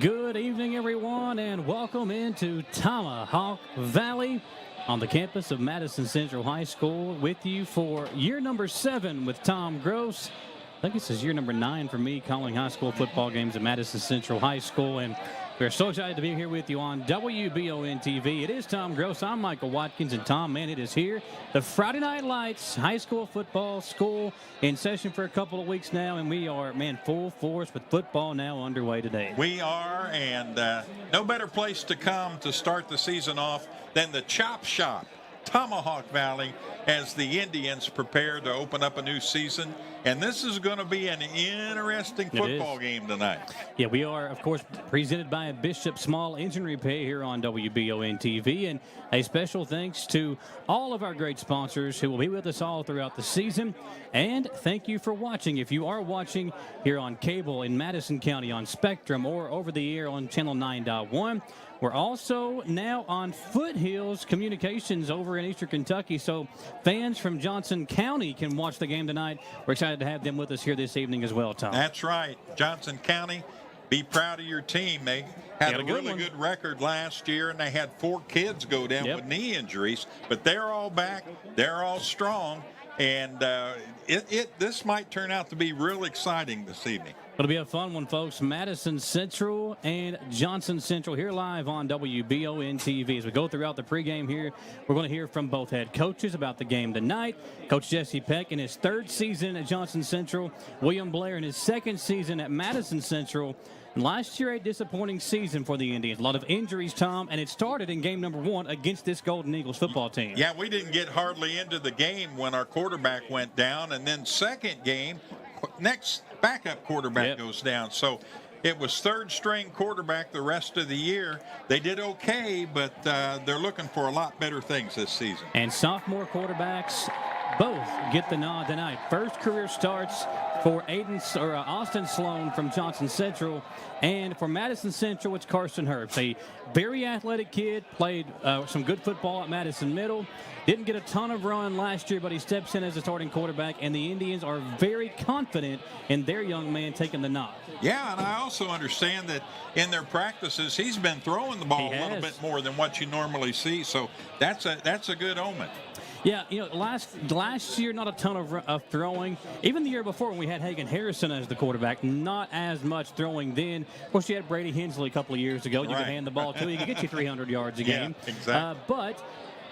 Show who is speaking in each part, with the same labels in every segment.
Speaker 1: Good evening, everyone, and welcome into Tomahawk Valley on the campus of Madison Central High School with you for year number 7 with Tom Gross. I think this is year number 9 for me calling high school football games at Madison Central High School, and we're so excited to be here with you on WBON TV. It is Tom Gross. I'm Michael Watkins, and Tom, man, it is here. The Friday Night Lights, high school football school in session for a couple of weeks now, and we are, man, full force with football now underway today.
Speaker 2: We are, and no better place to come to start the season off than the Chop Shop, Tomahawk Valley, as the Indians prepare to open up a new season. And this is going to be an interesting football game tonight.
Speaker 1: Yeah, we are, of course, presented by Bishop Small Engine Repair here on WBON TV. And a special thanks to all of our great sponsors who will be with us all throughout the season. And thank you for watching. If you are watching here on cable in Madison County on Spectrum or over the air on Channel 9.1, we're also now on Foothills Communications over in Eastern Kentucky, so fans from Johnson County can watch the game tonight. We're excited to have them with us here this evening as well, Tom.
Speaker 2: That's right. Johnson County, be proud of your team. They had a really good record last year, and they had 4 kids go down with knee injuries, but they're all back. They're all strong, and this might turn out to be real exciting this evening.
Speaker 1: It'll be a fun one, folks. Madison Central and Johnson Central here live on WBON TV. As we go throughout the pregame here, we're going to hear from both head coaches about the game tonight. Coach Jesse Peck in his 3rd season at Johnson Central. William Blair in his 2nd season at Madison Central. And last year, a disappointing season for the Indians. A lot of injuries, Tom, and it started in game number 1 against this Golden Eagles football team.
Speaker 2: Yeah, we didn't get hardly into the game when our quarterback went down, and then second game, next backup quarterback goes down. So it was 3rd-string quarterback the rest of the year. They did okay, but they're looking for a lot better things this season.
Speaker 1: And sophomore quarterbacks both get the nod tonight. First career starts for Austin Sloan from Johnson Central, and for Madison Central, it's Carson Herbst, a very athletic kid, played some good football at Madison Middle. Didn't get a ton of run last year, but he steps in as a starting quarterback, and the Indians are very confident in their young man taking the nod.
Speaker 2: Yeah, and I also understand that in their practices, he's been throwing the ball a little bit more than what you normally see, so that's a good omen.
Speaker 1: Yeah, you know, last year, not a ton of throwing. Even the year before when we had Hagan Harrison as the quarterback, not as much throwing then. Of course, you had Brady Hensley a couple of years ago. You could hand the ball to him. He could get you 300 yards a game.
Speaker 2: Yeah, exactly.
Speaker 1: But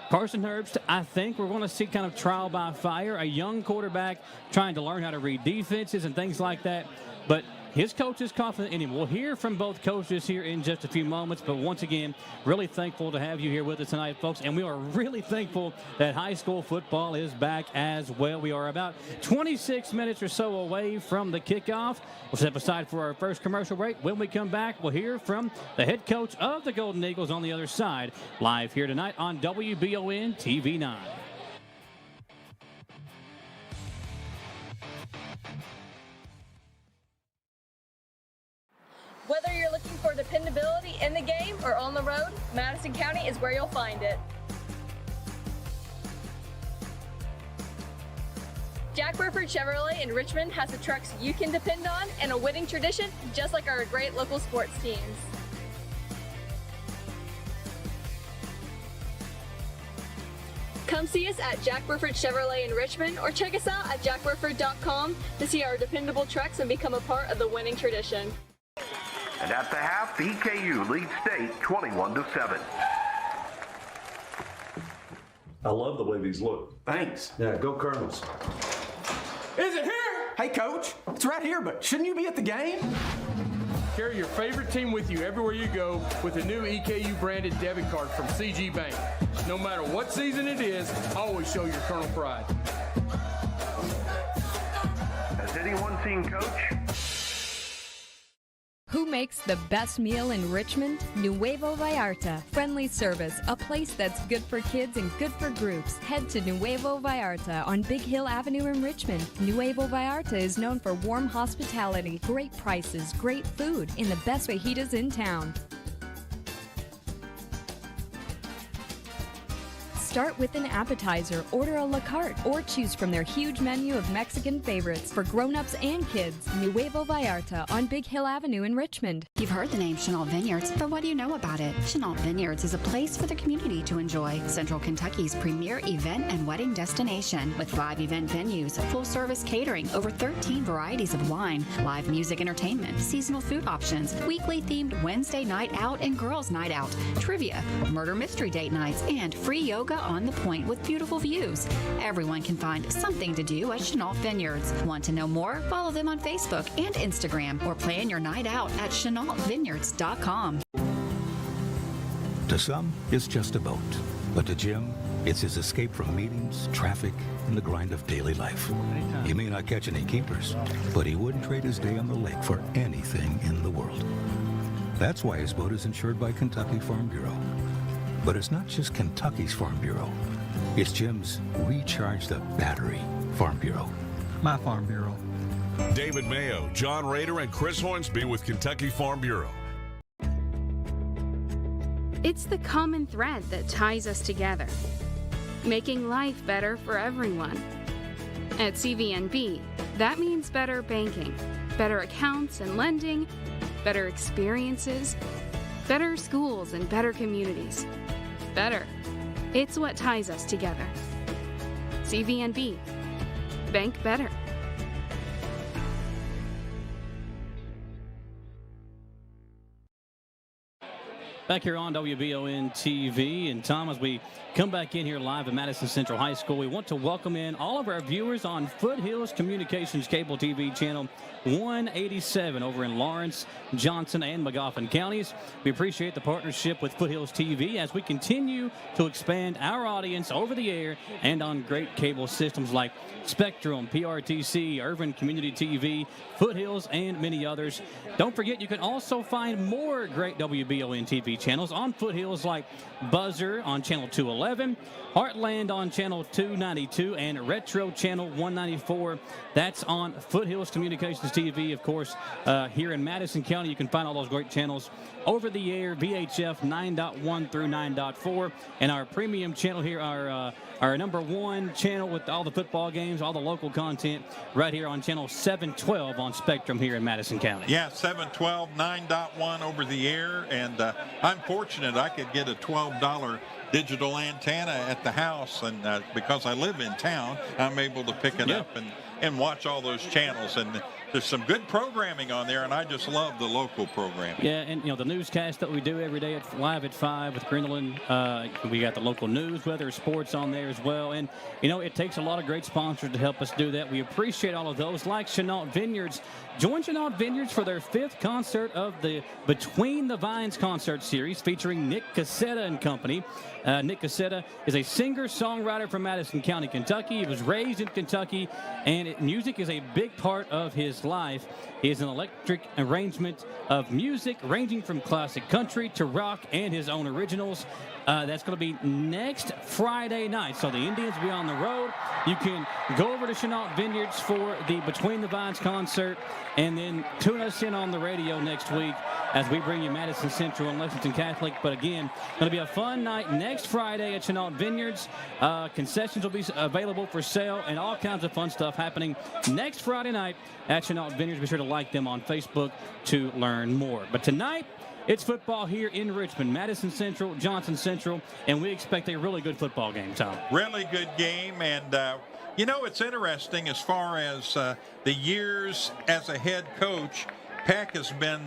Speaker 1: Carson Herbst, I think we're going to see kind of trial by fire, a young quarterback trying to learn how to read defenses and things like that. But his coach is confident in him. We'll hear from both coaches here in just a few moments, but once again, really thankful to have you here with us tonight, folks, and we are really thankful that high school football is back as well. We are about 26 minutes or so away from the kickoff. We'll step aside for our first commercial break. When we come back, we'll hear from the head coach of the Golden Eagles on the other side, live here tonight on WBON TV 9.
Speaker 3: Whether you're looking for dependability in the game or on the road, Madison County is where you'll find it. Jack Burford Chevrolet in Richmond has the trucks you can depend on and a winning tradition, just like our great local sports teams. Come see us at Jack Burford Chevrolet in Richmond or check us out at jackburford.com to see our dependable trucks and become a part of the winning tradition.
Speaker 4: And at the half, EKU leads state 21-7.
Speaker 5: I love the way these look.
Speaker 6: Thanks.
Speaker 5: Yeah, go Colonels.
Speaker 6: Is it here? Hey, Coach, it's right here, but shouldn't you be at the game?
Speaker 7: Carry your favorite team with you everywhere you go with a new EKU branded debit card from CG Bank. No matter what season it is, always show your Colonel pride.
Speaker 4: Has anyone seen Coach?
Speaker 8: Who makes the best meal in Richmond? Nuevo Vallarta. Friendly service, a place that's good for kids and good for groups. Head to Nuevo Vallarta on Big Hill Avenue in Richmond. Nuevo Vallarta is known for warm hospitality, great prices, great food, and the best fajitas in town. Start with an appetizer, order a la carte, or choose from their huge menu of Mexican favorites for grown-ups and kids. Nuevo Vallarta on Big Hill Avenue in Richmond.
Speaker 9: You've heard the name Chenault Vineyards, but what do you know about it? Chenault Vineyards is a place for the community to enjoy. Central Kentucky's premier event and wedding destination with 5 event venues, full-service catering, over 13 varieties of wine, live music entertainment, seasonal food options, weekly themed Wednesday night out and girls night out, trivia, murder mystery date nights, and free yoga on the point with beautiful views. Everyone can find something to do at Chenault Vineyards. Want to know more? Follow them on Facebook and Instagram or plan your night out at ChenaultVineyards.com.
Speaker 10: To some, it's just a boat. But to Jim, it's his escape from meetings, traffic, and the grind of daily life. He may not catch any keepers, but he wouldn't trade his day on the lake for anything in the world. That's why his boat is insured by Kentucky Farm Bureau. But it's not just Kentucky's Farm Bureau. It's Jim's Recharge the Battery Farm Bureau. My Farm Bureau.
Speaker 11: David Mayo, John Rader, and Chris Hornsby with Kentucky Farm Bureau.
Speaker 12: It's the common thread that ties us together, making life better for everyone. At CVNB, that means better banking, better accounts and lending, better experiences, better schools and better communities. Better. It's what ties us together. CVNB. Bank better.
Speaker 1: Back here on WBON TV, and Tom, as we come back in here live at Madison Central High School, we want to welcome in all of our viewers on Foothills Communications Cable TV channel 187 over in Lawrence, Johnson, and Magoffin counties. We appreciate the partnership with Foothills TV as we continue to expand our audience over the air and on great cable systems like Spectrum, PRTC, Urban Community TV, Foothills, and many others. Don't forget, you can also find more great WBON TV channels on Foothills like Buzzer on channel 211, Heartland on channel 292, and Retro channel 194. That's on Foothills Communications TV. Of course, here in Madison County, you can find all those great channels over the air, VHF 9.1 through 9.4, and our premium channel here, our number 1 channel with all the football games, all the local content, right here on channel 712 on Spectrum here in Madison County.
Speaker 2: Yeah, 712, 9.1 over the air, and I'm fortunate I could get a $12 digital antenna at the house, and because I live in town, I'm able to pick it up and watch all those channels. And there's some good programming on there, and I just love the local programming.
Speaker 1: Yeah, and the newscast that we do every day live at 5 with Grindelin. We got the local news, weather, sports on there as well. And it takes a lot of great sponsors to help us do that. We appreciate all of those, like Chenault Vineyards. Join Chenault Vineyards for their 5th concert of the Between the Vines concert series featuring Nick Cassetta and company. Nick Cassetta is a singer-songwriter from Madison County, Kentucky. He was raised in Kentucky, and music is a big part of his life. He is an eclectic arrangement of music ranging from classic country to rock and his own originals. That's going to be next Friday night. So the Indians will be on the road. You can go over to Chenault Vineyards for the Between the Vines concert, and then tune us in on the radio next week as we bring you Madison Central and Lexington Catholic. But again, going to be a fun night next Friday at Chenault Vineyards. Concessions will be available for sale and all kinds of fun stuff happening next Friday night at Chenault Vineyards. Be sure to like them on Facebook to learn more. But tonight, it's football here in Richmond, Madison Central, Johnson Central, and we expect a really good football game, Tom.
Speaker 2: Really good game, and it's interesting as far as the years as a head coach. Peck has been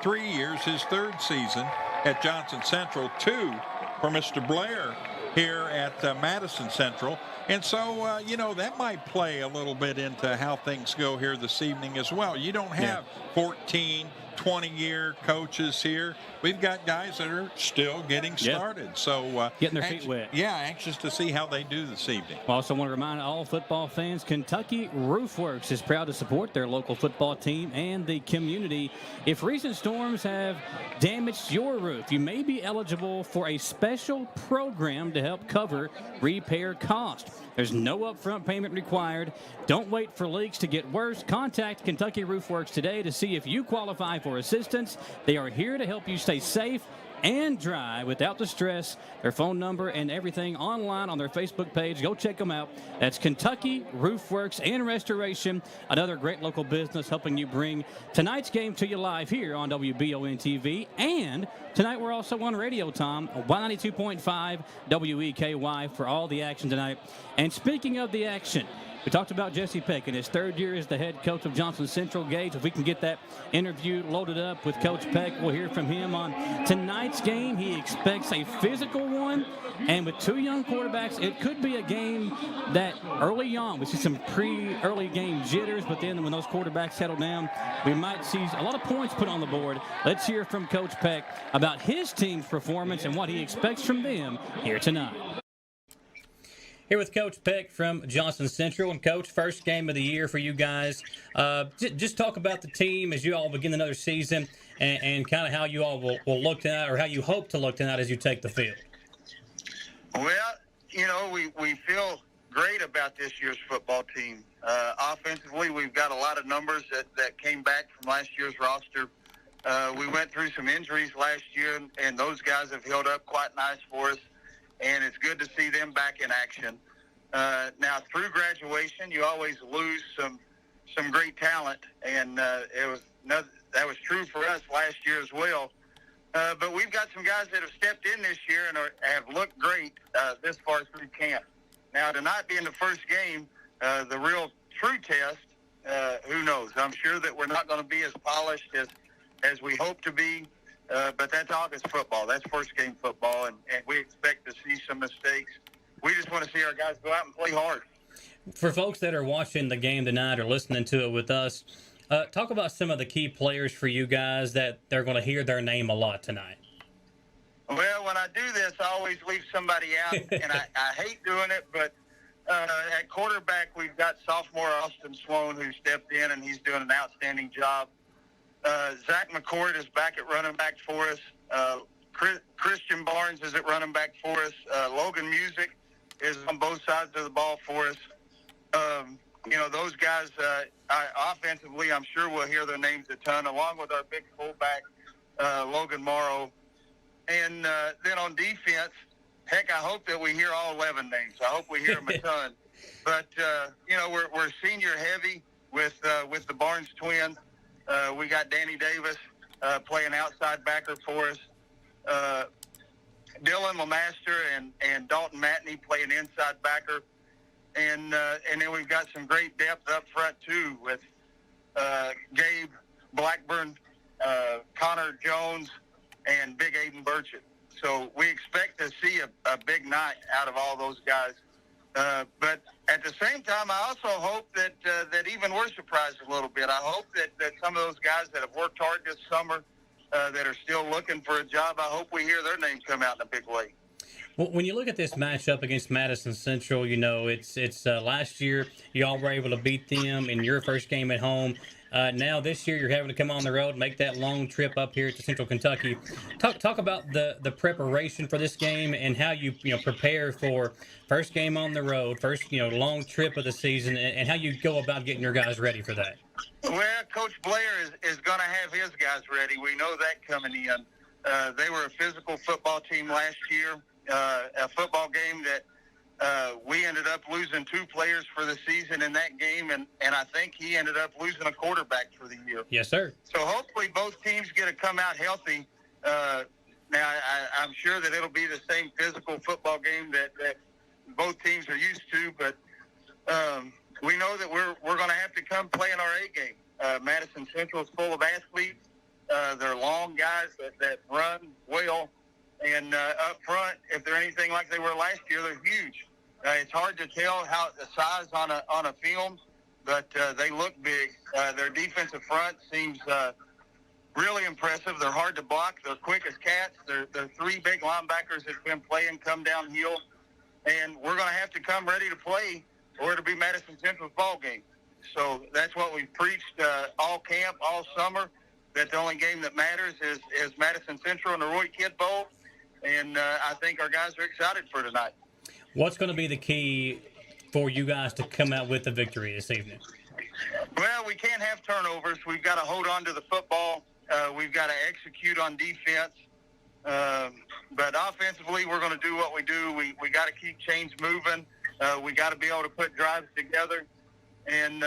Speaker 2: 3 years, his 3rd season at Johnson Central, 2 for Mr. Blair here at Madison Central. And so, that might play a little bit into how things go here this evening as well. You don't have 14 20-year coaches here. We've got guys that are still getting started. So
Speaker 1: getting their feet wet.
Speaker 2: Yeah, anxious to see how they do this evening.
Speaker 1: I also want to remind all football fans, Kentucky Roofworks is proud to support their local football team and the community. If recent storms have damaged your roof, you may be eligible for a special program to help cover repair cost. There's no upfront payment required. Don't wait for leaks to get worse. Contact Kentucky Roofworks today to see if you qualify for assistance. They are here to help you stay safe and dry without the stress. Their phone number and everything online on their Facebook page. Go check them out. That's Kentucky Roofworks and Restoration, another great local business helping you bring tonight's game to you live here on WBON TV. And tonight we're also on radio, Tom, 192.5 WEKY for all the action tonight. And speaking of the action, we talked about Jesse Peck in his third year as the head coach of Johnson Central. Gage, if we can get that interview loaded up with Coach Peck, we'll hear from him on tonight's game. He expects a physical one, and with two young quarterbacks, it could be a game that early on, we see some early game jitters, but then when those quarterbacks settle down, we might see a lot of points put on the board. Let's hear from Coach Peck about his team's performance and what he expects from them here tonight. Here with Coach Peck from Johnson Central. And, Coach, first game of the year for you guys. Just talk about the team as you all begin another season and kind of how you all will look tonight, or how you hope to look tonight as you take the field.
Speaker 13: Well, we feel great about this year's football team. Offensively, we've got a lot of numbers that came back from last year's roster. We went through some injuries last year, and those guys have held up quite nice for us. And it's good to see them back in action. Now, through graduation, you always lose some great talent, and that was true for us last year as well. But we've got some guys that have stepped in this year and have looked great this far through camp. Now, tonight being the first game, the real true test, who knows? I'm sure that we're not going to be as polished as we hope to be. But that's August football. That's first game football, and we expect to see some mistakes. We just want to see our guys go out and play hard.
Speaker 1: For folks that are watching the game tonight or listening to it with us, talk about some of the key players for you guys that they're going to hear their name a lot tonight.
Speaker 13: Well, when I do this, I always leave somebody out, and I hate doing it, but at quarterback, we've got sophomore Austin Sloan, who stepped in, and he's doing an outstanding job. Zach McCord is back at running back for us. Christian Barnes is at running back for us. Logan Music is on both sides of the ball for us. Those guys, offensively, I'm sure we'll hear their names a ton, along with our big fullback, Logan Morrow. And then on defense, heck, I hope that we hear all 11 names. I hope we hear them a ton. But, we're senior heavy with the Barnes twins. We got Danny Davis playing outside backer for us. Dylan LeMaster and Dalton Matney playing inside backer. And then we've got some great depth up front, too, with Gabe Blackburn, Connor Jones, and Big Aiden Burchett. So we expect to see a big night out of all those guys. But at the same time, I also hope that even we're surprised a little bit. I hope that some of those guys that have worked hard this summer, that are still looking for a job, I hope we hear their names come out in a big way.
Speaker 1: Well, when you look at this matchup against Madison Central, it's last year you all were able to beat them in your first game at home. Now this year you're having to come on the road, make that long trip up here to Central Kentucky. Talk about the preparation for this game and how you prepare for first game on the road, first long trip of the season, and how you go about getting your guys ready for that.
Speaker 13: Well, Coach Blair is going to have his guys ready. We know that coming in. They were a physical football team last year, a football game that we ended up losing 2 players for the season in that game, and I think he ended up losing a quarterback for the year.
Speaker 1: Yes, sir.
Speaker 13: So hopefully both teams get to come out healthy. Now, I'm sure that it'll be the same physical football game that both teams are used to, but we know that we're going to have to come play in our A game. Madison Central is full of athletes. They're long guys that run well. And up front, if they're anything like they were last year, they're huge. It's hard to tell how the size on a film, but they look big. Their defensive front seems really impressive. They're hard to block. They're quick as cats. They're three big linebackers that's been playing come downhill. And we're going to have to come ready to play or it'll be Madison Central's ball game. So that's what we've preached all camp, all summer, that the only game that matters is Madison Central and the Roy Kidd Bowl. And I think our guys are excited for tonight.
Speaker 1: What's going to be the key for you guys to come out with the victory this evening?
Speaker 13: Well, we can't have turnovers. We've got to hold on to the football. We've got to execute on defense. But offensively, we're going to do what we do. We got to keep chains moving. We got to be able to put drives together. And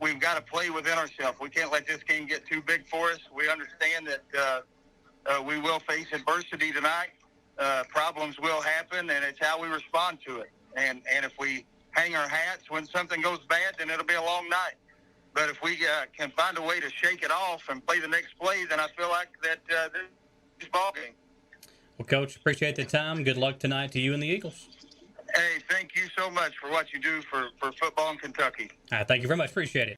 Speaker 13: we've got to play within ourselves. We can't let this game get too big for us. We understand that we will face adversity tonight. Problems will happen, and it's how we respond to it. And if we hang our hats when something goes bad, then it'll be a long night. But if we can find a way to shake it off and play the next play, then I feel like that this is ball game.
Speaker 1: Well, Coach, appreciate the time. Good luck tonight to you and the Eagles.
Speaker 13: Hey, thank you so much for what you do for football in Kentucky.
Speaker 1: Thank you very much. Appreciate it.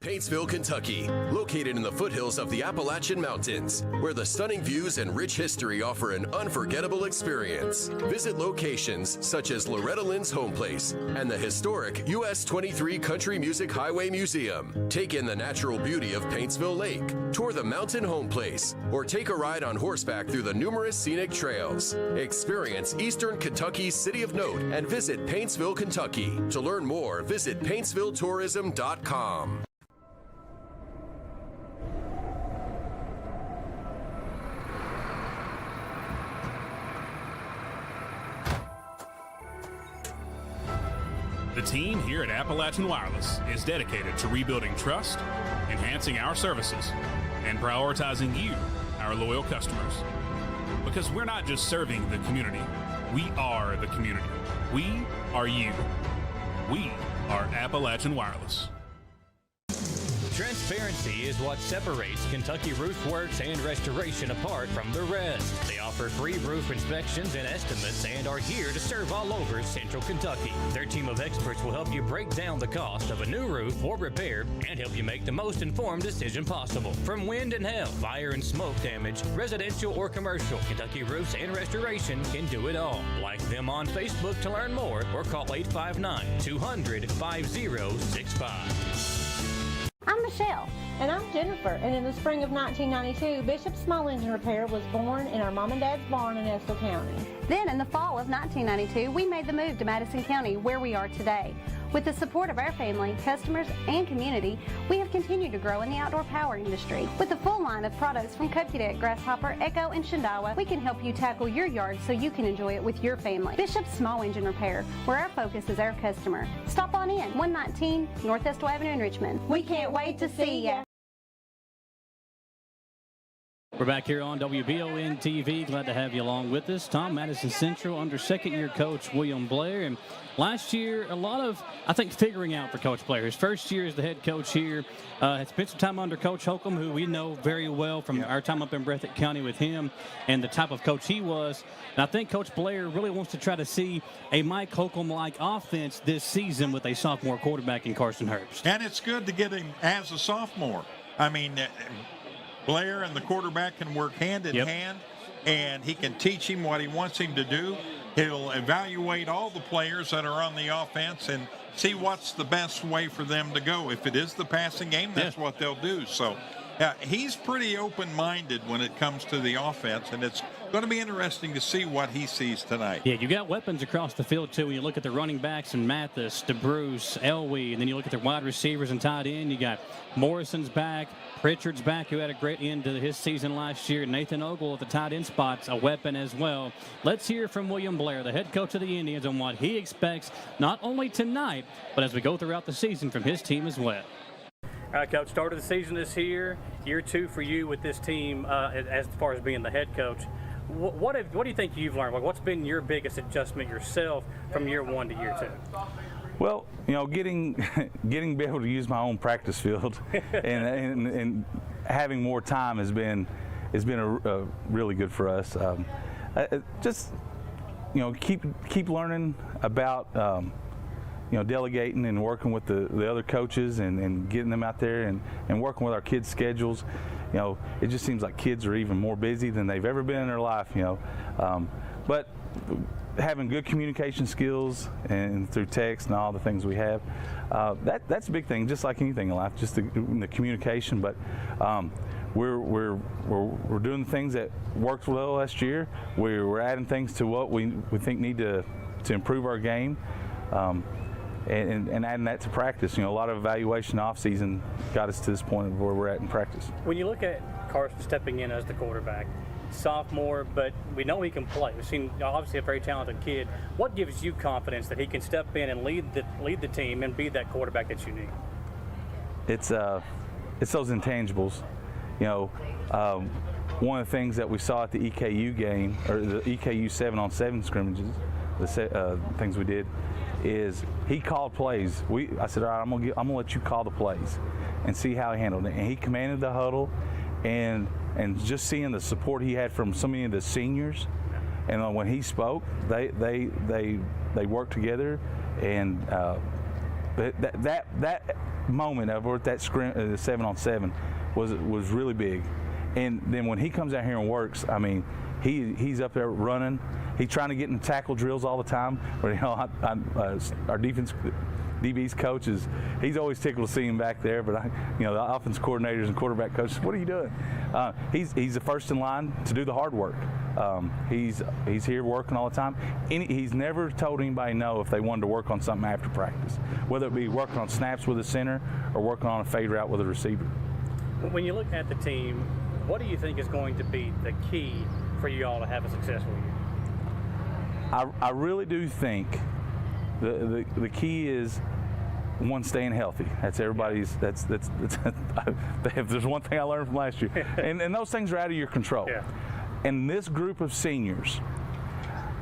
Speaker 14: Paintsville, Kentucky, located in the foothills of the Appalachian Mountains, where the stunning views and rich history offer an unforgettable experience. Visit locations such as Loretta Lynn's home place and the historic US 23 Country Music Highway Museum. Take in the natural beauty of Paintsville Lake, tour the mountain home place, or take a ride on horseback through the numerous scenic trails. Experience Eastern Kentucky's City of Note and visit Paintsville, Kentucky. To learn more, visit paintsvilletourism.com.
Speaker 15: The team here at Appalachian Wireless is dedicated to rebuilding trust, enhancing our services, and prioritizing you, our loyal customers. Because we're not just serving the community, we are the community. We are you. We are Appalachian Wireless.
Speaker 16: Transparency is what separates Kentucky Roof Works and Restoration apart from the rest. They offer free roof inspections and estimates and are here to serve all over Central Kentucky. Their team of experts will help you break down the cost of a new roof or repair and help you make the most informed decision possible. From wind and hail, fire and smoke damage, residential or commercial, Kentucky Roofs and Restoration can do it all. Like them on Facebook to learn more or call 859-200-5065.
Speaker 17: I'm Michelle. And I'm Jennifer. And in the spring of 1992, Bishop Small Engine Repair was born in our mom and dad's barn in Estill County.
Speaker 18: Then in the fall of 1992, we made the move to Madison County, where we are today. With the support of our family, customers, and community, we have continued to grow in the outdoor power industry. With a full line of products from Cupcake, Grasshopper, Echo, and Shindawa, we can help you tackle your yard so you can enjoy it with your family. Bishop Small Engine Repair, where our focus is our customer. Stop on in, 119 North Estill Avenue in Richmond. We can't wait to see ya.
Speaker 1: We're back here on WBON TV. Glad to have you along with us. Tom, Madison Central under second-year coach William Blair. And last year, a lot of, I think, figuring out for Coach Blair. His first year as the head coach here. Had spent some time under Coach Holcomb, who we know very well from our time up in Breathitt County with him and the type of coach he was. And I think Coach Blair really wants to try to see a Mike Holcomb-like offense this season with a sophomore quarterback in Carson Herbst.
Speaker 2: And it's good to get him as a sophomore. I mean, Blair and the quarterback can work hand in hand, and he can teach him what he wants him to do. He'll evaluate all the players that are on the offense and see what's the best way for them to go. If it is the passing game, that's what they'll do. So he's pretty open-minded when it comes to the offense, and it's going to be interesting to see what he sees tonight.
Speaker 1: Yeah, you got weapons across the field, too. When you look at the running backs and Mathis, DeBruce, Elway, and then you look at their wide receivers and tight end, you got Morrison's back, Pritchard's back, who had a great end to his season last year. Nathan Ogle at the tight end spot's a weapon as well. Let's hear from William Blair, the head coach of the Indians, on what he expects not only tonight, but as we go throughout the season from his team as well. All right, Coach, start of the season is here. Year two for you with this team as far as being the head coach. What do you think you've learned? What's been your biggest adjustment yourself from year one to year two?
Speaker 19: Well, you know, getting to be able to use my own practice field and having more time has been a really good for us. Just, you know, keep learning about delegating and working with the other coaches and getting them out there and working with our kids' schedules. It just seems like kids are even more busy than they've ever been in their life, but having good communication skills and through text and all the things we have, that's a big thing, just like anything in life, just the communication. But we're doing the things that worked well last year. We're adding things to what we think need to improve our game, and adding that to practice. A lot of evaluation off season got us to this point of where we're at in practice.
Speaker 20: When you look at Carson stepping in as the quarterback, sophomore, but we know he can play. We've seen obviously a very talented kid. What gives you confidence that he can step in and lead the team and be that quarterback that you need? It's
Speaker 19: those intangibles. One of the things that we saw at the EKU game, or the EKU 7-on-7 scrimmages, the things we did, is he called plays. I said, all right, I'm gonna let you call the plays and see how he handled it. And he commanded the huddle, and just seeing the support he had from so many of the seniors, and when he spoke, they worked together, and that moment of that scrim, the 7-on-7 was really big. And then when he comes out here and works, I mean, he's up there running. He's trying to get in tackle drills all the time. But our defense DB's coach he's always tickled to see him back there. But the offense coordinators and quarterback coaches, what are you doing? He's the first in line to do the hard work. He's here working all the time. He's never told anybody no if they wanted to work on something after practice, whether it be working on snaps with a center or working on a fade route with a receiver.
Speaker 20: When you look at the team, what do you think is going to be the key for you all to have a successful year?
Speaker 19: I really do think the key is, one, staying healthy. That's everybody's. That's there's one thing I learned from last year, and those things are out of your control. Yeah. And this group of seniors,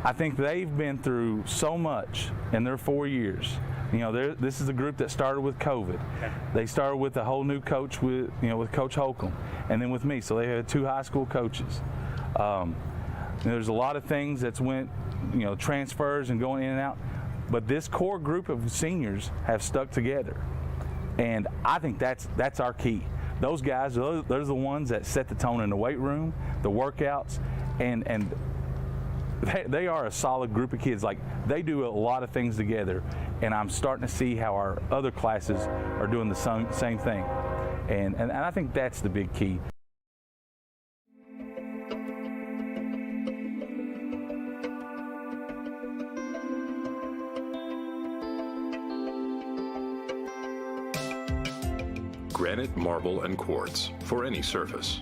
Speaker 19: I think they've been through so much in their 4 years. This is a group that started with COVID. Okay. They started with a whole new coach with Coach Holcomb, and then with me. So they had 2 high school coaches. There's a lot of things that's went, transfers and going in and out. But this core group of seniors have stuck together, and I think that's our key. Those guys, those are the ones that set the tone in the weight room, the workouts, and they are a solid group of kids. Like, they do a lot of things together, and I'm starting to see how our other classes are doing the same thing, and I think that's the big key.
Speaker 21: Granite, marble, and quartz for any surface.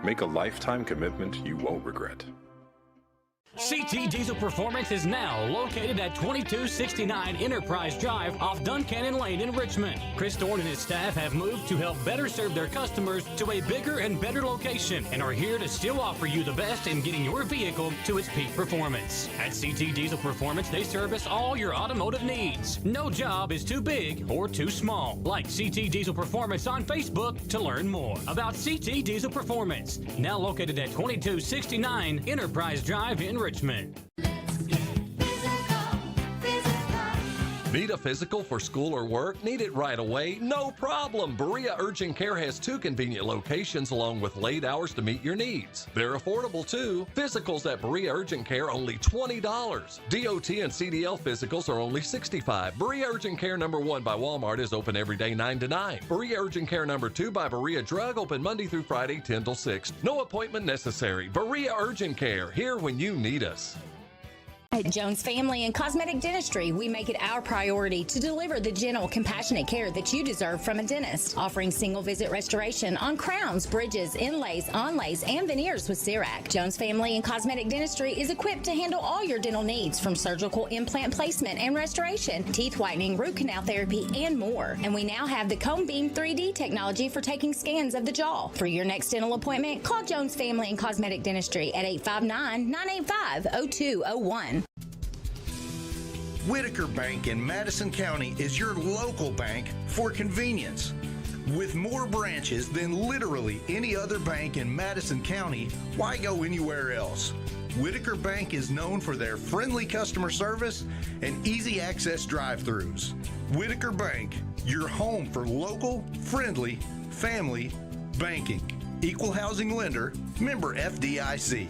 Speaker 21: Make a lifetime commitment you won't regret.
Speaker 1: CT Diesel Performance is now located at 2269 Enterprise Drive off Duncannon Lane in Richmond. Chris Thorne and his staff have moved to help better serve their customers to a bigger and better location, and are here to still offer you the best in getting your vehicle to its peak performance. At CT Diesel Performance, they service all your automotive needs. No job is too big or too small. Like CT Diesel Performance on Facebook to learn more about CT Diesel Performance. Now located at 2269 Enterprise Drive in Richmond.
Speaker 22: Need a physical for school or work? Need it right away? No problem. Berea Urgent Care has 2 convenient locations along with late hours to meet your needs. They're affordable too. Physicals at Berea Urgent Care only $20. DOT and CDL physicals are only $65. Berea Urgent Care number 1 by Walmart is open every day 9 to 9. Berea Urgent Care number 2 by Berea Drug open Monday through Friday 10 till 6. No appointment necessary. Berea Urgent Care, here when you need us.
Speaker 23: At Jones Family and Cosmetic Dentistry, we make it our priority to deliver the gentle, compassionate care that you deserve from a dentist. Offering single-visit restoration on crowns, bridges, inlays, onlays, and veneers with CERAC. Jones Family and Cosmetic Dentistry is equipped to handle all your dental needs, from surgical implant placement and restoration, teeth whitening, root canal therapy, and more. And we now have the Cone Beam 3D technology for taking scans of the jaw. For your next dental appointment, call Jones Family and Cosmetic Dentistry at 859-985-0201.
Speaker 24: Whitaker Bank in Madison County is your local bank for convenience.
Speaker 3: With more branches than literally any other bank in Madison County, why go anywhere else? Whitaker Bank is known for their friendly customer service and easy access drive-thrus. Whitaker Bank, your home for local, friendly, family banking. Equal housing lender, member FDIC.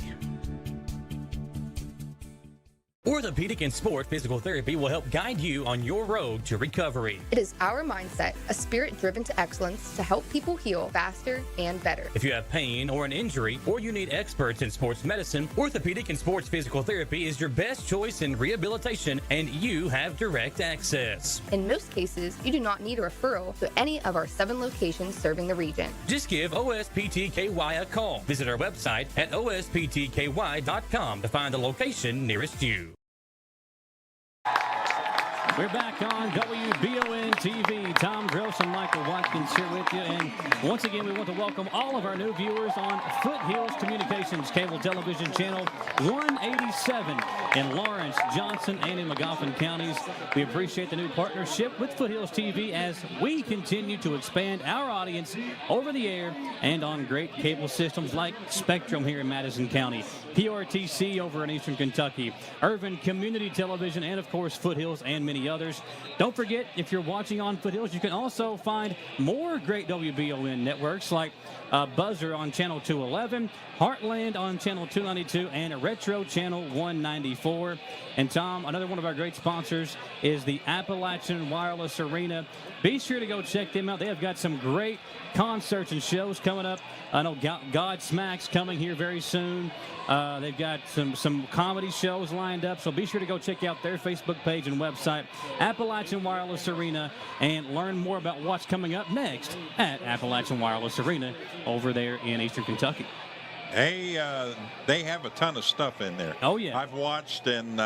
Speaker 5: Orthopedic and Sport Physical Therapy will help guide you on your road to recovery.
Speaker 6: It is our mindset, a spirit driven to excellence to help people heal faster and better.
Speaker 5: If you have pain or an injury, or you need experts in sports medicine, Orthopedic and Sports Physical Therapy is your best choice in rehabilitation, and you have direct access.
Speaker 6: In most cases, you do not need a referral to any of our 7 locations serving the region.
Speaker 5: Just give OSPTKY a call. Visit our website at osptky.com to find the location nearest you.
Speaker 1: We're back on WBON TV. Tom Gross and Michael Watkins here with you. And once again, we want to welcome all of our new viewers on Foothills Communications Cable Television Channel 187 in Lawrence, Johnson, and in Magoffin counties. We appreciate the new partnership with Foothills TV as we continue to expand our audience over the air and on great cable systems like Spectrum here in Madison County, PRTC over in Eastern Kentucky, Irvin Community Television, and, of course, Foothills and many others. Don't forget, if you're watching on Foothills, you can also find more great WBON networks like Buzzer on Channel 211, Heartland on Channel 292, and Retro Channel 194. And Tom, another one of our great sponsors is the Appalachian Wireless Arena. Be sure to go check them out. They have got some great concerts and shows coming up. I know Godsmack's coming here very soon. They've got some comedy shows lined up, so be sure to go check out their Facebook page and website, Appalachian Wireless Arena, and learn more about what's coming up next at Appalachian Wireless Arena over there in Eastern Kentucky.
Speaker 2: Hey, they have a ton of stuff in there.
Speaker 1: Oh, yeah.
Speaker 2: I've watched, and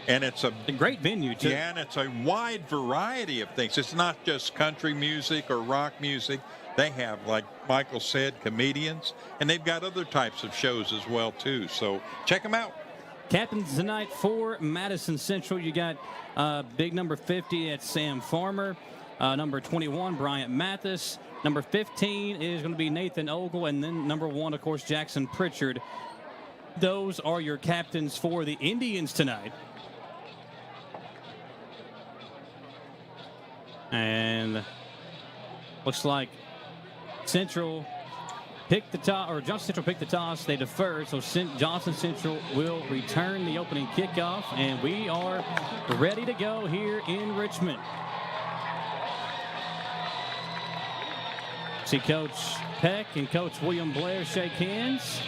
Speaker 2: it's a
Speaker 1: great venue, too.
Speaker 2: Yeah, and it's a wide variety of things. It's not just country music or rock music. They have, like Michael said, comedians, and they've got other types of shows as well, too. So check them out.
Speaker 1: Captains tonight for Madison Central. You got big number 50, that's Sam Farmer. Number 21, Bryant Mathis. Number 15 is going to be Nathan Ogle. And then number 1, of course, Jackson Pritchard. Those are your captains for the Indians tonight. And looks like Central picked the toss, or Johnson Central picked the toss. They deferred, so Johnson Central will return the opening kickoff. And we are ready to go here in Richmond. See Coach Peck and Coach William Blair shake hands.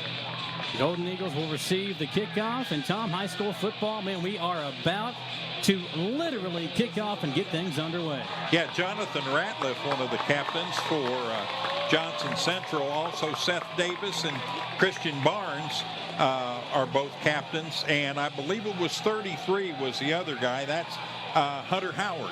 Speaker 1: Golden Eagles will receive the kickoff. And Tom, high school football, man, we are about to literally kick off and get things underway.
Speaker 2: Yeah, Jonathan Ratliff, one of the captains for Johnson Central. Also Seth Davis and Christian Barnes are both captains. And I believe it was 33 was the other guy. That's Hunter Howard.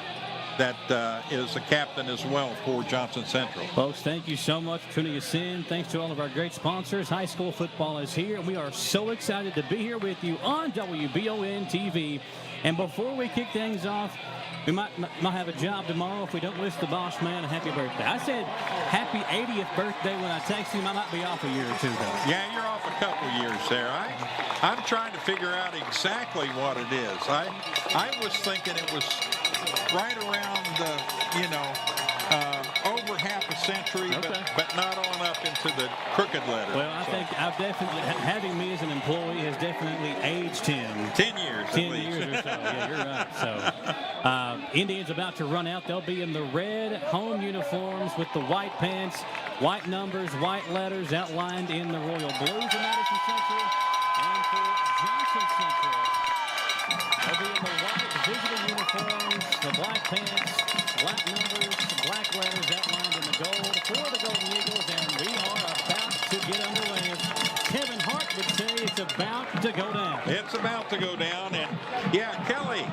Speaker 2: That is a captain as well for Johnson Central.
Speaker 1: Folks, thank you so much for tuning us in. Thanks to all of our great sponsors. High school football is here, and we are so excited to be here with you on WBON TV. And before we kick things off, we might have a job tomorrow if we don't wish the boss man a happy birthday. I said happy 80th birthday when I texted him. I might be off a year or two, though.
Speaker 2: Yeah, you're off a couple years there. I'm trying to figure out exactly what it is. I was thinking it was right around, over half a century, okay, but not on up into the crooked letter.
Speaker 1: Well, I think I've definitely, having me as an employee has definitely aged him.
Speaker 2: 10 years,
Speaker 1: 10 years or so. Yeah, you're right. So, Indians about to run out. They'll be in the red home uniforms with the white pants, white numbers, white letters outlined in the royal blues of Madison Central. And for Johnson Central, they'll be in the white visiting uniforms, the black pants, black numbers, black letters outlined in the gold for the Golden Eagles, and we are about to get underway. As Kevin Hart would say, it's about to go down.
Speaker 2: It's about to go down, and yeah, Kelly,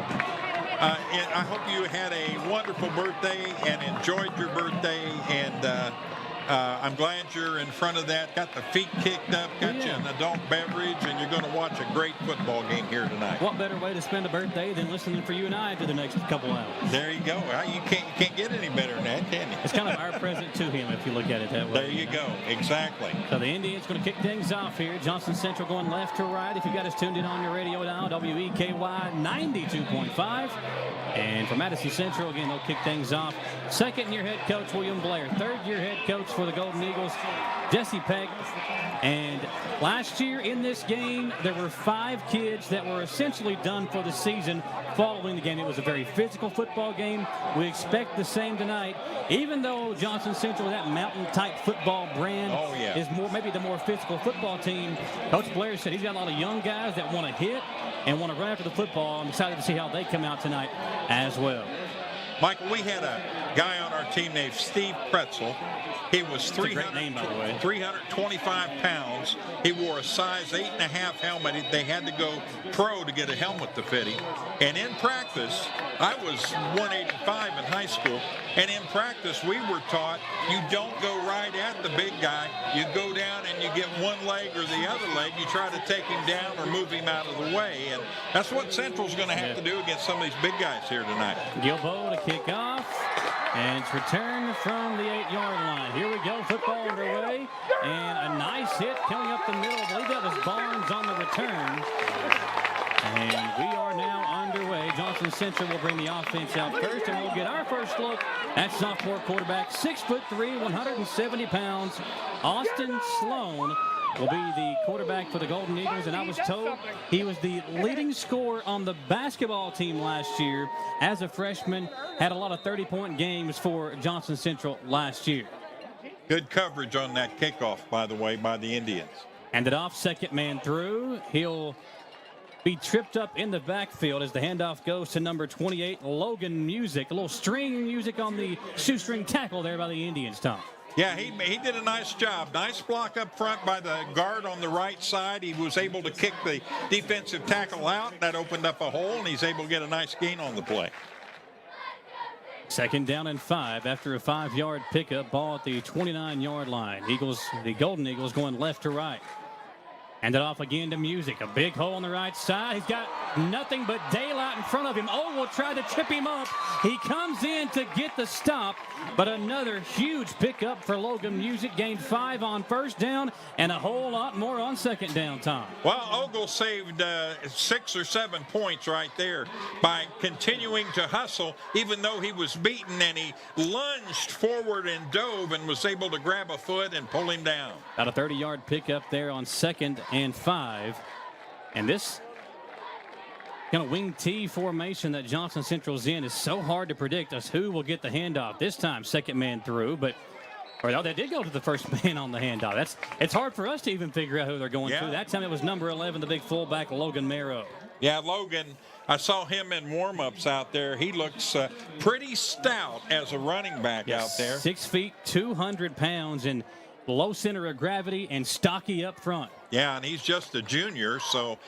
Speaker 2: I hope you had a wonderful birthday and enjoyed your birthday, and I'm glad you're in front of that. Got the feet kicked up, got you an adult beverage, and you're going to watch a great football game here tonight.
Speaker 1: What better way to spend a birthday than listening for you and I for the next couple hours?
Speaker 2: There you go. You can't get any better than that, can you?
Speaker 1: It's kind of our present to him if you look at it that way.
Speaker 2: There you go. Exactly.
Speaker 1: So the Indians going to kick things off here. Johnson Central going left to right. If you got us tuned in on your radio now, WEKY 92.5. And for Madison Central, again, they'll kick things off. Second-year head coach William Blair. Third-year head coach for the Golden Eagles, Jesse Peck. And last year in this game, there were 5 kids that were essentially done for the season following the game. It was a very physical football game. We expect the same tonight, even though Johnson Central, that mountain-type football brand, is maybe the more physical football team. Coach Blair said he's got a lot of young guys that want to hit and want to run after the football. I'm excited to see how they come out tonight as well.
Speaker 2: Michael, we had a guy on our team named Steve Pretzel. He was 325 pounds. He wore a size 8.5 helmet. They had to go pro to get a helmet to fit him. And in practice, I was 185 in high school. And in practice, we were taught you don't go right at the big guy. You go down and you get one leg or the other leg. You try to take him down or move him out of the way. And that's what Central's going to have to do against some of these big guys here tonight.
Speaker 1: Gilbo to kick off. And it's returned from the 8-yard line. Here we go, football underway. And a nice hit coming up the middle. I believe that was Barnes on the return. And we are now underway. Johnson Central will bring the offense out first, and we'll get our first look at sophomore quarterback, 6'3", 170 pounds, Austin Sloan will be the quarterback for the Golden Eagles, and I was told he was the leading scorer on the basketball team last year as a freshman, had a lot of 30-point games for Johnson Central last year.
Speaker 2: Good coverage on that kickoff, by the way, by the Indians.
Speaker 1: Handed off, second man through. He'll be tripped up in the backfield as the handoff goes to number 28, Logan Music. A little string music on the shoestring tackle there by the Indians, Tom.
Speaker 2: Yeah, he did a nice job. Nice block up front by the guard on the right side. He was able to kick the defensive tackle out. That opened up a hole, and he's able to get a nice gain on the play.
Speaker 1: Second down and 5 after a 5-yard pickup. Ball at the 29-yard line. The Golden Eagles going left to right. Hand it off again to Music. A big hole on the right side. He's got nothing but daylight in front of him. Will try to trip him up. He comes in to get the stop, but another huge pickup for Logan Music. Gained 5 on first down and a whole lot more on second down, Tom.
Speaker 2: Well, Ogle saved 6 or 7 points right there by continuing to hustle, even though he was beaten, and he lunged forward and dove and was able to grab a foot and pull him down.
Speaker 1: About a 30-yard pickup there on second and 5. And this kind of wing T formation that Johnson Central's in is so hard to predict as who will get the handoff. This time, second man through, but they did go to the first man on the handoff. It's hard for us to even figure out who they're going to. That time it was number 11, the big fullback, Logan Marrow.
Speaker 2: Yeah, Logan, I saw him in warm-ups out there. He looks pretty stout as a running back out there.
Speaker 1: 6 feet, 200 pounds, and low center of gravity and stocky up front.
Speaker 2: Yeah, and he's just a junior, so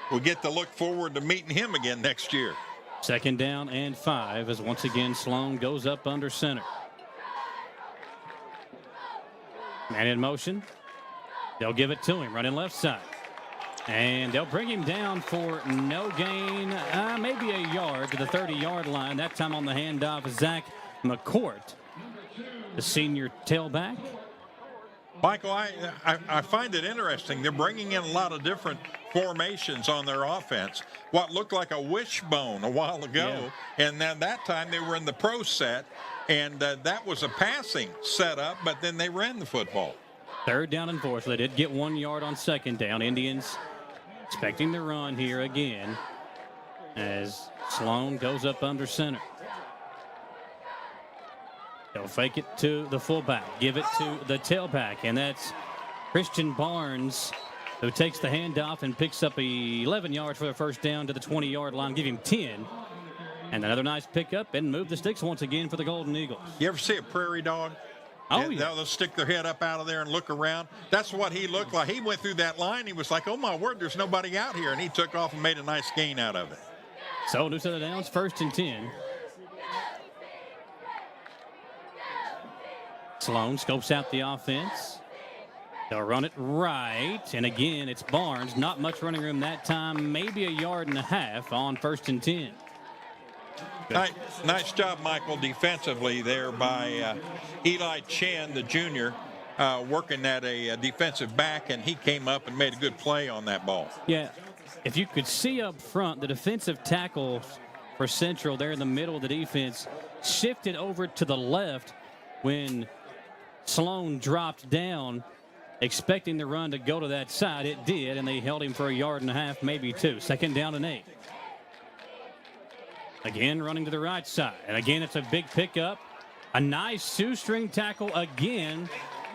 Speaker 2: we'll get to look forward to meeting him again next year.
Speaker 1: Second down and 5 as once again Sloan goes up under center. Man in motion. They'll give it to him running left side. And they'll bring him down for no gain, maybe a yard to the 30-yard line. That time on the handoff, Zach McCourt, the senior tailback.
Speaker 2: Michael, I find it interesting. They're bringing in a lot of different formations on their offense. What looked like a wishbone a while ago, and then that time they were in the pro set, and that was a passing setup, but then they ran the football.
Speaker 1: Third down and 4, so they did get 1 yard on second down. Indians expecting the run here again as Sloan goes up under center. They'll fake it to the fullback, give it to the tailback, and that's Christian Barnes, who takes the handoff and picks up 11 yards for the first down to the 20-yard line, give him 10. And another nice pickup and move the sticks once again for the Golden Eagles.
Speaker 2: You ever see a prairie dog?
Speaker 1: Oh, yeah.
Speaker 2: They'll stick their head up out of there and look around. That's what he looked like. He went through that line. He was like, oh, my word, there's nobody out here. And he took off and made a nice gain out of it.
Speaker 1: So, new set of downs, first and 10. Sloan scopes out the offense. They'll run it right. And again, it's Barnes. Not much running room that time. Maybe a yard and a half on 1st and 10.
Speaker 2: Nice job, Michael, defensively there by Eli Chen, the junior, working at a defensive back, and he came up and made a good play on that ball.
Speaker 1: Yeah, if you could see up front, the defensive tackles for Central there in the middle of the defense shifted over to the left when Sloan dropped down, expecting the run to go to that side. It did, and they held him for a yard and a half, maybe 2. 2nd down and 8. Again, running to the right side. And again, it's a big pickup. A nice shoestring tackle again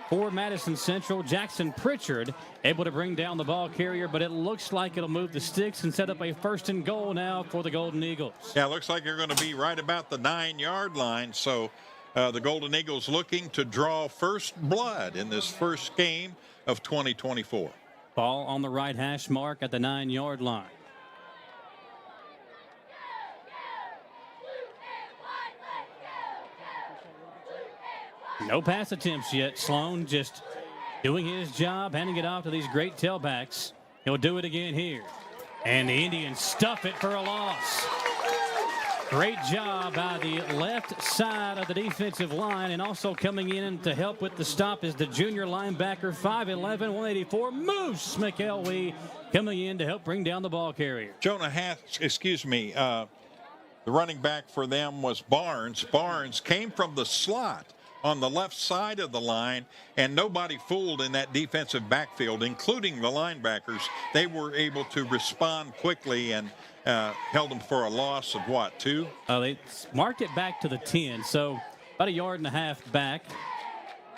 Speaker 1: for Madison Central. Jackson Pritchard able to bring down the ball carrier, but it looks like it'll move the sticks and set up a 1st and goal now for the Golden Eagles.
Speaker 2: Yeah, it looks like they're going to be right about the 9-yard line. So the Golden Eagles looking to draw first blood in this first game of 2024.
Speaker 1: Ball on the right hash mark at the 9-yard line. No pass attempts yet. Sloan just doing his job, handing it off to these great tailbacks. He'll do it again here. And the Indians stuff it for a loss. Great job by the left side of the defensive line, and also coming in to help with the stop is the junior linebacker, 5'11", 184, Moose McElwee, coming in to help bring down the ball carrier.
Speaker 2: Jonah Hatch, the running back for them was Barnes. Barnes came from the slot on the left side of the line, and nobody fooled in that defensive backfield, including the linebackers. They were able to respond quickly and held them for a loss of what, 2?
Speaker 1: They marked it back to the 10, so about a yard and a half back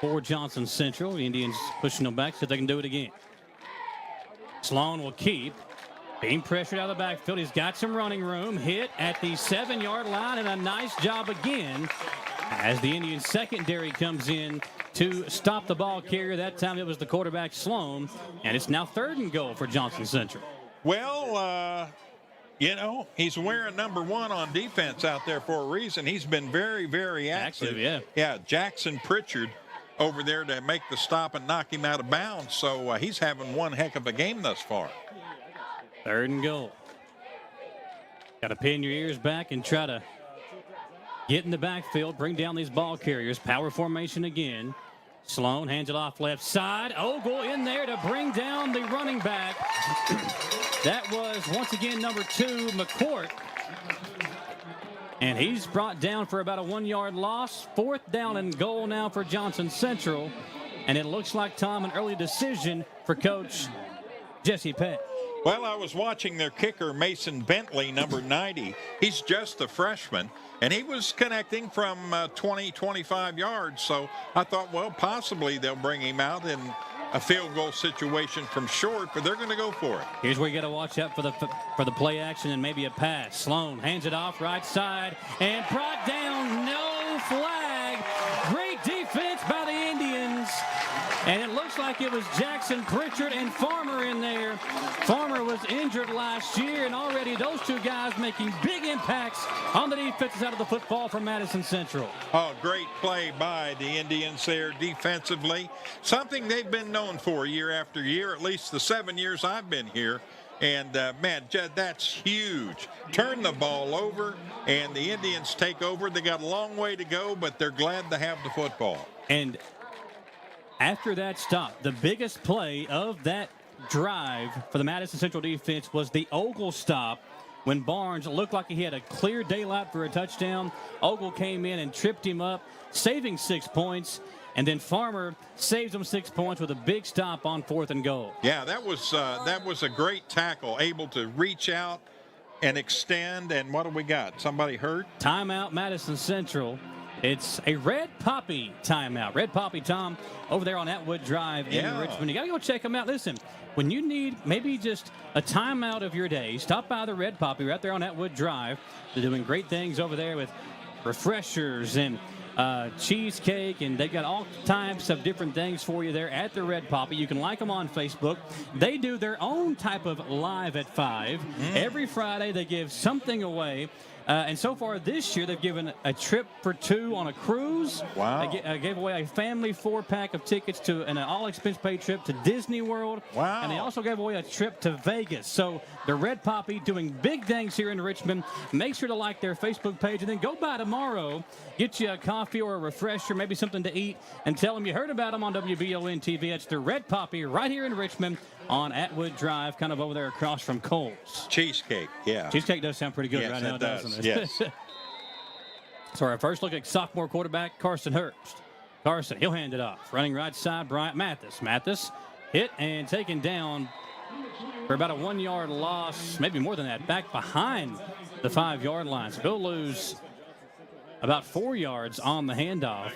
Speaker 1: for Johnson Central. The Indians pushing them back so they can do it again. Sloan will keep. Being pressured out of the backfield. He's got some running room. Hit at the 7-yard line, and a nice job again as the Indian secondary comes in to stop the ball carrier. That time it was the quarterback, Sloan, and it's now 3rd and goal for Johnson Central.
Speaker 2: Well, he's wearing number 1 on defense out there for a reason. He's been very, very active. Yeah, Jackson Pritchard over there to make the stop and knock him out of bounds. So he's having one heck of a game thus far.
Speaker 1: 3rd and goal. Got to pin your ears back and try to get in the backfield, bring down these ball carriers. Power formation again. Sloan hands it off left side. Ogle in there to bring down the running back. That was, once again, number 2, McCourt. And he's brought down for about a 1-yard loss. 4th down and goal now for Johnson Central. And it looks like, Tom, an early decision for Coach Jesse Peck.
Speaker 2: Well, I was watching their kicker, Mason Bentley, number 90. He's just a freshman, and he was connecting from 20, 25 yards. So I thought, well, possibly they'll bring him out in a field goal situation from short, but they're going to go for it.
Speaker 1: Here's where you got to watch out for the play action and maybe a pass. Sloan hands it off right side and brought down, no flag. Great defense by the Indians. And it looks like it was Jackson Pritchard and Farmer in there. Farmer was injured last year, and already those 2 guys making big impacts on the defensive side of the football for Madison Central.
Speaker 2: Oh, great play by the Indians there defensively. Something they've been known for year after year, at least the 7 years I've been here. And, man, that's huge. Turn the ball over, and the Indians take over. They got a long way to go, but they're glad to have the football.
Speaker 1: And after that stop, the biggest play of that drive for the Madison Central defense was the Ogle stop when Barnes looked like he had a clear daylight for a touchdown. Ogle came in and tripped him up, saving 6 points. And then Farmer saves him 6 points with a big stop on 4th and goal.
Speaker 2: Yeah, that was a great tackle, able to reach out and extend. And what do we got? Somebody hurt?
Speaker 1: Timeout, Madison Central. It's a Red Poppy timeout. Red Poppy, Tom, over there on Atwood Drive in Richmond. You got to go check them out. Listen, when you need maybe just a timeout of your day, stop by the Red Poppy right there on Atwood Drive. They're doing great things over there with refreshers and cheesecake, and they've got all types of different things for you there at the Red Poppy. You can like them on Facebook. They do their own type of live at 5. Every Friday they give something away. And so far this year, they've given a trip for 2 on a cruise.
Speaker 2: Wow.
Speaker 1: They gave away a family 4-pack of tickets to an all-expense-paid trip to Disney World.
Speaker 2: Wow.
Speaker 1: And they also gave away a trip to Vegas. So the Red Poppy doing big things here in Richmond. Make sure to like their Facebook page, and then go by tomorrow, get you a coffee or a refresher, maybe something to eat, and tell them you heard about them on WBON TV. It's the Red Poppy right here in Richmond on Atwood Drive, kind of over there across from Coles.
Speaker 2: Cheesecake, yeah.
Speaker 1: Cheesecake does sound pretty good
Speaker 2: Yes,
Speaker 1: right now,
Speaker 2: it does.
Speaker 1: doesn't it?
Speaker 2: Yes.
Speaker 1: So our first look at sophomore quarterback Carson Herbst. Carson, he'll hand it off. Running right side, Bryant Mathis. Mathis hit and taken down for about a 1-yard loss, maybe more than that, back behind the 5-yard line. So he'll lose about 4 yards on the handoff.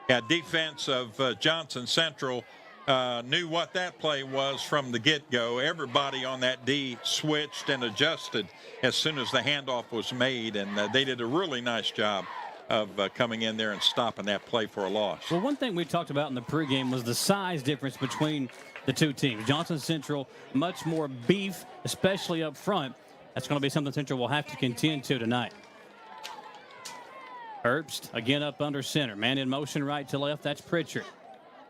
Speaker 2: Yeah, defense of Johnson Central knew what that play was from the get-go. Everybody on that D switched and adjusted as soon as the handoff was made, and they did a really nice job of coming in there and stopping that play for a loss.
Speaker 1: Well, one thing we talked about in the pregame was the size difference between the two teams. Johnson Central, much more beef, especially up front. That's going to be something Central will have to contend to tonight. Herbst again up under center. Man in motion right to left. That's Pritchard.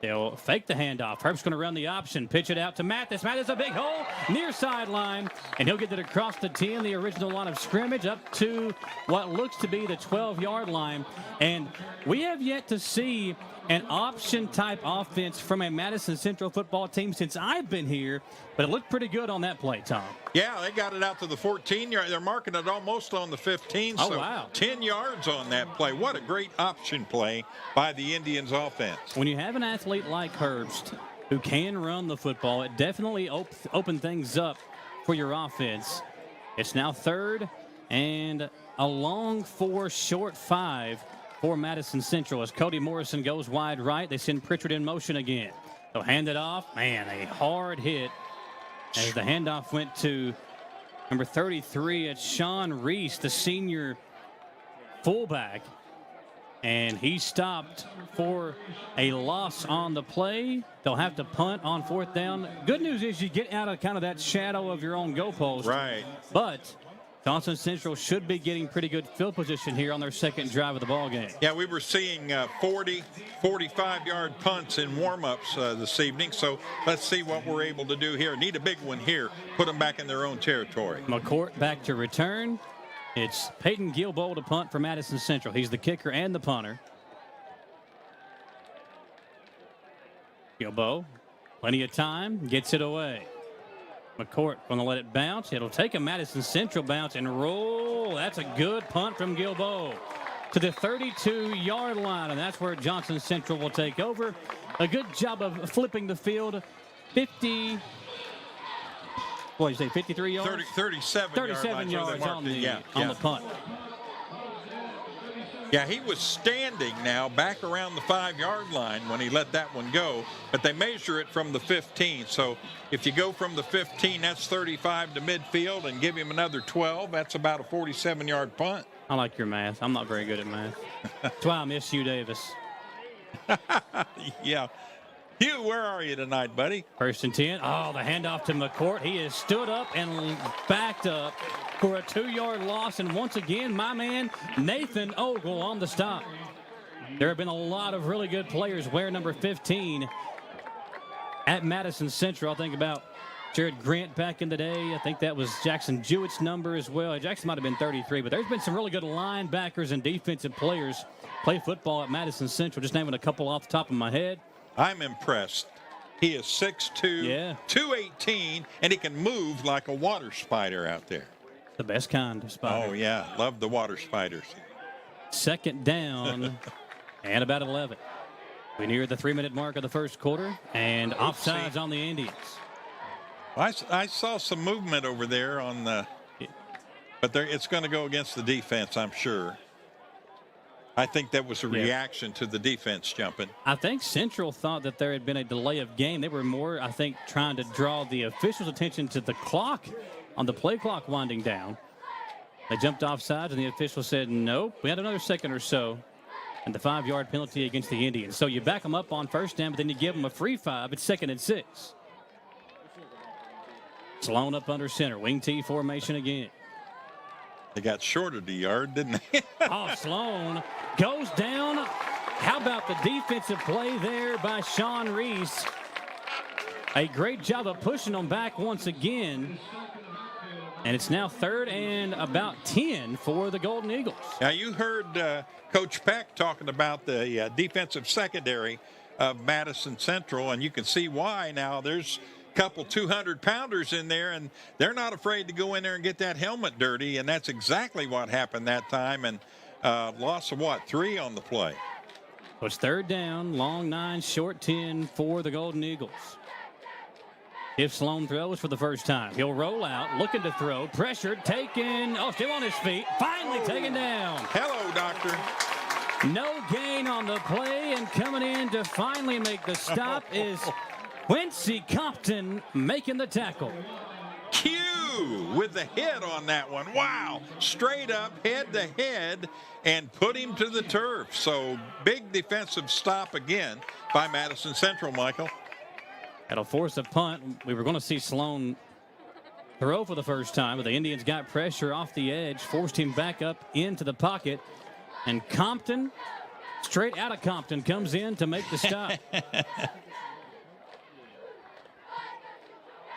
Speaker 1: They'll fake the handoff. Herbst's going to run the option. Pitch it out to Mathis. Mathis a big hole near sideline. And he'll get it across the 10, the original line of scrimmage, up to what looks to be the 12-yard line. And we have yet to see an option-type offense from a Madison Central football team since I've been here. But it looked pretty good on that play, Tom.
Speaker 2: Yeah, they got it out to the 14-yard. They're marking it almost on the 15.
Speaker 1: Oh,
Speaker 2: so
Speaker 1: wow.
Speaker 2: 10 yards on that play. What a great option play by the Indians offense.
Speaker 1: When you have an athlete like Herbst who can run the football, it definitely open things up for your offense. It's now 3rd and a long 4, short 5 for Madison Central as Cody Morrison goes wide right. They send Pritchard in motion again. They'll hand it off. Man, a hard hit as the handoff went to number 33. It's Sean Reese, the senior fullback. And he stopped for a loss on the play. They'll have to punt on 4th down. Good news is you get out of kind of that shadow of your own goalpost.
Speaker 2: Right.
Speaker 1: But Johnson Central should be getting pretty good field position here on their second drive of the ball game.
Speaker 2: Yeah, we were seeing 40, 45-yard punts in warm-ups this evening. So let's see what we're able to do here. Need a big one here. Put them back in their own territory.
Speaker 1: McCourt back to return. It's Peyton Gilboa to punt for Madison Central. He's the kicker and the punter. Gilboa, plenty of time, gets it away. McCourt going to let it bounce. It'll take a Madison Central bounce and roll. That's a good punt from Gilboa to the 32-yard line, and that's where Johnson Central will take over. A good job of flipping the field. 50. What did you say, 53 yards?
Speaker 2: 37
Speaker 1: yards on the punt.
Speaker 2: Yeah, he was standing now back around the 5-yard line when he let that one go, but they measure it from the 15. So if you go from the 15, that's 35 to midfield, and give him another 12, that's about a 47-yard punt.
Speaker 1: I like your math. I'm not very good at math. That's why I miss you, Davis.
Speaker 2: Yeah. Hugh, where are you tonight, buddy?
Speaker 1: 1st and 10. Oh, the handoff to McCourt. He is stood up and backed up for a 2-yard loss. And once again, my man, Nathan Ogle on the stop. There have been a lot of really good players wear number 15 at Madison Central. I think about Jared Grant back in the day. I think that was Jackson Jewett's number as well. Jackson might have been 33, but there's been some really good linebackers and defensive players play football at Madison Central. Just naming a couple off the top of my head.
Speaker 2: I'm impressed. He is 6'2", 218, and he can move like a water spider out there.
Speaker 1: The best kind of spider.
Speaker 2: Oh, yeah. Love the water spiders.
Speaker 1: 2nd down and about 11. We near the 3-minute mark of the first quarter, and offsides on the Indians.
Speaker 2: I saw some movement over there on the, but it's going to go against the defense, I'm sure. I think that was a reaction to the defense jumping.
Speaker 1: I think Central thought that there had been a delay of game. They were more, I think, trying to draw the officials' attention to the clock on the play clock winding down. They jumped off sides, and the official said, nope, we had another second or so. And the 5-yard penalty against the Indians. So you back them up on 1st down, but then you give them a free 5. It's 2nd and 6. Sloan up under center. Wing T formation again.
Speaker 2: They got short of the yard, didn't they?
Speaker 1: Oh, Sloan goes down. How about the defensive play there by Sean Reese? A great job of pushing them back once again. And it's now 3rd and about 10 for the Golden Eagles.
Speaker 2: Now, you heard Coach Peck talking about the defensive secondary of Madison Central, and you can see why now. There's a couple 200-pounders in there, and they're not afraid to go in there and get that helmet dirty, and that's exactly what happened that time. And loss of, 3 on the play?
Speaker 1: So it's 3rd down, long 9, short 10 for the Golden Eagles. If Sloan throws for the first time, he'll roll out, looking to throw, pressured, taken, still on his feet, finally taken down.
Speaker 2: Hello, doctor.
Speaker 1: No gain on the play, and coming in to finally make the stop is Quincy Compton making the tackle.
Speaker 2: Q with the hit on that one. Wow, straight up, head to head, and put him to the turf. So big defensive stop again by Madison Central, Michael.
Speaker 1: That'll force a punt. We were going to see Sloan throw for the first time, but the Indians got pressure off the edge, forced him back up into the pocket, and Compton, straight out of Compton, comes in to make the stop.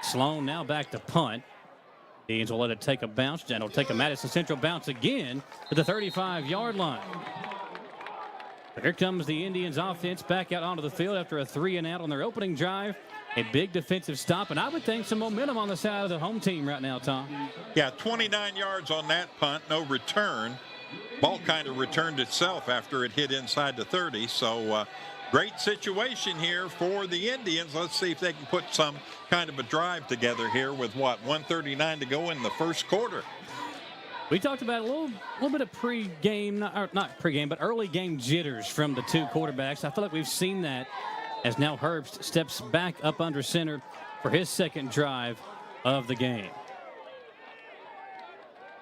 Speaker 1: Sloan now back to punt. The Indians will let it take a bounce, and it'll take a Madison Central bounce again to the 35-yard line. Here comes the Indians offense back out onto the field after a 3-and-out on their opening drive. A big defensive stop, and I would think some momentum on the side of the home team right now, Tom.
Speaker 2: Yeah, 29 yards on that punt, no return. Ball kind of returned itself after it hit inside the 30. So great situation here for the Indians. Let's see if they can put some kind of a drive together here with 1:39 to go in the first quarter.
Speaker 1: We talked about a little bit of pregame, not pregame, but early game jitters from the two quarterbacks. I feel like we've seen that as now Herbst steps back up under center for his second drive of the game.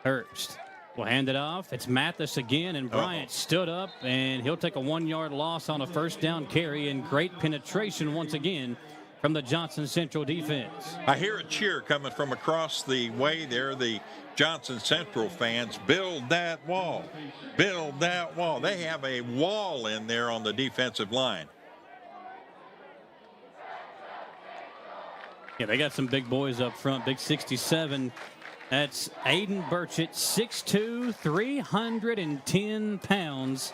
Speaker 1: Herbst will hand it off. It's Mathis again, and Bryant stood up, and he'll take a 1-yard loss on a first down carry, and great penetration once again from the Johnson Central defense.
Speaker 2: I hear a cheer coming from across the way there. The Johnson Central fans, build that wall. Build that wall. They have a wall in there on the defensive line.
Speaker 1: Yeah, they got some big boys up front. Big 67. That's Aiden Burchett, 6'2", 310 pounds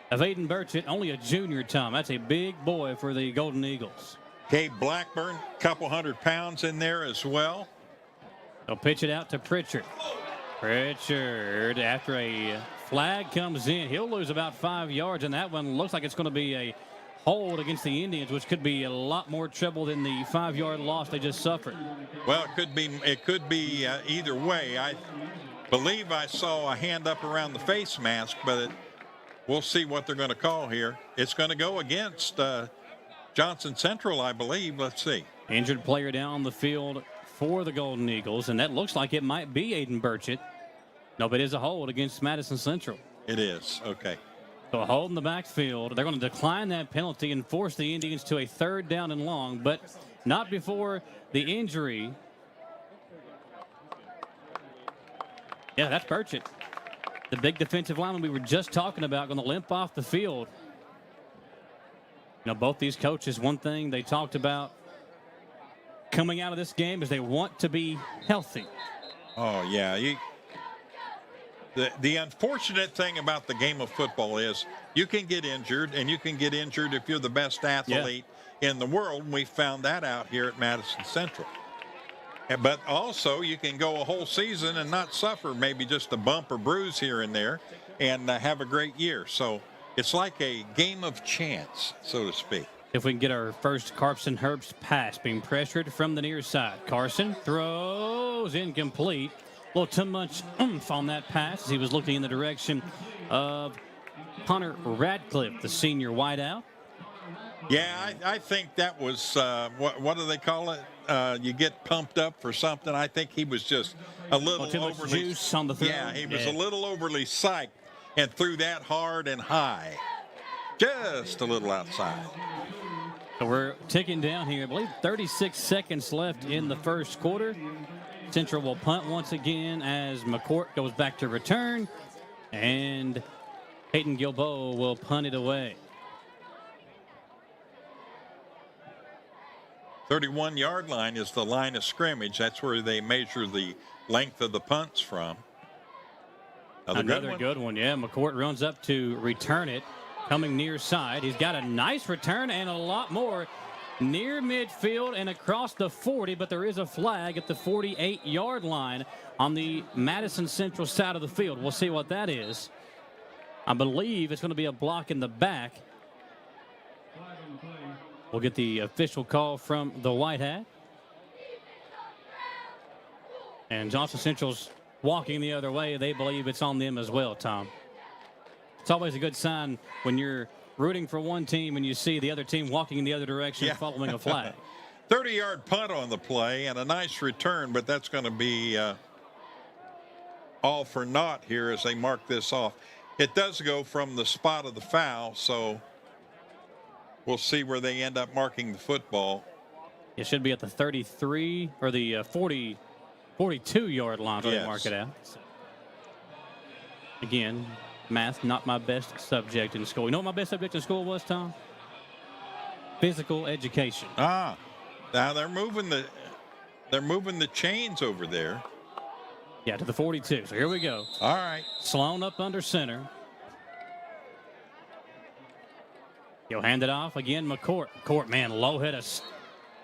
Speaker 1: of Aiden Burchett. Only a junior, Tom. That's a big boy for the Golden Eagles.
Speaker 2: Gabe Blackburn, couple 100 pounds in there as well.
Speaker 1: They'll pitch it out to Pritchard. Pritchard, after a flag comes in, he'll lose about 5 yards, and that one looks like it's going to be a hold against the Indians, which could be a lot more trouble than the 5-yard loss they just suffered.
Speaker 2: Well, it could be either way. I believe I saw a hand up around the face mask, but we'll see what they're going to call here. It's going to go against Johnson Central, I believe. Let's see.
Speaker 1: Injured player down the field for the Golden Eagles, and that looks like it might be Aiden Burchett. No, but it is a hold against Madison Central.
Speaker 2: It is. Okay.
Speaker 1: So a hold in the backfield. They're going to decline that penalty and force the Indians to a 3rd down and long, but not before the injury. Yeah, that's Burchett. The big defensive lineman we were just talking about going to limp off the field. You know, both these coaches, one thing they talked about coming out of this game is they want to be healthy.
Speaker 2: Oh, yeah. The unfortunate thing about the game of football is you can get injured, and you can get injured if you're the best athlete in the world. And we found that out here at Madison Central. But also, you can go a whole season and not suffer maybe just a bump or bruise here and there and have a great year. So it's like a game of chance, so to speak.
Speaker 1: If we can get our first Carson Herbst pass, being pressured from the near side. Carson throws incomplete. A little too much oomph on that pass as he was looking in the direction of Hunter Radcliffe, the senior wideout.
Speaker 2: Yeah, I think that was, what do they call it? You get pumped up for something. I think he was just a little
Speaker 1: too much
Speaker 2: overly
Speaker 1: juice on the throw.
Speaker 2: Yeah, he was a little overly psyched and threw that hard and high. Just a little outside.
Speaker 1: So we're ticking down here. I believe 36 seconds left in the first quarter. Central will punt once again as McCourt goes back to return. And Peyton Gilboa will punt it away.
Speaker 2: 31-yard line is the line of scrimmage. That's where they measure the length of the punts from.
Speaker 1: Another good one. Yeah, McCourt runs up to return it. Coming near side. He's got a nice return and a lot more near midfield and across the 40, but there is a flag at the 48-yard line on the Madison Central side of the field. We'll see what that is. I believe it's going to be a block in the back. We'll get the official call from the White Hat. And Johnson Central's walking the other way. They believe it's on them as well, Tom. It's always a good sign when you're rooting for one team and you see the other team walking in the other direction following a flag.
Speaker 2: 30-yard punt on the play and a nice return, but that's going to be all for naught here as they mark this off. It does go from the spot of the foul, so we'll see where they end up marking the football.
Speaker 1: It should be at the 33 or the 42-yard line where they mark it out. So, again, math, not my best subject in school. You know what my best subject in school was, Tom? Physical education.
Speaker 2: Now they're moving the chains over there.
Speaker 1: Yeah, to the 42. So here we go.
Speaker 2: All right.
Speaker 1: Sloan up under center. He'll hand it off again. McCourt. McCourt, man, low head of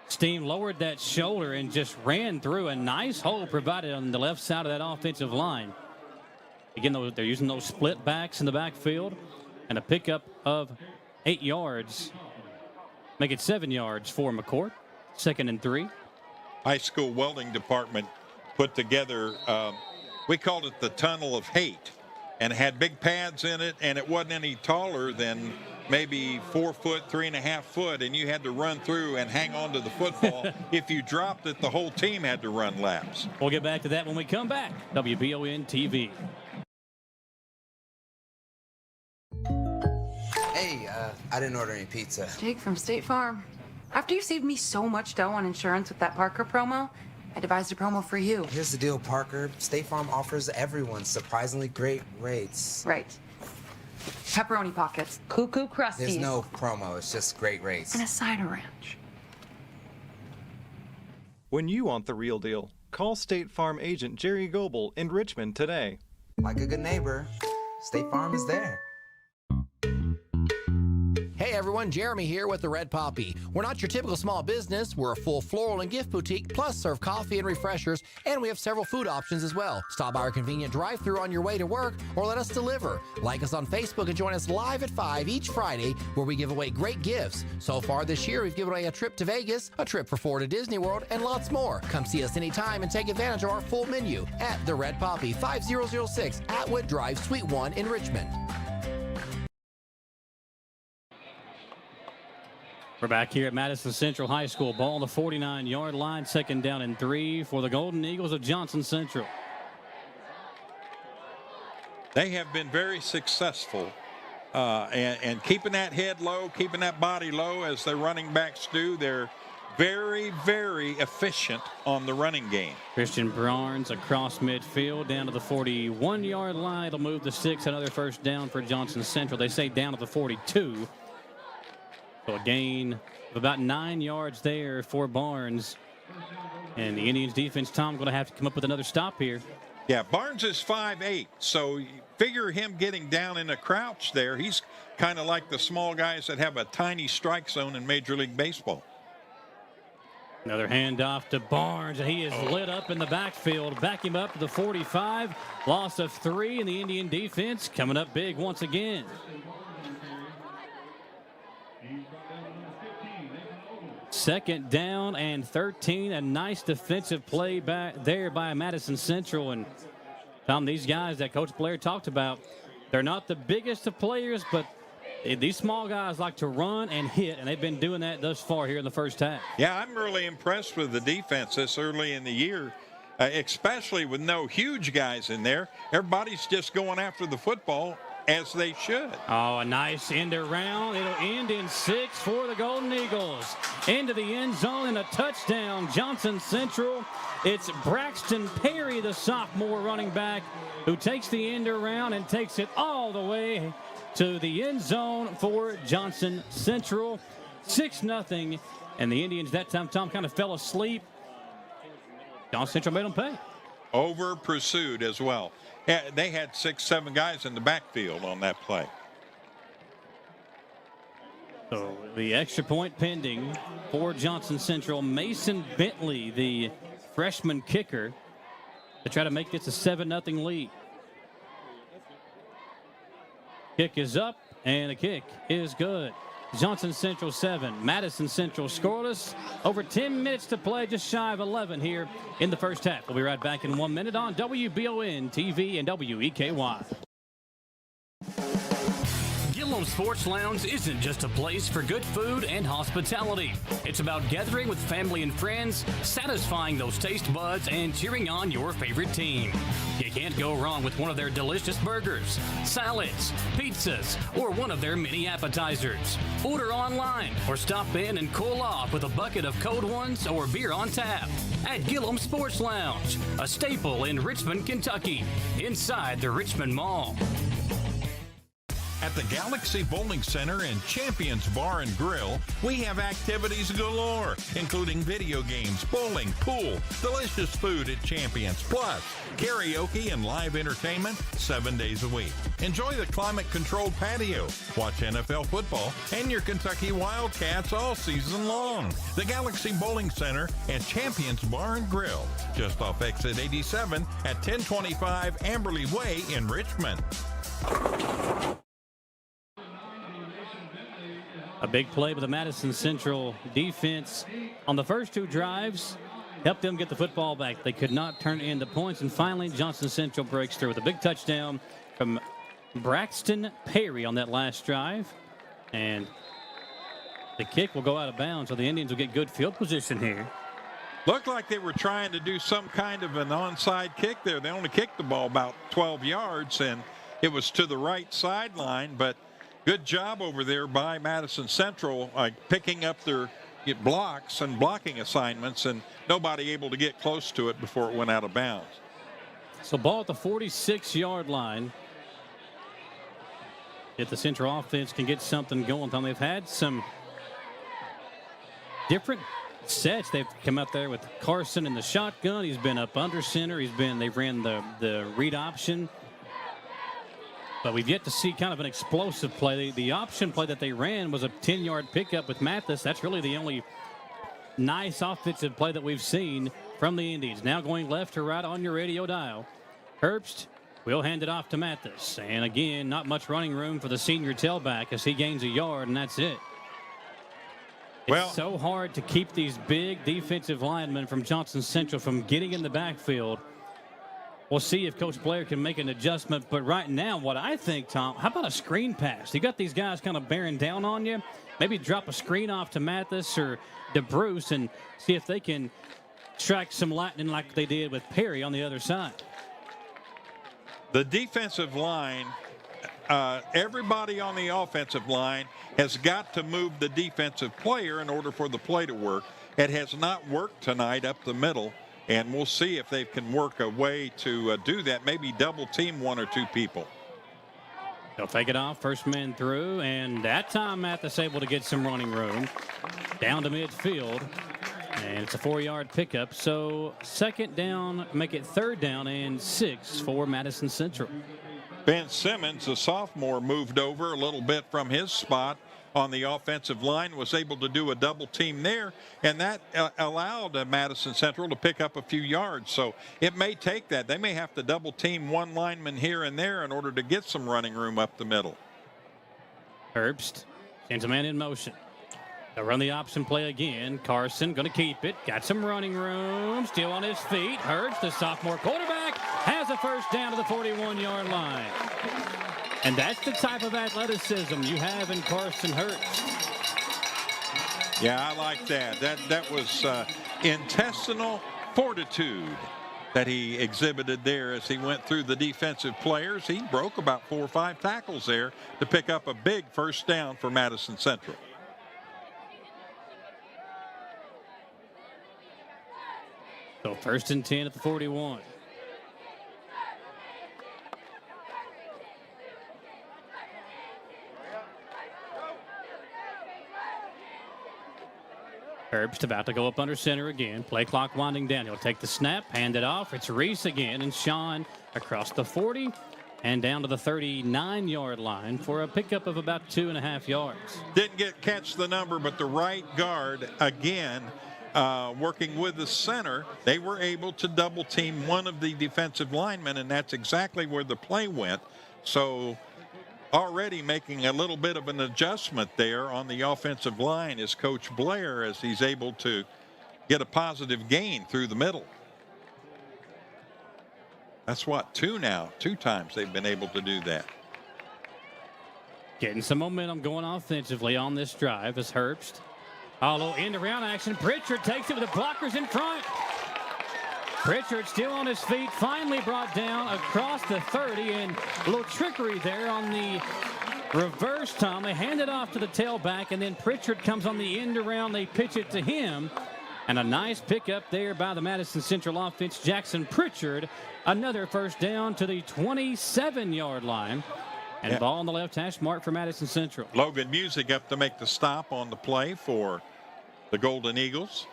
Speaker 1: steam, lowered that shoulder and just ran through a nice hole provided on the left side of that offensive line. Again, they're using those split backs in the backfield and a pickup of 8 yards. Make it 7 yards for McCourt. 2nd and 3.
Speaker 2: High school welding department put together, we called it the Tunnel of Hate, and it had big pads in it, and it wasn't any taller than maybe 4 foot, 3.5 foot, and you had to run through and hang on to the football. If you dropped it, the whole team had to run laps.
Speaker 1: We'll get back to that when we come back. WBON TV.
Speaker 4: Hey, I didn't order any pizza.
Speaker 7: Jake from State Farm. After you saved me so much dough on insurance with that Parker promo, I devised a promo for you.
Speaker 4: Here's the deal, Parker. State Farm offers everyone surprisingly great rates.
Speaker 7: Right. Pepperoni pockets, cuckoo crusties.
Speaker 4: There's no promo, it's just great rates.
Speaker 7: And a side of ranch.
Speaker 8: When you want the real deal, call State Farm agent Jerry Goebel in Richmond today.
Speaker 4: Like a good neighbor, State Farm is there.
Speaker 24: Hey everyone, Jeremy here with the Red Poppy. We're not your typical small business. We're a full floral and gift boutique, plus serve coffee and refreshers, and we have several food options as well. Stop by our convenient drive-thru on your way to work or let us deliver. Like us on Facebook and join us live at 5 each Friday where we give away great gifts. So far this year, we've given away a trip to Vegas, a trip for 4 to Disney World, and lots more. Come see us anytime and take advantage of our full menu at the Red Poppy, 5006 Atwood Drive, Suite 1 in Richmond.
Speaker 1: We're back here at Madison Central High School. Ball on the 49-yard line. 2nd down and 3 for the Golden Eagles of Johnson Central.
Speaker 2: They have been very successful and keeping that head low, keeping that body low as their running backs do. They're very, very efficient on the running game.
Speaker 1: Christian Barnes across midfield down to the 41-yard line. It'll move the 6. Another first down for Johnson Central. They say down to the 42. So a gain of about 9 yards there for Barnes. And the Indians defense, Tom, going to have to come up with another stop here.
Speaker 2: Yeah, Barnes is 5'8", so figure him getting down in a crouch there. He's kind of like the small guys that have a tiny strike zone in Major League Baseball.
Speaker 1: Another handoff to Barnes. He is lit up in the backfield. Back him up to the 45. Loss of 3, and the Indian defense coming up big once again. Second down and 13. A nice defensive play back there by Madison Central. And Tom, these guys that Coach Blair talked about, they're not the biggest of players, but these small guys like to run and hit, and they've been doing that thus far here in the first half.
Speaker 2: Yeah, I'm really impressed with the defense this early in the year, especially with no huge guys in there. Everybody's just going after the football as they should.
Speaker 1: Oh, a nice end around. It'll end in 6 for the Golden Eagles. Into the end zone and a touchdown. Johnson Central. It's Braxton Perry, the sophomore running back, who takes the end around and takes it all the way to the end zone for Johnson Central. 6-0. And the Indians that time, Tom, kind of fell asleep. Johnson Central made them pay.
Speaker 2: Over pursued as well. They had 6-7 guys in the backfield on that play.
Speaker 1: So the extra point pending for Johnson Central. Mason Bentley, the freshman kicker, to try to make this a 7-0 lead. Kick is up, and the kick is good. Johnson Central 7, Madison Central scoreless. Over 10 minutes to play, just shy of 11 here in the first half. We'll be right back in 1 minute on WBON TV and WEKY.
Speaker 16: Gillum Sports Lounge isn't just a place for good food and hospitality. It's about gathering with family and friends, satisfying those taste buds, and cheering on your favorite team. You can't go wrong with one of their delicious burgers, salads, pizzas, or one of their many appetizers. Order online or stop in and cool off with a bucket of cold ones or beer on tap at Gillum Sports Lounge, a staple in Richmond, Kentucky, inside the Richmond Mall.
Speaker 2: At the Galaxy Bowling Center and Champions Bar and Grill, we have activities galore, including video games, bowling, pool, delicious food at Champions, plus karaoke and live entertainment 7 days a week. Enjoy the climate-controlled patio, watch NFL football, and your Kentucky Wildcats all season long. The Galaxy Bowling Center and Champions Bar and Grill, just off exit 87 at 1025 Amberley Way in Richmond.
Speaker 1: A big play by the Madison Central defense on the first two drives. Helped them get the football back. They could not turn it into points. And finally, Johnson Central breaks through with a big touchdown from Braxton Perry on that last drive. And the kick will go out of bounds, so the Indians will get good field position here.
Speaker 2: Looked like they were trying to do some kind of an onside kick there. They only kicked the ball about 12 yards, and it was to the right sideline, but good job over there by Madison Central, picking up their blocks and blocking assignments, and nobody able to get close to it before it went out of bounds.
Speaker 1: So ball at the 46-yard line. If the Central offense can get something going, Tom, they've had some different sets. They've come out there with Carson in the shotgun. He's been up under center. They've ran the read option. But we've yet to see kind of an explosive play. The option play that they ran was a 10-yard pickup with Mathis. That's really the only nice offensive play that we've seen from the Indians. Now going left to right on your radio dial. Herbst will hand it off to Mathis. And again, not much running room for the senior tailback as he gains a yard, and that's it. It's so hard to keep these big defensive linemen from Johnson Central from getting in the backfield. We'll see if Coach Blair can make an adjustment. But right now, what I think, Tom, how about a screen pass? You got these guys kind of bearing down on you. Maybe drop a screen off to Mathis or DeBruce and see if they can strike some lightning like they did with Perry on the other side.
Speaker 2: The defensive line, everybody on the offensive line has got to move the defensive player in order for the play to work. It has not worked tonight up the middle. And we'll see if they can work a way to do that. Maybe double team one or two people.
Speaker 1: They'll take it off. First man through. And that time Mathis able to get some running room. Down to midfield. And it's a 4-yard pickup. So second down, make it third down and 6 for Madison Central.
Speaker 2: Ben Simmons, the sophomore, moved over a little bit from his spot on the offensive line, was able to do a double team there, and that allowed Madison Central to pick up a few yards. So it may take that. They may have to double team one lineman here and there in order to get some running room up the middle.
Speaker 1: Herbst sends a man in motion. They'll run the option play again. Carson going to keep it. Got some running room. Still on his feet. Herbst, the sophomore quarterback, has a first down to the 41-yard line. And that's the type of athleticism you have in Carson Herbst.
Speaker 2: Yeah, I like that. That was intestinal fortitude. that he exhibited there as he went through the defensive players. He broke about 4 or 5 tackles there to pick up a big first down for Madison Central.
Speaker 1: So 1st and 10 at the 41. Herbst about to go up under center again. Play clock winding down. He'll take the snap, hand it off. It's Reese again, and Sean across the 40 and down to the 39-yard line for a pickup of about 2.5 yards.
Speaker 2: Didn't catch the number, but the right guard again working with the center. They were able to double team one of the defensive linemen, and that's exactly where the play went. So already making a little bit of an adjustment there on the offensive line is Coach Blair, as he's able to get a positive gain through the middle. That's what, 2 now. 2 times they've been able to do that.
Speaker 1: Getting some momentum going offensively on this drive as Herbst. A little end around action. Pritchard takes it with the blockers in front. Pritchard still on his feet, finally brought down across the 30, and a little trickery there on the reverse, Tom. They hand it off to the tailback, and then Pritchard comes on the end around. They pitch it to him, and a nice pickup there by the Madison Central offense. Jackson Pritchard, another first down to the 27-yard line, and ball on the left hash mark for Madison Central.
Speaker 2: Logan Music up to make the stop on the play for the Golden Eagles.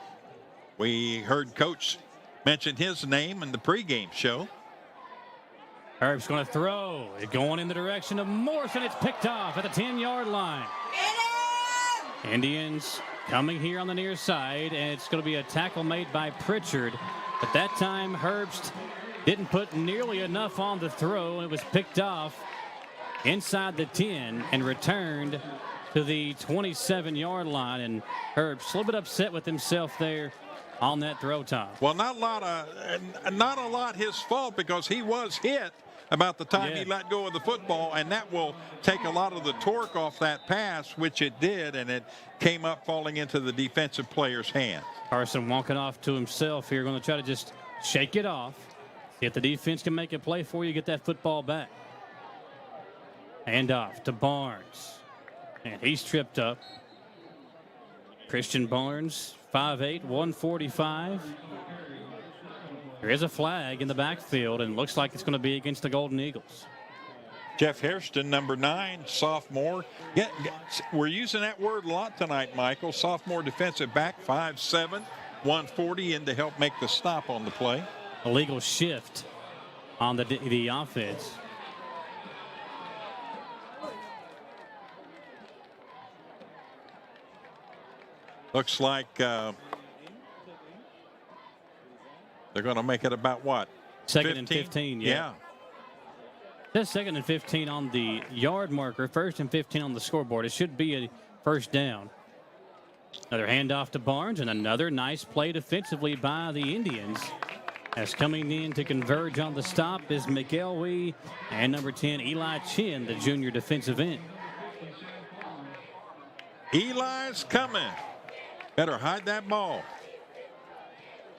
Speaker 2: We heard Coach mention his name in the pregame show.
Speaker 1: Herb's going to throw. It going in the direction of Morrison. It's picked off at the 10-yard line. Indians coming here on the near side, and it's going to be a tackle made by Pritchard. But that time, Herbst didn't put nearly enough on the throw. It was picked off inside the 10 and returned to the 27-yard line. And Herbst a little bit upset with himself there on that throw, Tom.
Speaker 2: Well, not a lot his fault, because he was hit about the time he let go of the football, and that will take a lot of the torque off that pass, which it did, and it came up falling into the defensive player's hands.
Speaker 1: Carson walking off to himself here, going to try to just shake it off. See if the defense can make a play for you, get that football back. Hand off to Barnes, and he's tripped up. Christian Barnes, 5'8", 145. There is a flag in the backfield, and looks like it's going to be against the Golden Eagles.
Speaker 2: Jeff Hairston, number 9, sophomore. We're using that word a lot tonight, Michael. Sophomore defensive back, 5'7", 140, in to help make the stop on the play.
Speaker 1: Illegal shift on the offense.
Speaker 2: Looks like they're going to make it about what?
Speaker 1: 2nd and 15,
Speaker 2: yeah.
Speaker 1: That's 2nd and 15 on the yard marker. 1st and 15 on the scoreboard. It should be a first down. Another handoff to Barnes, and another nice play defensively by the Indians. As coming in to converge on the stop is McElwee and number 10, Eli Chin, the junior defensive end.
Speaker 2: Eli's coming. Better hide that ball.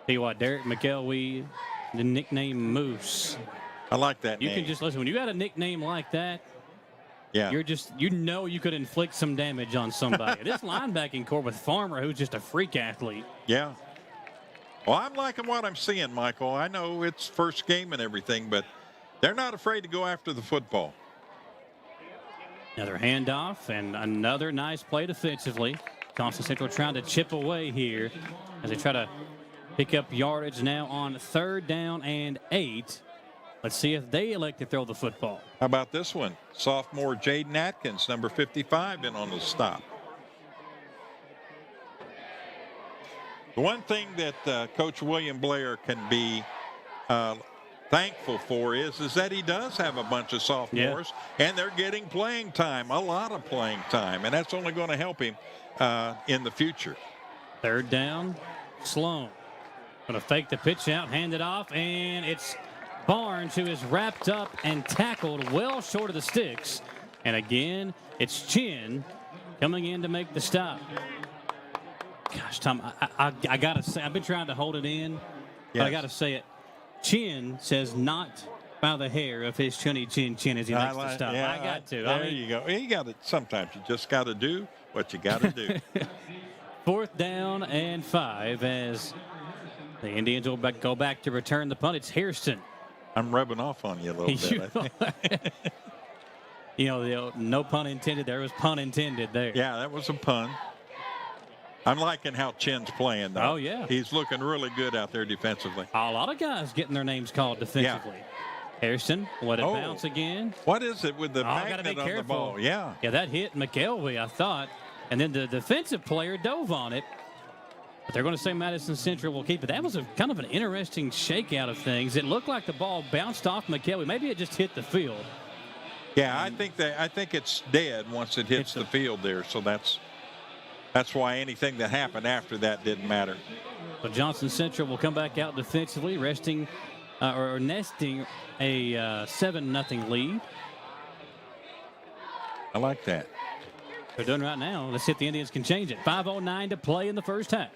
Speaker 1: Tell you what, Derek McElwee, the nickname Moose.
Speaker 2: I like that
Speaker 1: You
Speaker 2: name.
Speaker 1: can just listen. When you got a nickname like that, you're just, you could inflict some damage on somebody. This linebacking core with Farmer, who's just a freak athlete.
Speaker 2: Yeah. Well, I'm liking what I'm seeing, Michael. I know it's first game and everything, but they're not afraid to go after the football.
Speaker 1: Another handoff and another nice play defensively. Thompson Central trying to chip away here as they try to pick up yardage now on 3rd down and 8. Let's see if they elect to throw the football.
Speaker 2: How about this one? Sophomore Jaden Atkins, number 55, in on the stop. The one thing that Coach William Blair can be thankful for is that he does have a bunch of sophomores, and they're getting playing time, a lot of playing time, and that's only going to help him in the future.
Speaker 1: 3rd down, Sloan. Going to fake the pitch out, hand it off, and it's Barnes who is wrapped up and tackled well short of the sticks. And again, it's Chin coming in to make the stop. Gosh, Tom, I got to say, I've been trying to hold it in, but I got to say it. chin says not by the hair of his chinny chin chin as he likes to stop.
Speaker 2: Yeah,
Speaker 1: I got to.
Speaker 2: There you go. You got to. Sometimes you just got to do what you got to do.
Speaker 1: 4th down and 5 as the Indians will go back to return the punt. It's Hairston.
Speaker 2: I'm rubbing off on you a little bit. I think.
Speaker 1: You know, no pun intended. There was pun intended there.
Speaker 2: Yeah, that was a pun. I'm liking how Chin's playing, though.
Speaker 1: Oh, yeah.
Speaker 2: He's looking really good out there defensively.
Speaker 1: A lot of guys getting their names called defensively. Yeah. Hairston, let it bounce again.
Speaker 2: What is it with the magnet on the ball? Yeah.
Speaker 1: Yeah, that hit McElvey, I thought. And then the defensive player dove on it. But they're going to say Madison Central will keep it. That was a kind of an interesting shakeout of things. It looked like the ball bounced off McElvey. Maybe it just hit the field.
Speaker 2: Yeah, I think it's dead once it hits the field there. So that's why anything that happened after that didn't matter.
Speaker 1: But Johnson Central will come back out defensively, nesting a 7-0 lead.
Speaker 2: I like that.
Speaker 1: They're doing right now. Let's see if the Indians can change it. 5:09 to play in the first half.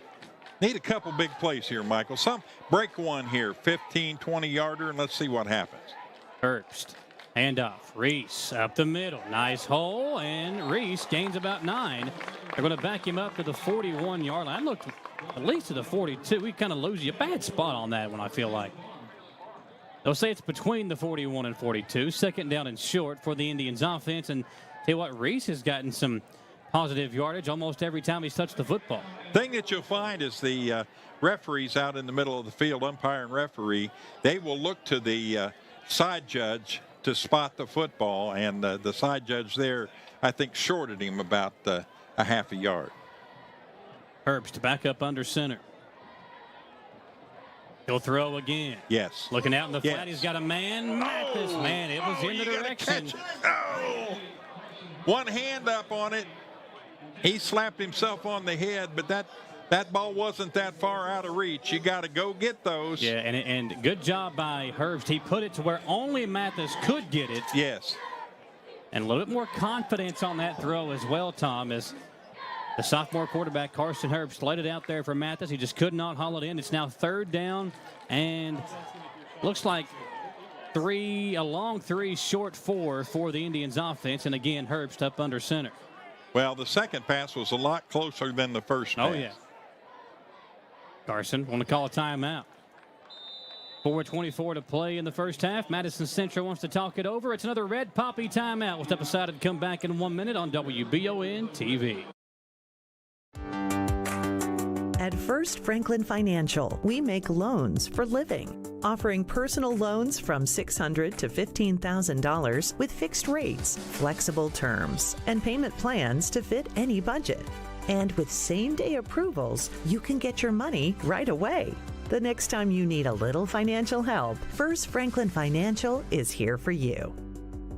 Speaker 2: Need a couple big plays here, Michael. Break one here, 15, 20-yarder, and let's see what happens.
Speaker 1: Herbst. Handoff. Reese up the middle. Nice hole, and Reese gains about 9. They're going to back him up to the 41-yard line. Look, at least to the 42. We kind of lose you. Bad spot on that one, I feel like. They'll say it's between the 41 and 42. 2nd down and short for the Indians offense. And tell you what, Reese has gotten some positive yardage almost every time he's touched the football.
Speaker 2: Thing that you'll find is the referees out in the middle of the field, umpire and referee, they will look to the side judge to spot the football, and the side judge there, I think, shorted him about a half a yard.
Speaker 1: Herbst back up under center. He'll throw again.
Speaker 2: Yes.
Speaker 1: Looking out in the flat, he's got a man. Mathis, man, it was in the direction.
Speaker 2: Oh. One hand up on it. He slapped himself on the head, but that ball wasn't that far out of reach. You got to go get those.
Speaker 1: Yeah, and good job by Herbst. He put it to where only Mathis could get it.
Speaker 2: Yes.
Speaker 1: And a little bit more confidence on that throw as well, Tom, as the sophomore quarterback, Carson Herbst, laid it out there for Mathis. He just could not haul it in. It's now 3rd down, and looks like a long 3, short 4 for the Indians offense. And again, Herbst up under center.
Speaker 2: Well, the second pass was a lot closer than the first pass.
Speaker 1: Oh, yeah. Carson want to call a timeout. 4:24 to play in the first half. Madison Central wants to talk it over. It's another Red Poppy timeout. We'll step aside and come back in 1 minute on WBON TV.
Speaker 9: At First Franklin Financial, we make loans for living, offering personal loans from $600 to $15,000 with fixed rates, flexible terms, and payment plans to fit any budget. And with same-day approvals, you can get your money right away. The next time you need a little financial help, First Franklin Financial is here for you.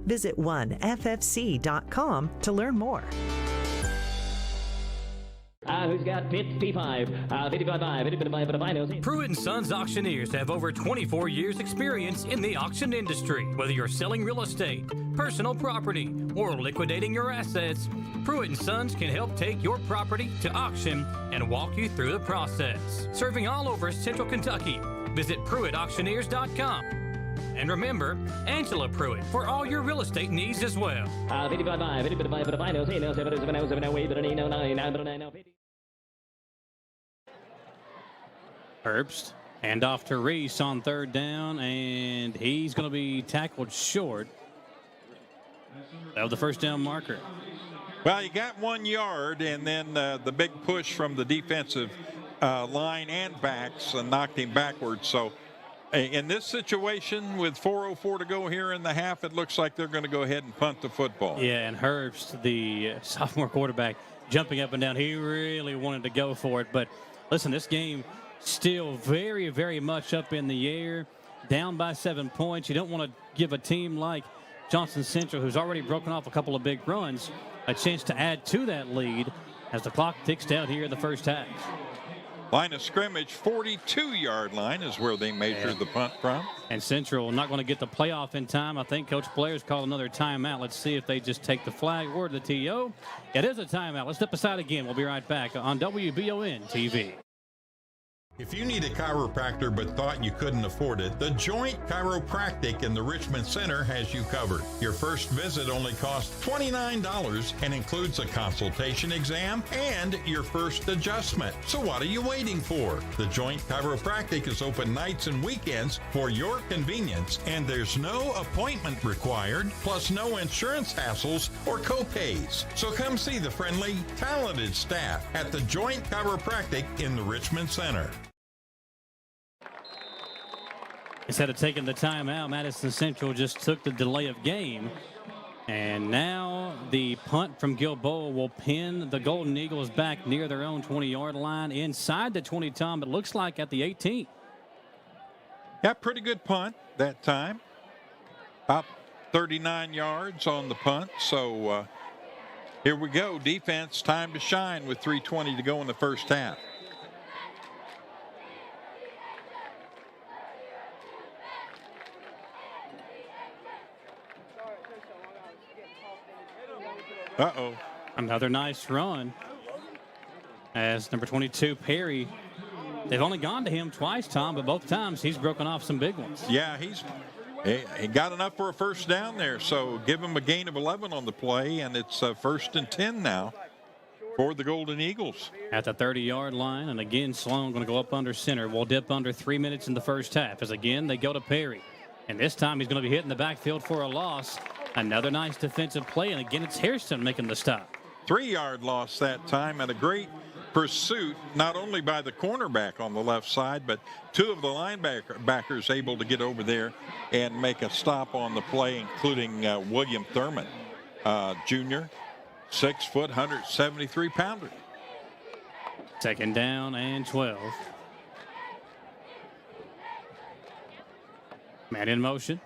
Speaker 9: Visit 1ffc.com to learn more.
Speaker 10: Who's got 55? 55.
Speaker 5: Pruitt & Sons Auctioneers have over 24 years experience in the auction industry. Whether you're selling real estate, personal property, or liquidating your assets, Pruitt & Sons can help take your property to auction and walk you through the process. Serving all over Central Kentucky. Visit PruittAuctioneers.com. And remember, Angela Pruitt for all your real estate needs as well.
Speaker 10: 55.
Speaker 1: Herbst, hand off to Reese on 3rd down, and he's going to be tackled short of the first down marker.
Speaker 2: Well, you got 1 yard, and then the big push from the defensive line and backs knocked him backwards. So in this situation with 4:04 to go here in the half, it looks like they're going to go ahead and punt the football.
Speaker 1: Yeah, and Herbst, the sophomore quarterback, jumping up and down. He really wanted to go for it. But listen, this game still very, very much up in the air, down by 7 points. You don't want to give a team like Johnson Central, who's already broken off a couple of big runs, a chance to add to that lead as the clock ticks down here in the first half.
Speaker 2: Line of scrimmage, 42-yard line is where they measured the punt from.
Speaker 1: And Central not going to get the playoff in time. I think Coach Blair's called another timeout. Let's see if they just take the flag or the TO. It is a timeout. Let's step aside again. We'll be right back on WBON TV.
Speaker 2: If you need a chiropractor but thought you couldn't afford it, the Joint Chiropractic in the Richmond Center has you covered. Your first visit only costs $29 and includes a consultation exam and your first adjustment. So what are you waiting for? The Joint Chiropractic is open nights and weekends for your convenience, and there's no appointment required, plus no insurance hassles or co-pays. So come see the friendly, talented staff at the Joint Chiropractic in the Richmond Center.
Speaker 1: Instead of taking the timeout, Madison Central just took the delay of game. And now the punt from Gilboa will pin the Golden Eagles back near their own 20-yard line inside the 20, Tom. It looks like at the 18.
Speaker 2: Yeah, pretty good punt that time. About 39 yards on the punt. So here we go. Defense, time to shine with 3:20 to go in the first half. Uh-oh.
Speaker 1: Another nice run as number 22, Perry. They've only gone to him twice, Tom, but both times he's broken off some big ones.
Speaker 2: Yeah, he got enough for a first down there, so give him a gain of 11 on the play, and it's 1st and 10 now for the Golden Eagles.
Speaker 1: At the 30-yard line, and again, Sloan going to go up under center. We'll dip under 3 minutes in the first half as again they go to Perry. And this time he's going to be hitting the backfield for a loss. Another nice defensive play, and again, it's Hairston making the stop.
Speaker 2: 3-yard loss that time, and a great pursuit, not only by the cornerback on the left side, but two of the linebackers able to get over there and make a stop on the play, including William Thurman, Jr., 6 foot, 173 pounder.
Speaker 1: Second down and 12. Man in motion.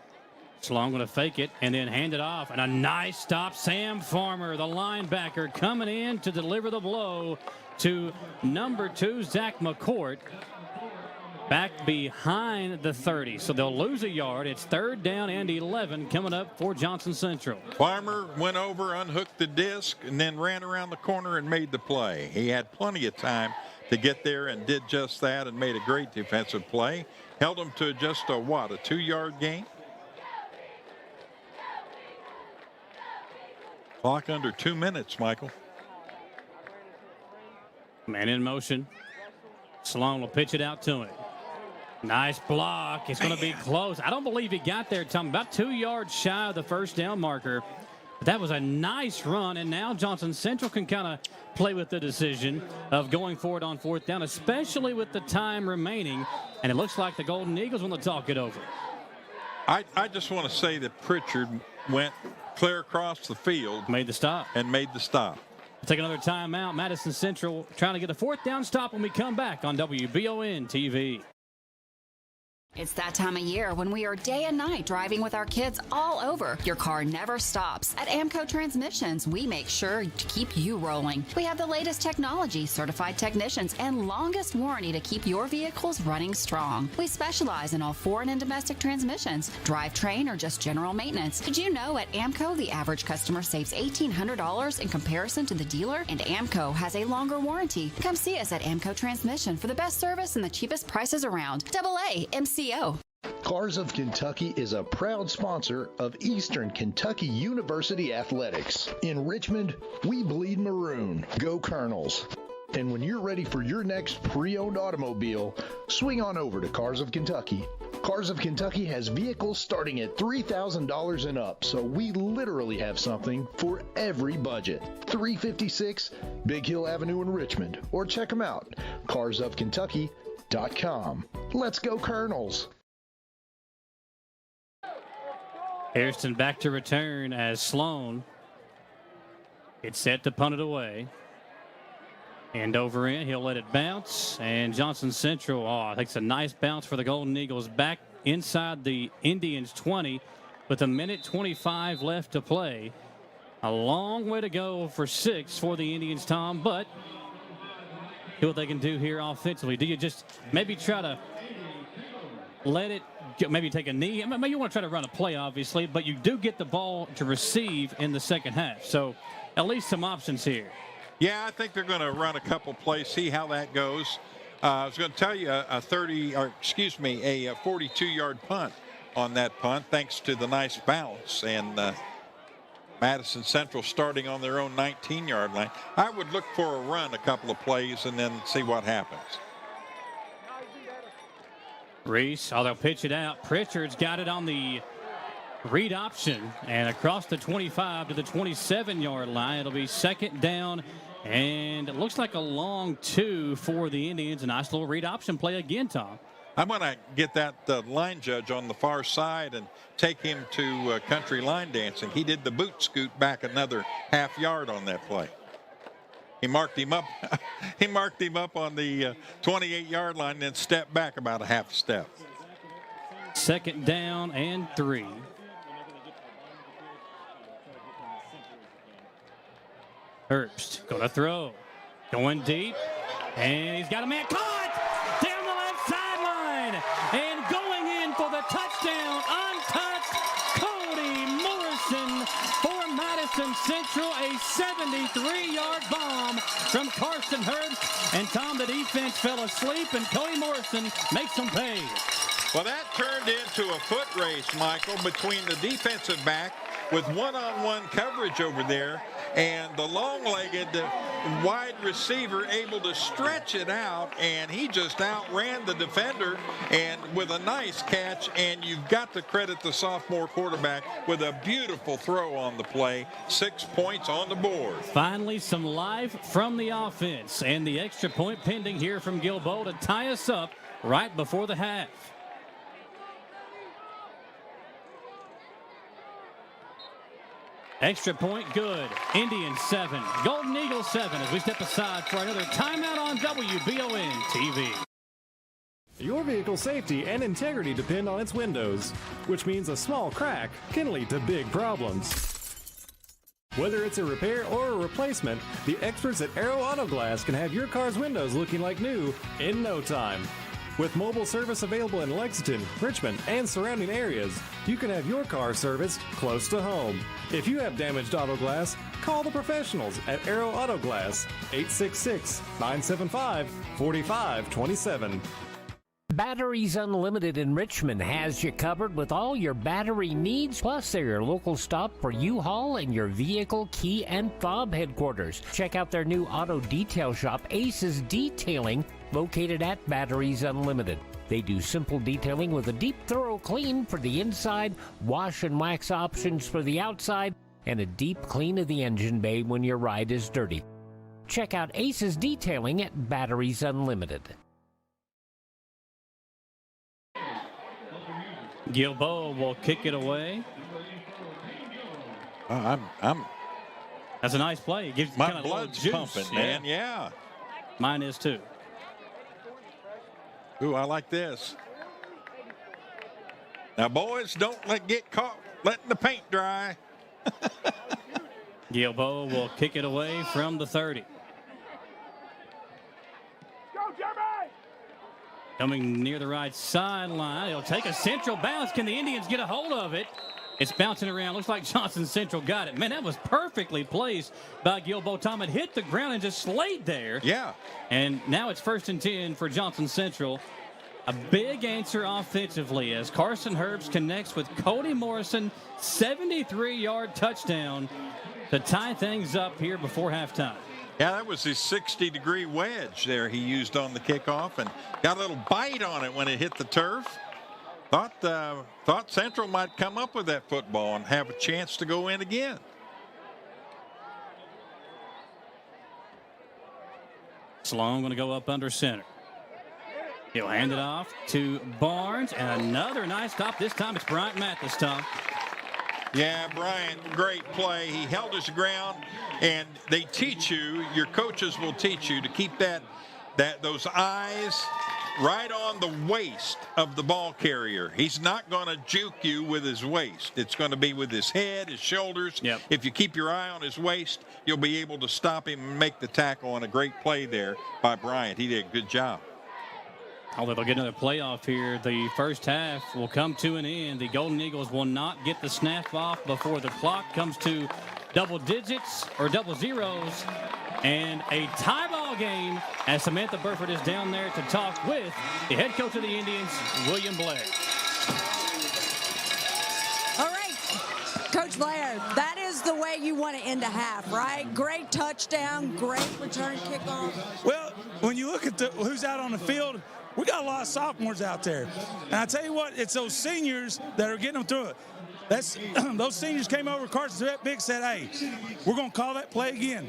Speaker 1: Sloan going to fake it and then hand it off. And a nice stop. Sam Farmer, the linebacker, coming in to deliver the blow to number 2, Zach McCourt. Back behind the 30. So they'll lose a yard. It's 3rd down and 11 coming up for Johnson Central.
Speaker 2: Farmer went over, unhooked the disc, and then ran around the corner and made the play. He had plenty of time to get there and did just that and made a great defensive play. Held him to just a 2-yard gain? Clock under 2 minutes, Michael.
Speaker 1: Man in motion. Sloan will pitch it out to him. Nice block. It's going to be close. I don't believe he got there, Tom. About 2 yards shy of the first down marker. But that was a nice run, and now Johnson Central can kind of play with the decision of going forward on 4th down, especially with the time remaining. And it looks like the Golden Eagles want to talk it over.
Speaker 2: I just want to say that Pritchard went clear across the field.
Speaker 1: Made the stop.
Speaker 2: And made the stop.
Speaker 1: Take another timeout. Madison Central trying to get a 4th down stop when we come back on WBON TV.
Speaker 11: It's that time of year when we are day and night driving with our kids all over. Your car never stops. At Amco Transmissions, we make sure to keep you rolling. We have the latest technology, certified technicians, and longest warranty to keep your vehicles running strong. We specialize in all foreign and domestic transmissions, drivetrain, or just general maintenance. Did you know at Amco, the average customer saves $1,800 in comparison to the dealer? And Amco has a longer warranty. Come see us at Amco Transmission for the best service and the cheapest prices around. AA MCO.
Speaker 3: Cars of Kentucky is a proud sponsor of Eastern Kentucky University Athletics. In Richmond, we bleed maroon. Go Colonels. And when you're ready for your next pre-owned automobile, swing on over to Cars of Kentucky. Cars of Kentucky has vehicles starting at $3,000 and up, so we literally have something for every budget. 356 Big Hill Avenue in Richmond, or check them out, carsofkentucky.com. Let's go Colonels.
Speaker 1: Hairston back to return as Sloan gets set to punt it away. And over in, he'll let it bounce. And Johnson Central, I think it's a nice bounce for the Golden Eagles back inside the Indians 20 with 1:25 left to play. A long way to go for 6 for the Indians, Tom, but see what they can do here offensively. Do you just maybe try to let it, maybe take a knee? Maybe you want to try to run a play, obviously, but you do get the ball to receive in the second half. So at least some options here.
Speaker 2: Yeah, I think they're going to run a couple plays, see how that goes. I was going to tell you a 42-yard punt on that punt, thanks to the nice bounce. And Madison Central starting on their own 19-yard line. I would look for a run a couple of plays and then see what happens.
Speaker 1: Reese, they'll pitch it out. Pritchard's got it on the read option and across the 25 to the 27-yard line. It'll be second down, and it looks like a long 2 for the Indians. A nice little read option play again, Tom.
Speaker 2: I'm going to get that line judge on the far side and take him to country line dancing. He did the boot scoot back another half yard on that play. He marked him up. He marked him up on the 28-yard line and then stepped back about a half step.
Speaker 1: Second down and 3. Herbst going to throw. Going deep. And he's got a man caught down the left sideline. And going in for the touchdown, untouched, Cody Morrison for Madison Central. A 73-yard bomb from Carson Herbst. And Tom, the defense fell asleep, and Cody Morrison makes them pay.
Speaker 2: Well, that turned into a foot race, Michael, between the defensive back with one-on-one coverage over there and the long-legged wide receiver able to stretch it out, and he just outran the defender and with a nice catch. And you've got to credit the sophomore quarterback with a beautiful throw on the play. 6 points on the board.
Speaker 1: Finally, some life from the offense, and the extra point pending here from Gilboa to tie us up right before the half. Extra point good. Indians 7, Golden Eagles 7 as we step aside for another timeout on WBON TV.
Speaker 8: Your vehicle's safety and integrity depend on its windows, which means a small crack can lead to big problems. Whether it's a repair or a replacement, the experts at Aero Auto Glass can have your car's windows looking like new in no time. With mobile service available in Lexington, Richmond, and surrounding areas, you can have your car serviced close to home. If you have damaged auto glass, call the professionals at Aero Auto Glass, 866-975-4527.
Speaker 12: Batteries Unlimited in Richmond has you covered with all your battery needs, plus they're your local stop for U-Haul and your vehicle key and fob headquarters. Check out their new auto detail shop, Aces Detailing, located at Batteries Unlimited. They do simple detailing with a deep, thorough clean for the inside, wash and wax options for the outside, and a deep clean of the engine bay when your ride is dirty. Check out Aces Detailing at Batteries Unlimited.
Speaker 1: Gilboa will kick it away. That's a nice play. It gives
Speaker 2: my blood's pumping, man. Yeah.
Speaker 1: Mine is too.
Speaker 2: Ooh, I like this. Now, boys, don't get caught letting the paint dry.
Speaker 1: Gilboa will kick it away from the 30. Coming near the right sideline. He'll take a central bounce. Can the Indians get a hold of it? It's bouncing around. Looks like Johnson Central got it. Man, that was perfectly placed by Gilboa. Tom, it hit the ground and just laid there.
Speaker 2: Yeah.
Speaker 1: And now it's 1st and 10 for Johnson Central. A big answer offensively as Carson Herbst connects with Cody Morrison. 73-yard touchdown to tie things up here before halftime.
Speaker 2: Yeah, that was his 60-degree wedge there he used on the kickoff and got a little bite on it when it hit the turf. Thought Central might come up with that football and have a chance to go in again.
Speaker 1: Sloan going to go up under center. He'll hand it off to Barnes, and another nice stop. This time it's Bryant Mathis, Tom.
Speaker 2: Yeah, Bryant, great play. He held his ground, and they teach you, your coaches will teach you to keep those eyes right on the waist of the ball carrier. He's not going to juke you with his waist. It's going to be with his head, his shoulders.
Speaker 1: Yep.
Speaker 2: If you keep your eye on his waist, you'll be able to stop him and make the tackle on a great play there by Bryant. He did a good job.
Speaker 1: Although they'll get another playoff here, the first half will come to an end. The Golden Eagles will not get the snap off before the clock comes to double digits or double zeros. And a tie ball ball game as Samantha Burford is down there to talk with the head coach of the Indians, William Blair.
Speaker 13: All right, Coach Blair, that is the way you want to end a half, right? Great touchdown, great return kickoff.
Speaker 14: Well, when you look at who's out on the field, we got a lot of sophomores out there. And I tell you what, it's those seniors that are getting them through it. Those seniors came over to Carson Big, said, hey, we're going to call that play again.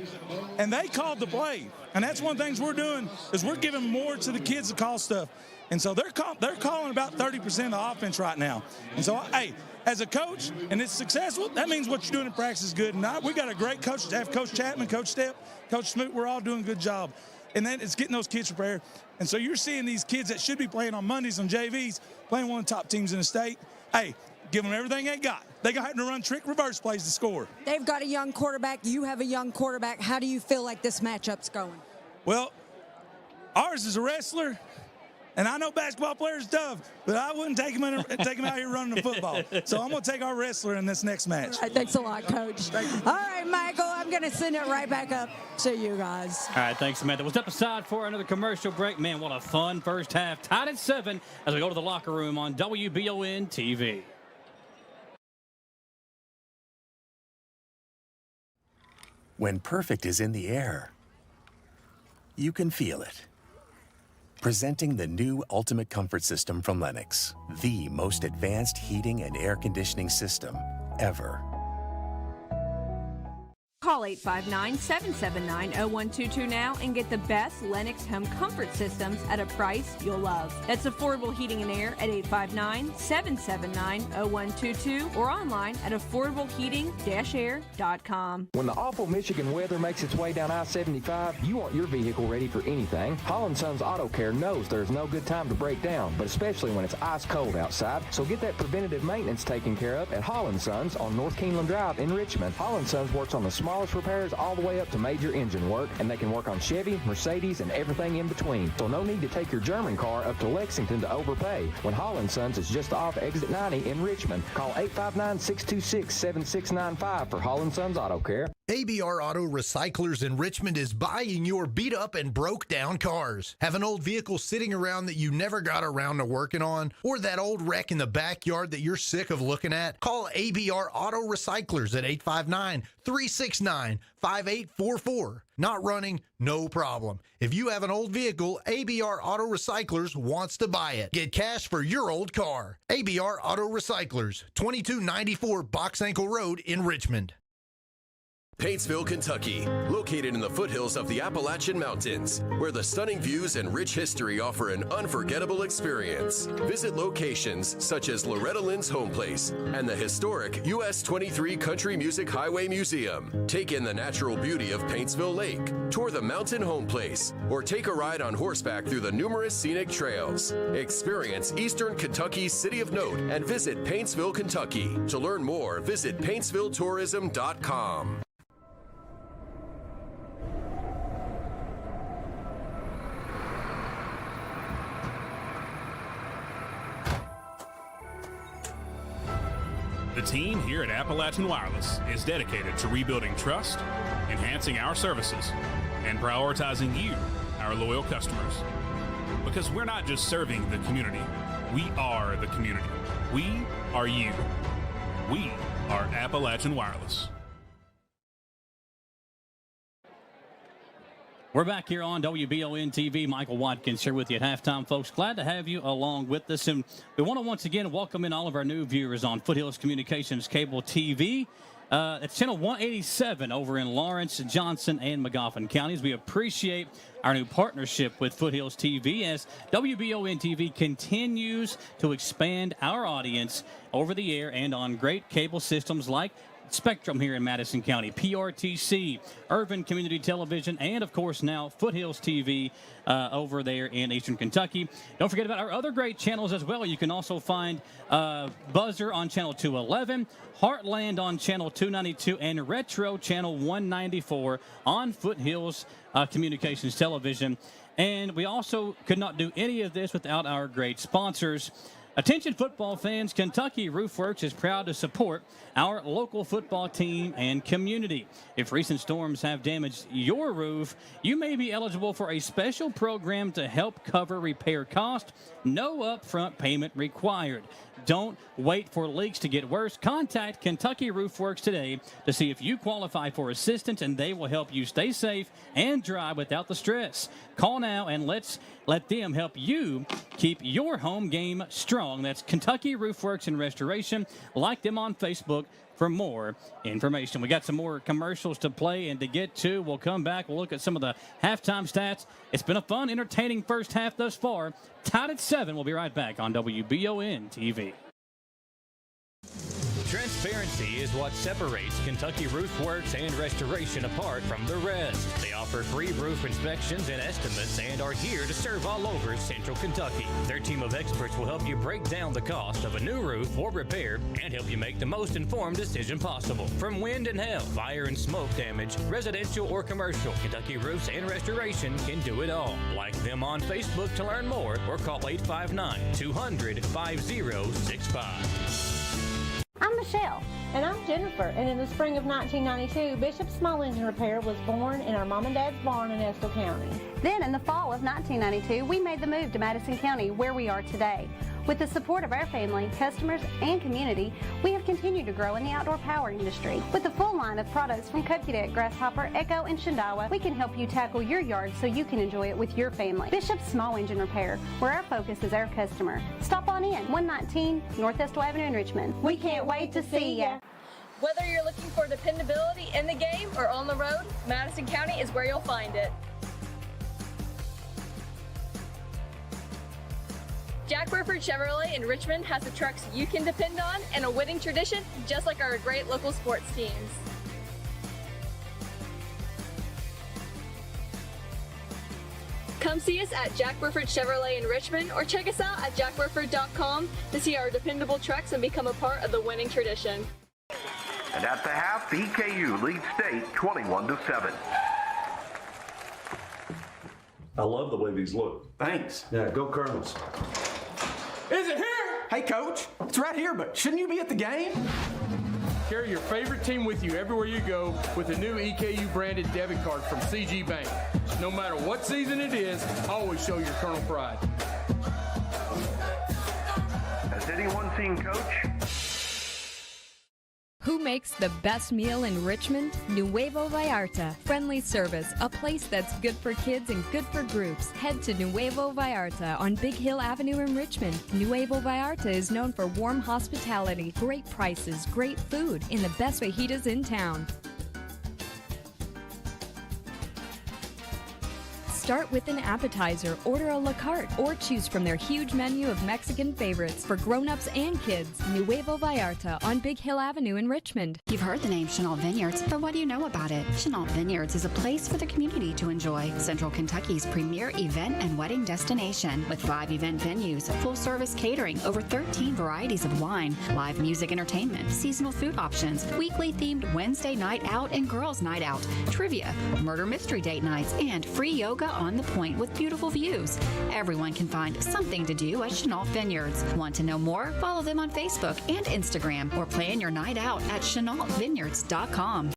Speaker 14: And they called the play. And that's one of the things we're doing is we're giving more to the kids to call stuff. And so they're calling about 30% of the offense right now. And so, hey, as a coach, and it's successful, that means what you're doing in practice is good. And we got a great coach staff, Coach Chapman, Coach Stepp, Coach Smoot. We're all doing a good job. And then it's getting those kids prepared. And so you're seeing these kids that should be playing on Mondays on JVs, playing one of the top teams in the state. Hey, give them everything they got. They got to run trick reverse plays to score.
Speaker 13: They've got a young quarterback. You have a young quarterback. How do you feel like this matchup's going?
Speaker 14: Well, ours is a wrestler. And I know basketball players tough, but I wouldn't take him out here running the football. So I'm going to take our wrestler in this next match.
Speaker 13: All right, thanks a lot, Coach. All right, Michael, I'm going to send it right back up to you guys.
Speaker 1: All right, thanks, Samantha. We'll step aside for another commercial break. Man, what a fun first half. Tied at 7 as we go to the locker room on WBON TV.
Speaker 15: When perfect is in the air, you can feel it. Presenting the new Ultimate Comfort System from Lennox, the most advanced heating and air conditioning system ever.
Speaker 17: Call 859-779-0122 now and get the best Lennox home comfort systems at a price you'll love. That's affordable heating and air at 859-779-0122 or online at affordableheating-air.com.
Speaker 25: When the awful Michigan weather makes its way down I-75, you want your vehicle ready for anything. Holland Sons Auto Care knows there's no good time to break down, but especially when it's ice cold outside. So get that preventative maintenance taken care of at Holland Sons on North Keeneland Drive in Richmond. Holland Sons works on the smallest repairs all the way up to major engine work, and they can work on Chevy, Mercedes, and everything in between. So no need to take your German car up to Lexington to overpay. When Holland Sons is just off exit 90 in Richmond, call 859-626-7695 for Holland Sons Auto Care.
Speaker 3: ABR Auto Recyclers in Richmond is buying your beat up and broke down cars. Have an old vehicle sitting around that you never got around to working on, or that old wreck in the backyard that you're sick of looking at? Call ABR Auto Recyclers at 859-369-5844. Not running? No problem. If you have an old vehicle, ABR Auto Recyclers wants to buy it. Get cash for your old car. ABR Auto Recyclers, 2294 Box Ankle Road in Richmond.
Speaker 26: Paintsville, Kentucky, located in the foothills of the Appalachian Mountains, where the stunning views and rich history offer an unforgettable experience. Visit locations such as Loretta Lynn's home place and the historic US 23 Country Music Highway Museum. Take in the natural beauty of Paintsville Lake, tour the mountain home place, or take a ride on horseback through the numerous scenic trails. Experience Eastern Kentucky's City of Note and visit Paintsville, Kentucky. To learn more, visit paintsvilletourism.com.
Speaker 27: The team here at Appalachian Wireless is dedicated to rebuilding trust, enhancing our services, and prioritizing you, our loyal customers. Because we're not just serving the community, we are the community. We are you. We are Appalachian Wireless.
Speaker 1: We're back here on WBON TV. Michael Watkins here with you at halftime, folks. Glad to have you along with us. And we want to once again welcome in all of our new viewers on Foothills Communications Cable TV. It's channel 187 over in Lawrence, Johnson, and Magoffin counties. We appreciate our new partnership with Foothills TV as WBON TV continues to expand our audience over the air and on great cable systems like Spectrum here in Madison County, PRTC, Urban Community Television, and, of course, now Foothills TV over there in Eastern Kentucky. Don't forget about our other great channels as well. You can also find Buzzer on Channel 211, Heartland on Channel 292, and Retro Channel 194 on Foothills Communications Television. And we also could not do any of this without our great sponsors. Attention football fans, Kentucky Roof Works is proud to support our local football team and community. If recent storms have damaged your roof, you may be eligible for a special program to help cover repair costs. No upfront payment required. Don't wait for leaks to get worse. Contact Kentucky Roof Works today to see if you qualify for assistance, and they will help you stay safe and dry without the stress. Call now and let them help you keep your home game strong. That's Kentucky Roof Works and Restoration. Like them on Facebook for more information. We got some more commercials to play and to get to. We'll come back. We'll look at some of the halftime stats. It's been a fun, entertaining first half thus far. Tied at 7. We'll be right back on WBON TV.
Speaker 16: Transparency is what separates Kentucky Roof Works and Restoration apart from the rest. They offer free roof inspections and estimates and are here to serve all over Central Kentucky. Their team of experts will help you break down the cost of a new roof or repair and help you make the most informed decision possible. From wind and hail, fire and smoke damage, residential or commercial, Kentucky Roofs and Restoration can do it all. Like them on Facebook to learn more or call 859-200-5065.
Speaker 6: I'm Michelle. And I'm Jennifer. And in the spring of 1992, Bishop Small Engine Repair was born in our mom and dad's barn in Estill County.
Speaker 18: Then in the fall of 1992, we made the move to Madison County, where we are today. With the support of our family, customers, and community, we have continued to grow in the outdoor power industry. With a full line of products from Cupcadet, Grasshopper, Echo, and Shindawa, we can help you tackle your yard so you can enjoy it with your family. Bishop Small Engine Repair, where our focus is our customer. Stop on in, 119 North Estill Avenue in Richmond. We can't wait to see ya.
Speaker 19: Whether you're looking for dependability in the game or on the road, Madison County is where you'll find it. Jack Burford Chevrolet in Richmond has the trucks you can depend on and a winning tradition, just like our great local sports teams. Come see us at Jack Burford Chevrolet in Richmond or check us out at jackburford.com to see our dependable trucks and become a part of the winning tradition.
Speaker 20: And at the half, EKU leads state 21-7.
Speaker 21: I love the way these look.
Speaker 22: Thanks.
Speaker 21: Yeah, go Colonels.
Speaker 22: Is it here? Hey, Coach. It's right here, but shouldn't you be at the game?
Speaker 23: Carry your favorite team with you everywhere you go with a new EKU branded debit card from CG Bank. No matter what season it is, always show your Colonel pride.
Speaker 20: Has anyone seen Coach?
Speaker 28: Who makes the best meal in Richmond? Nuevo Vallarta. Friendly service, a place that's good for kids and good for groups. Head to Nuevo Vallarta on Big Hill Avenue in Richmond. Nuevo Vallarta is known for warm hospitality, great prices, great food, and the best fajitas in town. Start with an appetizer, order a la carte, or choose from their huge menu of Mexican favorites for grown-ups and kids. Nuevo Vallarta on Big Hill Avenue in Richmond.
Speaker 11: You've heard the name Chenault Vineyards, but what do you know about it? Chenault Vineyards is a place for the community to enjoy. Central Kentucky's premier event and wedding destination with 5 event venues, full-service catering, over 13 varieties of wine, live music entertainment, seasonal food options, weekly themed Wednesday night out and girls night out, trivia, murder mystery date nights, and free yoga on the point with beautiful views. Everyone can find something to do at Chenault Vineyards. Want to know more? Follow them on Facebook and Instagram or plan your night out at ChenaultVineyards.com.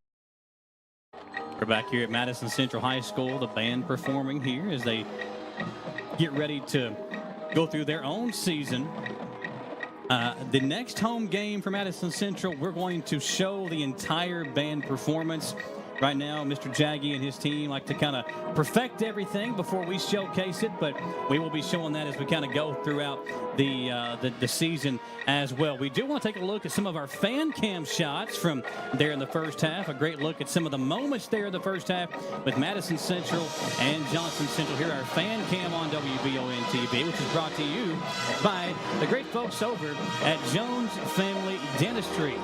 Speaker 1: We're back here at Madison Central High School, the band performing here as they get ready to go through their own season. The next home game for Madison Central, we're going to show the entire band performance. Right now, Mr. Jaggy and his team like to kind of perfect everything before we showcase it, but we will be showing that as we kind of go throughout the season as well. We do want to take a look at some of our fan cam shots from there in the first half. A great look at some of the moments there in the first half with Madison Central and Johnson Central. Here, our fan cam on WBON TV, which is brought to you by the great folks over at Jones Family Dentistry.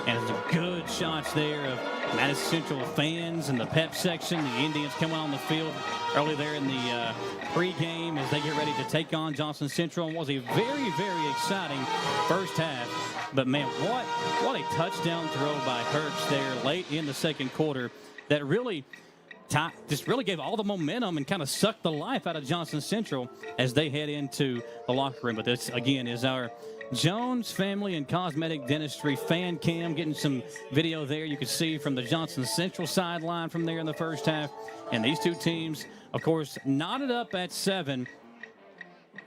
Speaker 1: And some good shots there of Madison Central fans in the pep section. The Indians coming on the field early there in the pregame as they get ready to take on Johnson Central. And was a very, very exciting first half. But, man, what a touchdown throw by Herbst there late in the second quarter that really just really gave all the momentum and kind of sucked the life out of Johnson Central as they head into the locker room. But this, again, is our Jones Family and Cosmetic Dentistry fan cam. Getting some video there you can see from the Johnson Central sideline from there in the first half. And these two teams, of course, knotted up at 7.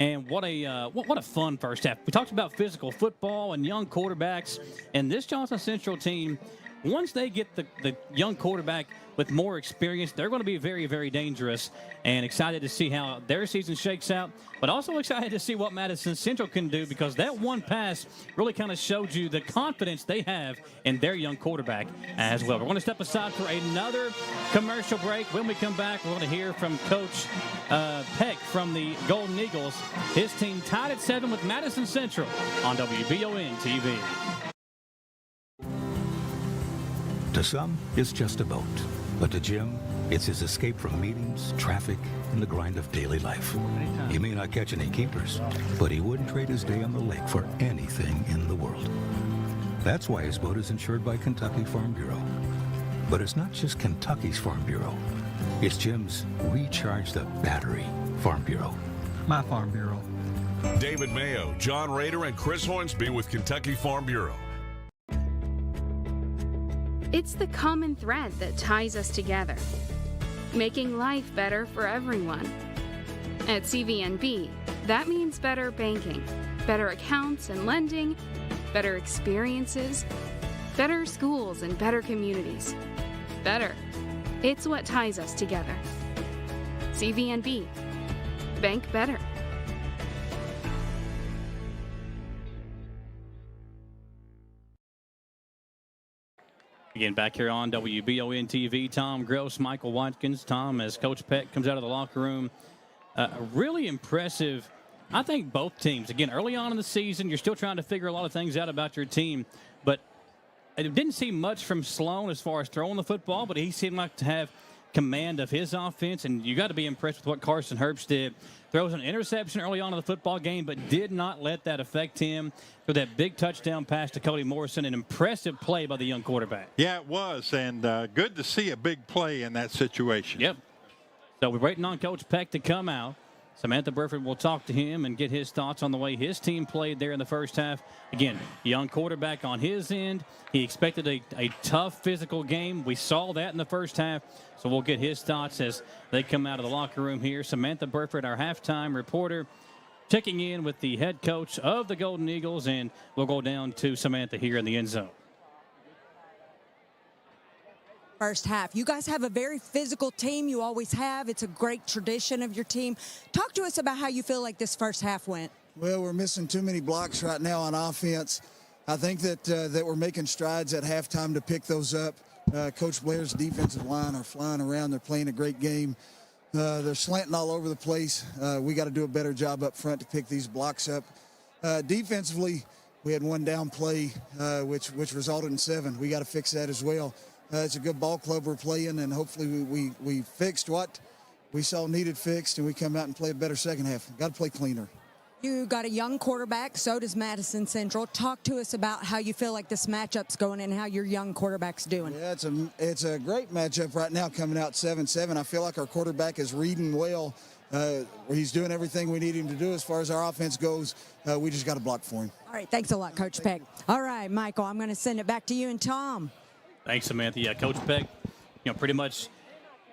Speaker 1: And what a fun first half. We talked about physical football and young quarterbacks. And this Johnson Central team, once they get the young quarterback with more experience, they're going to be very, very dangerous, and excited to see how their season shakes out, but also excited to see what Madison Central can do, because that one pass really kind of showed you the confidence they have in their young quarterback as well. We're going to step aside for another commercial break. When we come back, we're going to hear from Coach Peck from the Golden Eagles. His team tied at 7 with Madison Central on WBON TV.
Speaker 4: To some, it's just a boat. But to Jim, it's his escape from meetings, traffic, and the grind of daily life. He may not catch any keepers, but he wouldn't trade his day on the lake for anything in the world. That's why his boat is insured by Kentucky Farm Bureau. But it's not just Kentucky's Farm Bureau. It's Jim's Recharge the Battery Farm Bureau.
Speaker 5: My Farm Bureau.
Speaker 7: David Mayo, John Rader, and Chris Hornsby with Kentucky Farm Bureau.
Speaker 8: It's the common thread that ties us together, making life better for everyone. At CVNB, that means better banking, better accounts and lending, better experiences, better schools and better communities. Better. It's what ties us together. CVNB. Bank better.
Speaker 1: Again, back here on WBON TV, Tom Gross, Michael Watkins. Tom, as Coach Peck comes out of the locker room, really impressive. I think both teams, again, early on in the season, you're still trying to figure a lot of things out about your team, but it didn't see much from Sloan as far as throwing the football, but he seemed like to have command of his offense, and you got to be impressed with what Carson Herbst did. Throws an interception early on in the football game, but did not let that affect him. With that big touchdown pass to Cody Morrison, an impressive play by the young quarterback.
Speaker 2: Yeah, it was, and good to see a big play in that situation.
Speaker 1: Yep. So we're waiting on Coach Peck to come out. Samantha Burford will talk to him and get his thoughts on the way his team played there in the first half. Again, young quarterback on his end. He expected a tough physical game. We saw that in the first half. So we'll get his thoughts as they come out of the locker room here. Samantha Burford, our halftime reporter, checking in with the head coach of the Golden Eagles, and we'll go down to Samantha here in the end zone.
Speaker 13: First half. You guys have a very physical team. You always have. It's a great tradition of your team. Talk to us about how you feel like this first half went.
Speaker 9: Well, we're missing too many blocks right now on offense. I think that we're making strides at halftime to pick those up. Coach Blair's defensive line are flying around. They're playing a great game. They're slanting all over the place. We got to do a better job up front to pick these blocks up. Defensively, we had one down play, which resulted in 7. We got to fix that as well. It's a good ball club we're playing, and hopefully we fixed what we saw needed fixed, and we come out and play a better second half. Got to play cleaner.
Speaker 13: You got a young quarterback, so does Madison Central. Talk to us about how you feel like this matchup's going and how your young quarterback's doing.
Speaker 9: Yeah, it's a great matchup right now coming out 7-7. I feel like our quarterback is reading well. He's doing everything we need him to do as far as our offense goes. We just got to block for him.
Speaker 13: All right, thanks a lot, Coach Peck. All right, Michael, I'm going to send it back to you and Tom.
Speaker 1: Thanks, Samantha. Yeah, Coach Peck, pretty much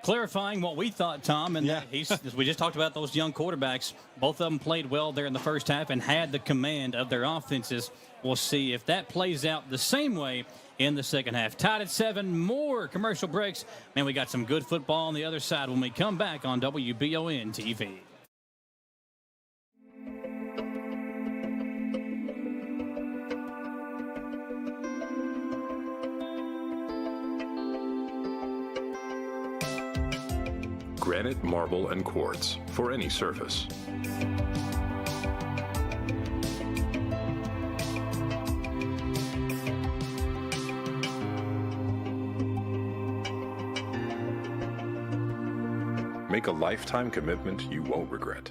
Speaker 1: clarifying what we thought, Tom, and as we just talked about those young quarterbacks, both of them played well there in the first half and had the command of their offenses. We'll see if that plays out the same way in the second half. Tied at 7, more commercial breaks. Man, we got some good football on the other side when we come back on WBON TV.
Speaker 10: Granite, marble, and quartz for any surface. Make a lifetime commitment you won't regret.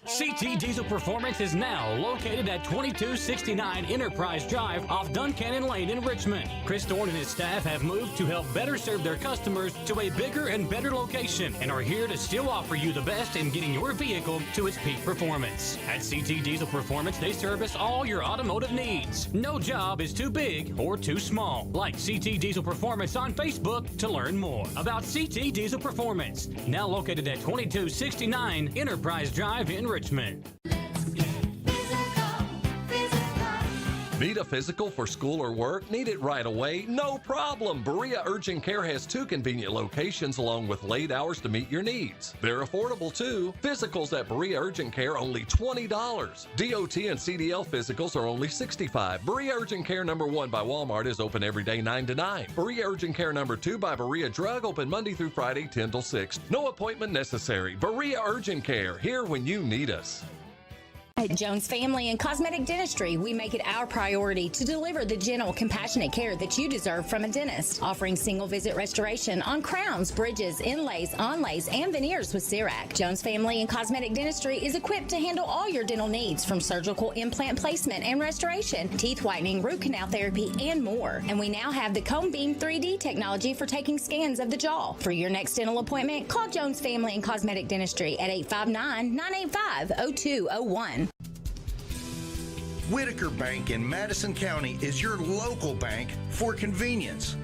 Speaker 16: CT Diesel Performance is now located at 2269 Enterprise Drive off Duncannon Lane in Richmond. Chris Thorne and his staff have moved to help better serve their customers to a bigger and better location and are here to still offer you the best in getting your vehicle to its peak performance. At CT Diesel Performance, they service all your automotive needs. No job is too big or too small. Like CT Diesel Performance on Facebook to learn more about CT Diesel Performance. Now located at 2269 Enterprise Drive in Richmond.
Speaker 3: Need a physical for school or work? Need it right away? No problem. Berea Urgent Care has 2 convenient locations along with late hours to meet your needs. They're affordable too. Physicals at Berea Urgent Care only $20. DOT and CDL physicals are only $65. Berea Urgent Care number 1 by Walmart is open every day 9 to 9. Berea Urgent Care number 2 by Berea Drug open Monday through Friday 10 till 6. No appointment necessary. Berea Urgent Care, here when you need us.
Speaker 5: At Jones Family and Cosmetic Dentistry, we make it our priority to deliver the gentle, compassionate care that you deserve from a dentist. Offering single-visit restoration on crowns, bridges, inlays, onlays, and veneers with CERAC. Jones Family and Cosmetic Dentistry is equipped to handle all your dental needs, from surgical implant placement and restoration, teeth whitening, root canal therapy, and more. And we now have the Cone Beam 3D technology for taking scans of the jaw. For your next dental appointment, call Jones Family and Cosmetic Dentistry at 859-985-0201.
Speaker 12: Whitaker Bank in Madison County is your local bank for convenience.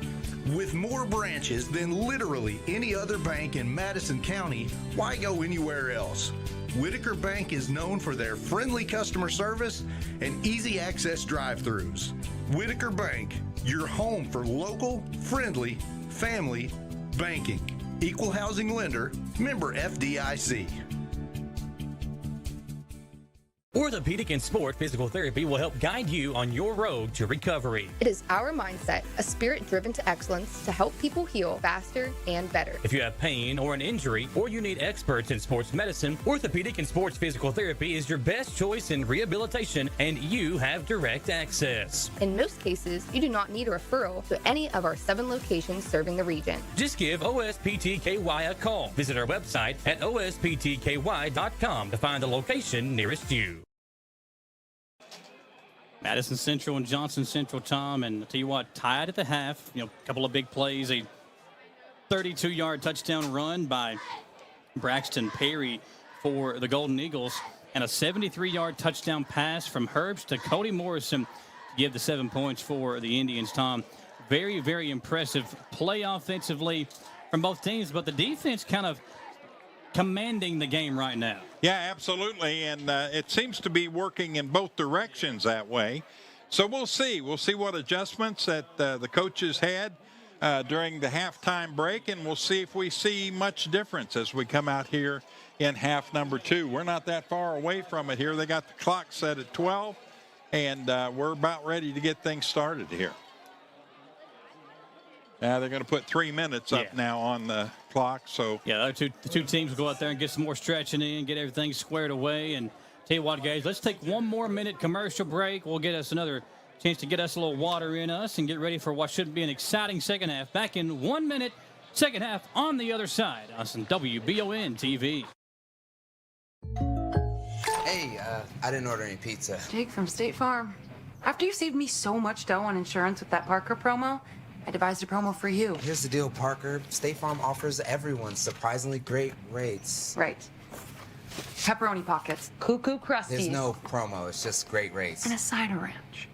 Speaker 12: With more branches than literally any other bank in Madison County, why go anywhere else? Whitaker Bank is known for their friendly customer service and easy access drive-thrus. Whitaker Bank, your home for local, friendly, family banking. Equal housing lender, member FDIC.
Speaker 16: Orthopedic and Sport Physical Therapy will help guide you on your road to recovery.
Speaker 14: It is our mindset, a spirit driven to excellence, to help people heal faster and better.
Speaker 16: If you have pain or an injury, or you need experts in sports medicine, Orthopedic and Sports Physical Therapy is your best choice in rehabilitation, and you have direct access.
Speaker 14: In most cases, you do not need a referral to any of our 7 locations serving the region.
Speaker 16: Just give OSPTKY a call. Visit our website at osptky.com to find the location nearest you. Madison Central and Johnson Central, Tom, and I'll tell you what, tied at the half. A couple of big plays, a 32-yard touchdown run by Braxton Perry for the Golden Eagles, and a 73-yard touchdown pass from Herbst to Cody Morrison to give the 7 points for the Indians, Tom. Very, very impressive play offensively from both teams, but the defense kind of commanding the game right now.
Speaker 2: Yeah, absolutely, and it seems to be working in both directions that way. So we'll see. We'll see what adjustments that the coaches had during the halftime break, and we'll see if we see much difference as we come out here in half number 2. We're not that far away from it here. They got the clock set at 12, and we're about ready to get things started here. They're going to put 3 minutes up now on the clock. So
Speaker 1: yeah, the two teams will go out there and get some more stretching in, get everything squared away. And tell you what, guys, let's take 1 more minute commercial break. We'll get us another chance to get us a little water in us and get ready for what should be an exciting second half. Back in 1 minute, second half on the other side on some WBON TV.
Speaker 15: Hey, I didn't order any pizza.
Speaker 17: Jake from State Farm. After you saved me so much dough on insurance with that Parker promo, I devised a promo for you.
Speaker 15: Here's the deal, Parker. State Farm offers everyone surprisingly great rates.
Speaker 17: Right. Pepperoni pockets, cuckoo crusties.
Speaker 15: There's no promo, it's just great rates.
Speaker 17: And a side of ranch.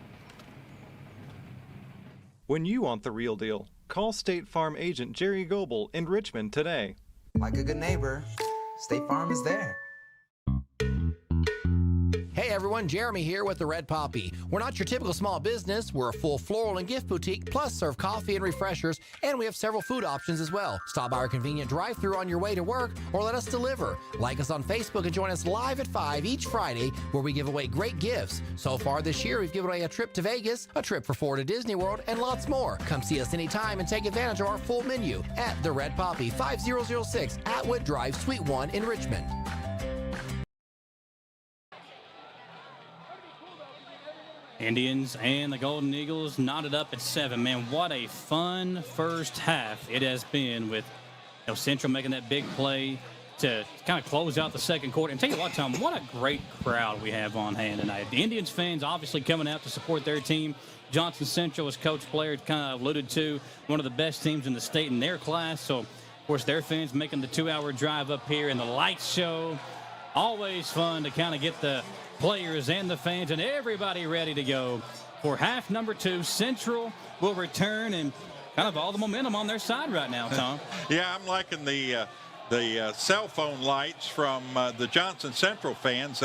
Speaker 24: When you want the real deal, call State Farm agent Jerry Goebel in Richmond today.
Speaker 15: Like a good neighbor, State Farm is there.
Speaker 25: Hey everyone, Jeremy here with the Red Poppy. We're not your typical small business. We're a full floral and gift boutique, plus serve coffee and refreshers, and we have several food options as well. Stop by our convenient drive-thru on your way to work or let us deliver. Like us on Facebook and join us live at 5 each Friday where we give away great gifts. So far this year, we've given away a trip to Vegas, a trip for 4 to Disney World, and lots more. Come see us anytime and take advantage of our full menu at the Red Poppy, 5006 Atwood Drive, Suite 1 in Richmond.
Speaker 1: Indians and the Golden Eagles knotted up at 7. Man, what a fun first half it has been with Central making that big play to kind of close out the second quarter. And tell you what, Tom, what a great crowd we have on hand tonight. The Indians fans obviously coming out to support their team. Johnson Central, as Coach Blair kind of alluded to, one of the best teams in the state in their class. So, of course, their fans making the 2-hour drive up here, and the lights show. Always fun to kind of get the players and the fans and everybody ready to go for half number 2. Central will return, and kind of all the momentum on their side right now, Tom.
Speaker 2: Yeah, I'm liking the cell phone lights from the Johnson Central fans.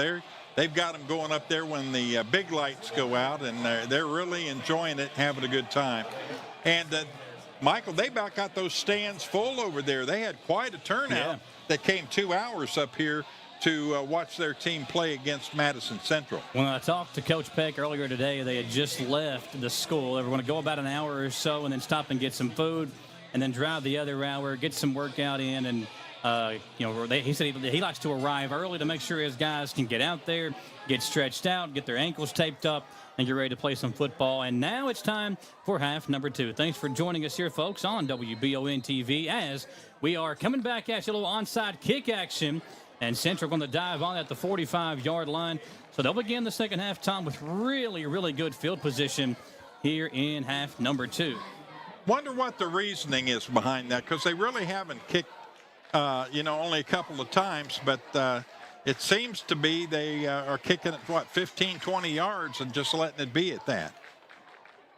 Speaker 2: They've got them going up there when the big lights go out, and they're really enjoying it, having a good time. And Michael, they about got those stands full over there. They had quite a turnout that came 2 hours up here to watch their team play against Madison Central.
Speaker 1: When I talked to Coach Peck earlier today, they had just left the school. They were going to go about an hour or so and then stop and get some food and then drive the other hour, get some workout in. And, he said he likes to arrive early to make sure his guys can get out there, get stretched out, get their ankles taped up, and get ready to play some football. And now it's time for half number 2. Thanks for joining us here, folks, on WBON TV as we are coming back at you, a little onside kick action. And Central going to dive on at the 45-yard line. So they'll begin the second half, Tom, with really, really good field position here in half number 2.
Speaker 2: Wonder what the reasoning is behind that, because they really haven't kicked, only a couple of times. But it seems to be they are kicking it, 15, 20 yards and just letting it be at that.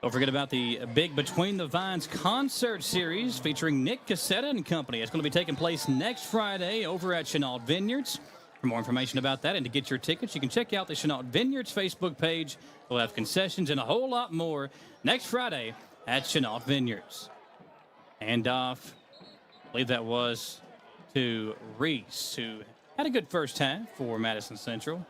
Speaker 1: Don't forget about the big Between the Vines concert series featuring Nick Cassetta and company. It's going to be taking place next Friday over at Chenault Vineyards. For more information about that and to get your tickets, you can check out the Chenault Vineyards Facebook page. We'll have concessions and a whole lot more next Friday at Chenault Vineyards. And off, I believe that was to Reese, who had a good first half for Madison Central.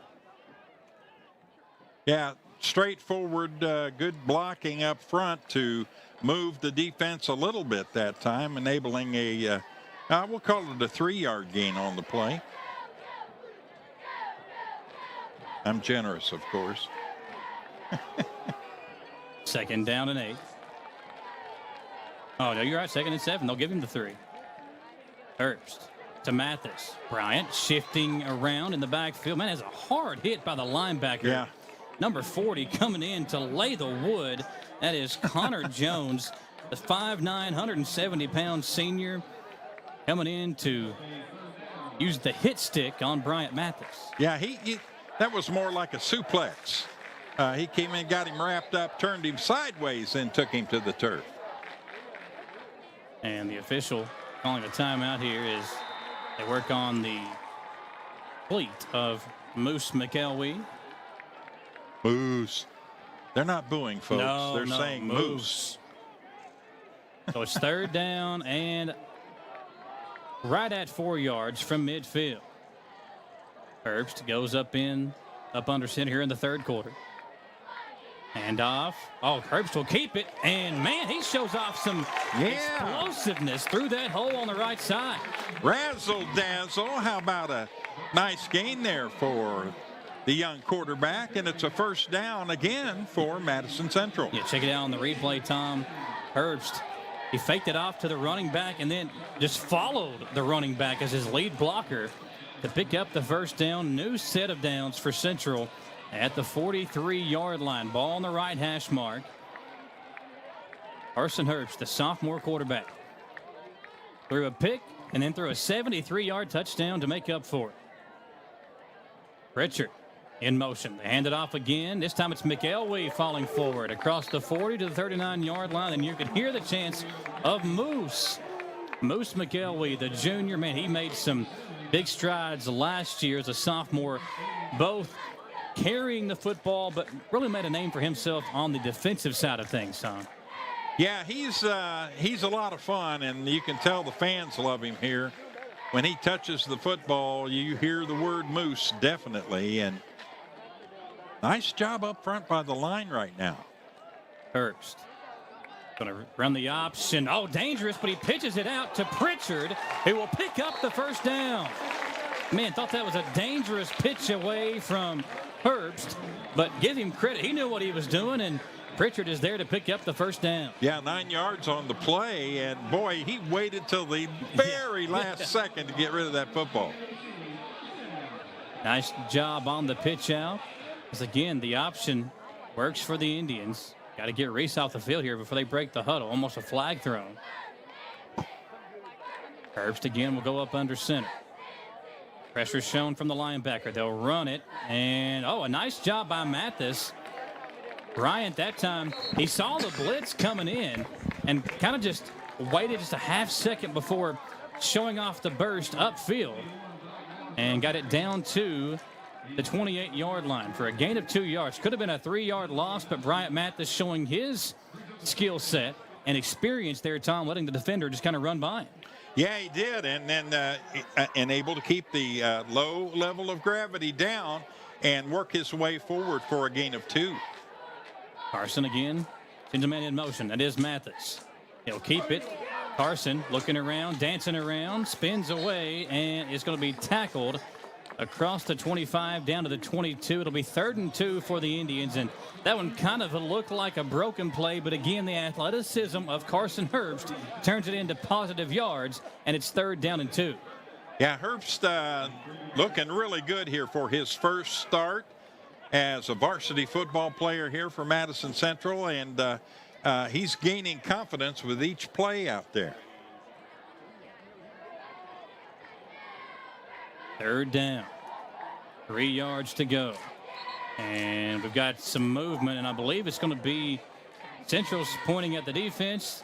Speaker 2: Yeah. Straightforward, good blocking up front to move the defense a little bit that time, enabling we'll call it a 3-yard gain on the play. I'm generous, of course.
Speaker 1: Second down and 8. Oh, no, you're right. 2nd and 7. They'll give him the 3. Herbst to Mathis. Bryant shifting around in the backfield. Man, has a hard hit by the linebacker.
Speaker 2: Yeah.
Speaker 1: Number 40 coming in to lay the wood. That is Connor Jones, the 5'9", 170-pound senior, coming in to use the hit stick on Bryant Mathis.
Speaker 2: Yeah, that was more like a suplex. He came in, got him wrapped up, turned him sideways, and took him to the turf.
Speaker 1: And the official calling a timeout here as they work on the fleet of Moose McElwee.
Speaker 2: Moose. They're not booing, folks.
Speaker 1: No,
Speaker 2: They're saying Moose.
Speaker 1: So it's 3rd down and right at 4 yards from midfield. Herbst goes up under center here in the 3rd quarter. Hand off. Oh, Herbst will keep it. And, man, he shows off some explosiveness through that hole on the right side.
Speaker 2: Razzle-dazzle. How about a nice gain there for the young quarterback, and it's a first down again for Madison Central.
Speaker 1: Yeah, check it out on the replay, Tom. Herbst, he faked it off to the running back and then just followed the running back as his lead blocker to pick up the first down. New set of downs for Central at the 43-yard line. Ball on the right hash mark. Carson Herbst, the sophomore quarterback, threw a pick and then threw a 73-yard touchdown to make up for it. Pritchard in motion. They hand it off again. This time it's McElwee falling forward across the 40 to the 39-yard line, and you could hear the chants of Moose. Moose McElwee, the junior. Man, he made some big strides last year as a sophomore, both carrying the football, but really made a name for himself on the defensive side of things, Tom.
Speaker 2: Yeah, he's a lot of fun, and you can tell the fans love him here. When he touches the football, you hear the word Moose, definitely, and nice job up front by the line right now.
Speaker 1: Herbst going to run the option. Oh, dangerous, but he pitches it out to Pritchard, who will pick up the first down. Man, thought that was a dangerous pitch away from Herbst, but give him credit. He knew what he was doing and Pritchard is there to pick up the first down.
Speaker 2: Yeah, 9 yards on the play, and boy, he waited till the very last second to get rid of that football.
Speaker 1: Nice job on the pitch out. Because again, the option works for the Indians. Got to get Reese off the field here before they break the huddle. Almost a flag thrown. Herbst again will go up under center. Pressure shown from the linebacker. They'll run it. And, a nice job by Mathis. Bryant that time, he saw the blitz coming in and kind of just waited just a half second before showing off the burst upfield and got it down to the 28-yard line for a gain of 2 yards. Could have been a 3-yard loss, but Bryant Mathis showing his skill set and experience there, Tom, letting the defender just kind of run by him.
Speaker 2: Yeah, he did, and then and able to keep the low level of gravity down and work his way forward for a gain of 2.
Speaker 1: Carson again sends a man in motion. That is Mathis. He'll keep it. Carson looking around, dancing around, spins away, and it's going to be tackled across the 25 down to the 22. It'll be 3rd and 2 for the Indians, and that one kind of looked like a broken play, but again, the athleticism of Carson Herbst turns it into positive yards, and it's 3rd down and 2.
Speaker 2: Yeah, Herbst looking really good here for his first start as a varsity football player here for Madison Central, and he's gaining confidence with each play out there.
Speaker 1: 3rd down. 3 yards to go. And we've got some movement, and I believe it's going to be Central's pointing at the defense.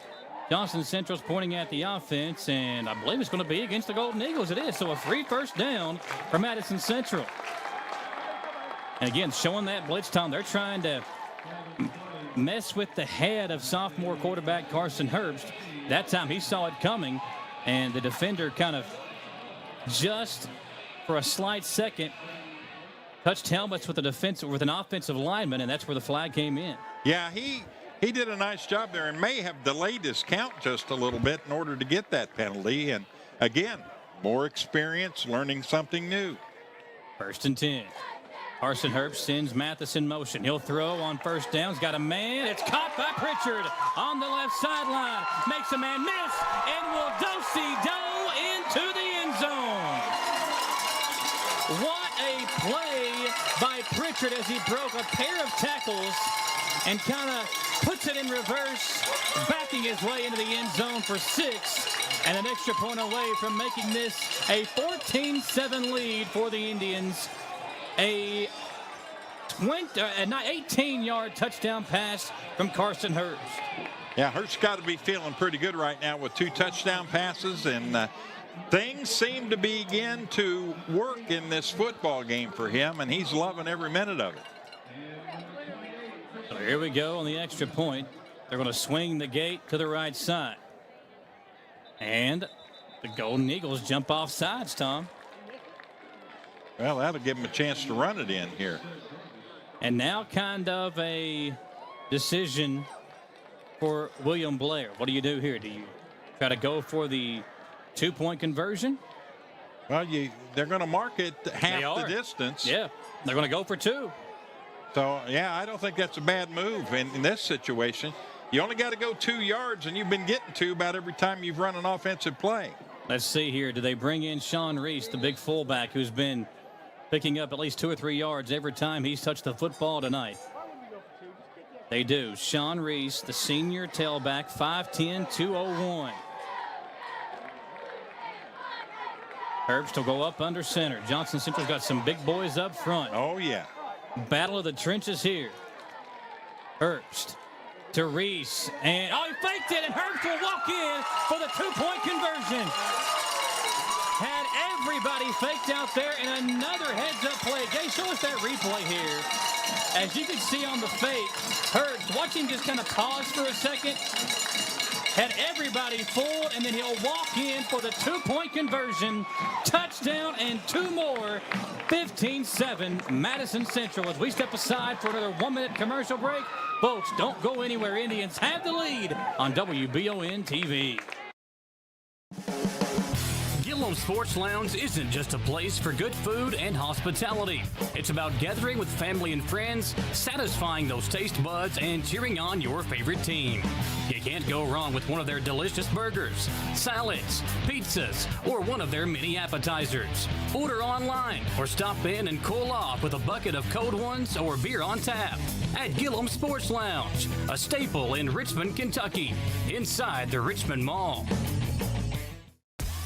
Speaker 1: Johnson Central's pointing at the offense, and I believe it's going to be against the Golden Eagles. It is, so a free first down for Madison Central. And again, showing that blitz, Tom, they're trying to mess with the head of sophomore quarterback Carson Herbst. That time he saw it coming, and the defender kind of just for a slight second touched helmets with an offensive lineman, and that's where the flag came in.
Speaker 2: Yeah, he did a nice job there and may have delayed his count just a little bit in order to get that penalty. And again, more experience, learning something new.
Speaker 1: 1st and 10. Carson Herbst sends Mathis in motion. He'll throw on first down. He's got a man. It's caught by Pritchard on the left sideline. Makes a man miss and will do-si-do into the end zone. What a play by Pritchard as he broke a pair of tackles and kind of puts it in reverse, backing his way into the end zone for 6, and an extra point away from making this a 14-7 lead for the Indians. An 18-yard touchdown pass from Carson Herbst.
Speaker 2: Yeah, Herbst got to be feeling pretty good right now with 2 touchdown passes, and things seem to begin to work in this football game for him, and he's loving every minute of it.
Speaker 1: So here we go on the extra point. They're going to swing the gate to the right side. And the Golden Eagles jump off sides, Tom.
Speaker 2: Well, that'll give him a chance to run it in here.
Speaker 1: And now kind of a decision for William Blair. What do you do here? Do you try to go for the 2-point conversion?
Speaker 2: Well, they're going to mark it half the distance.
Speaker 1: Yeah, they're going to go for 2.
Speaker 2: So, yeah, I don't think that's a bad move in this situation. You only got to go 2 yards, and you've been getting 2 about every time you've run an offensive play.
Speaker 1: Let's see here. Do they bring in Sean Reese, the big fullback, who's been picking up at least 2 or 3 yards every time he's touched the football tonight? They do. Sean Reese, the senior tailback, 5'10", 201. Herbst will go up under center. Johnson Central's got some big boys up front.
Speaker 2: Oh, yeah.
Speaker 1: Battle of the trenches here. Herbst to Reese. And, he faked it, and Herbst will walk in for the 2-point conversion. Had everybody faked out there, and another heads-up play. Jay, show us that replay here. As you can see on the fake, Herbst, watch him just kind of pause for a second. Had everybody fooled, and then he'll walk in for the 2-point conversion. Touchdown and 2 more. 15-7 Madison Central. As we step aside for another 1-minute commercial break. Folks, don't go anywhere. Indians have the lead on WBON TV.
Speaker 16: Gillum Sports Lounge isn't just a place for good food and hospitality. It's about gathering with family and friends, satisfying those taste buds, and cheering on your favorite team. You can't go wrong with one of their delicious burgers, salads, pizzas, or one of their many appetizers. Order online or stop in and cool off with a bucket of cold ones or beer on tap at Gillum Sports Lounge, a staple in Richmond, Kentucky, inside the Richmond Mall.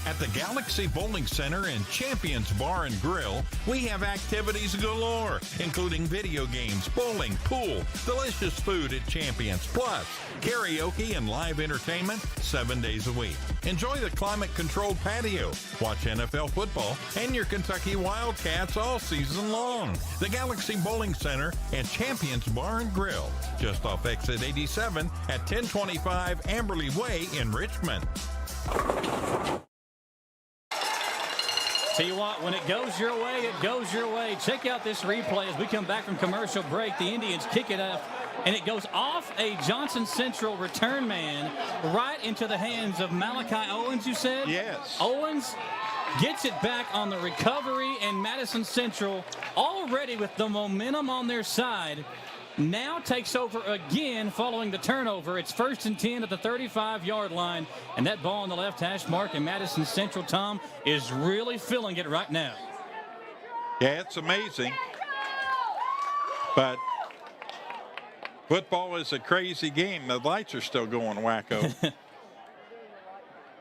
Speaker 2: At the Galaxy Bowling Center and Champions Bar and Grill, we have activities galore, including video games, bowling, pool, delicious food at Champions, plus karaoke and live entertainment 7 days a week. Enjoy the climate-controlled patio, watch NFL football, and your Kentucky Wildcats all season long. The Galaxy Bowling Center and Champions Bar and Grill, just off exit 87 at 1025 Amberley Way in Richmond.
Speaker 1: Tell you what, when it goes your way, it goes your way. Check out this replay as we come back from commercial break. The Indians kick it up, and it goes off a Johnson Central return man right into the hands of Malachi Owens, you said?
Speaker 2: Yes.
Speaker 1: Owens gets it back on the recovery, and Madison Central, already with the momentum on their side, now takes over again following the turnover. It's 1st and 10 at the 35-yard line, and that ball on the left hash mark, and Madison Central, Tom, is really feeling it right now.
Speaker 2: Yeah, it's amazing. But football is a crazy game. The lights are still going wacko.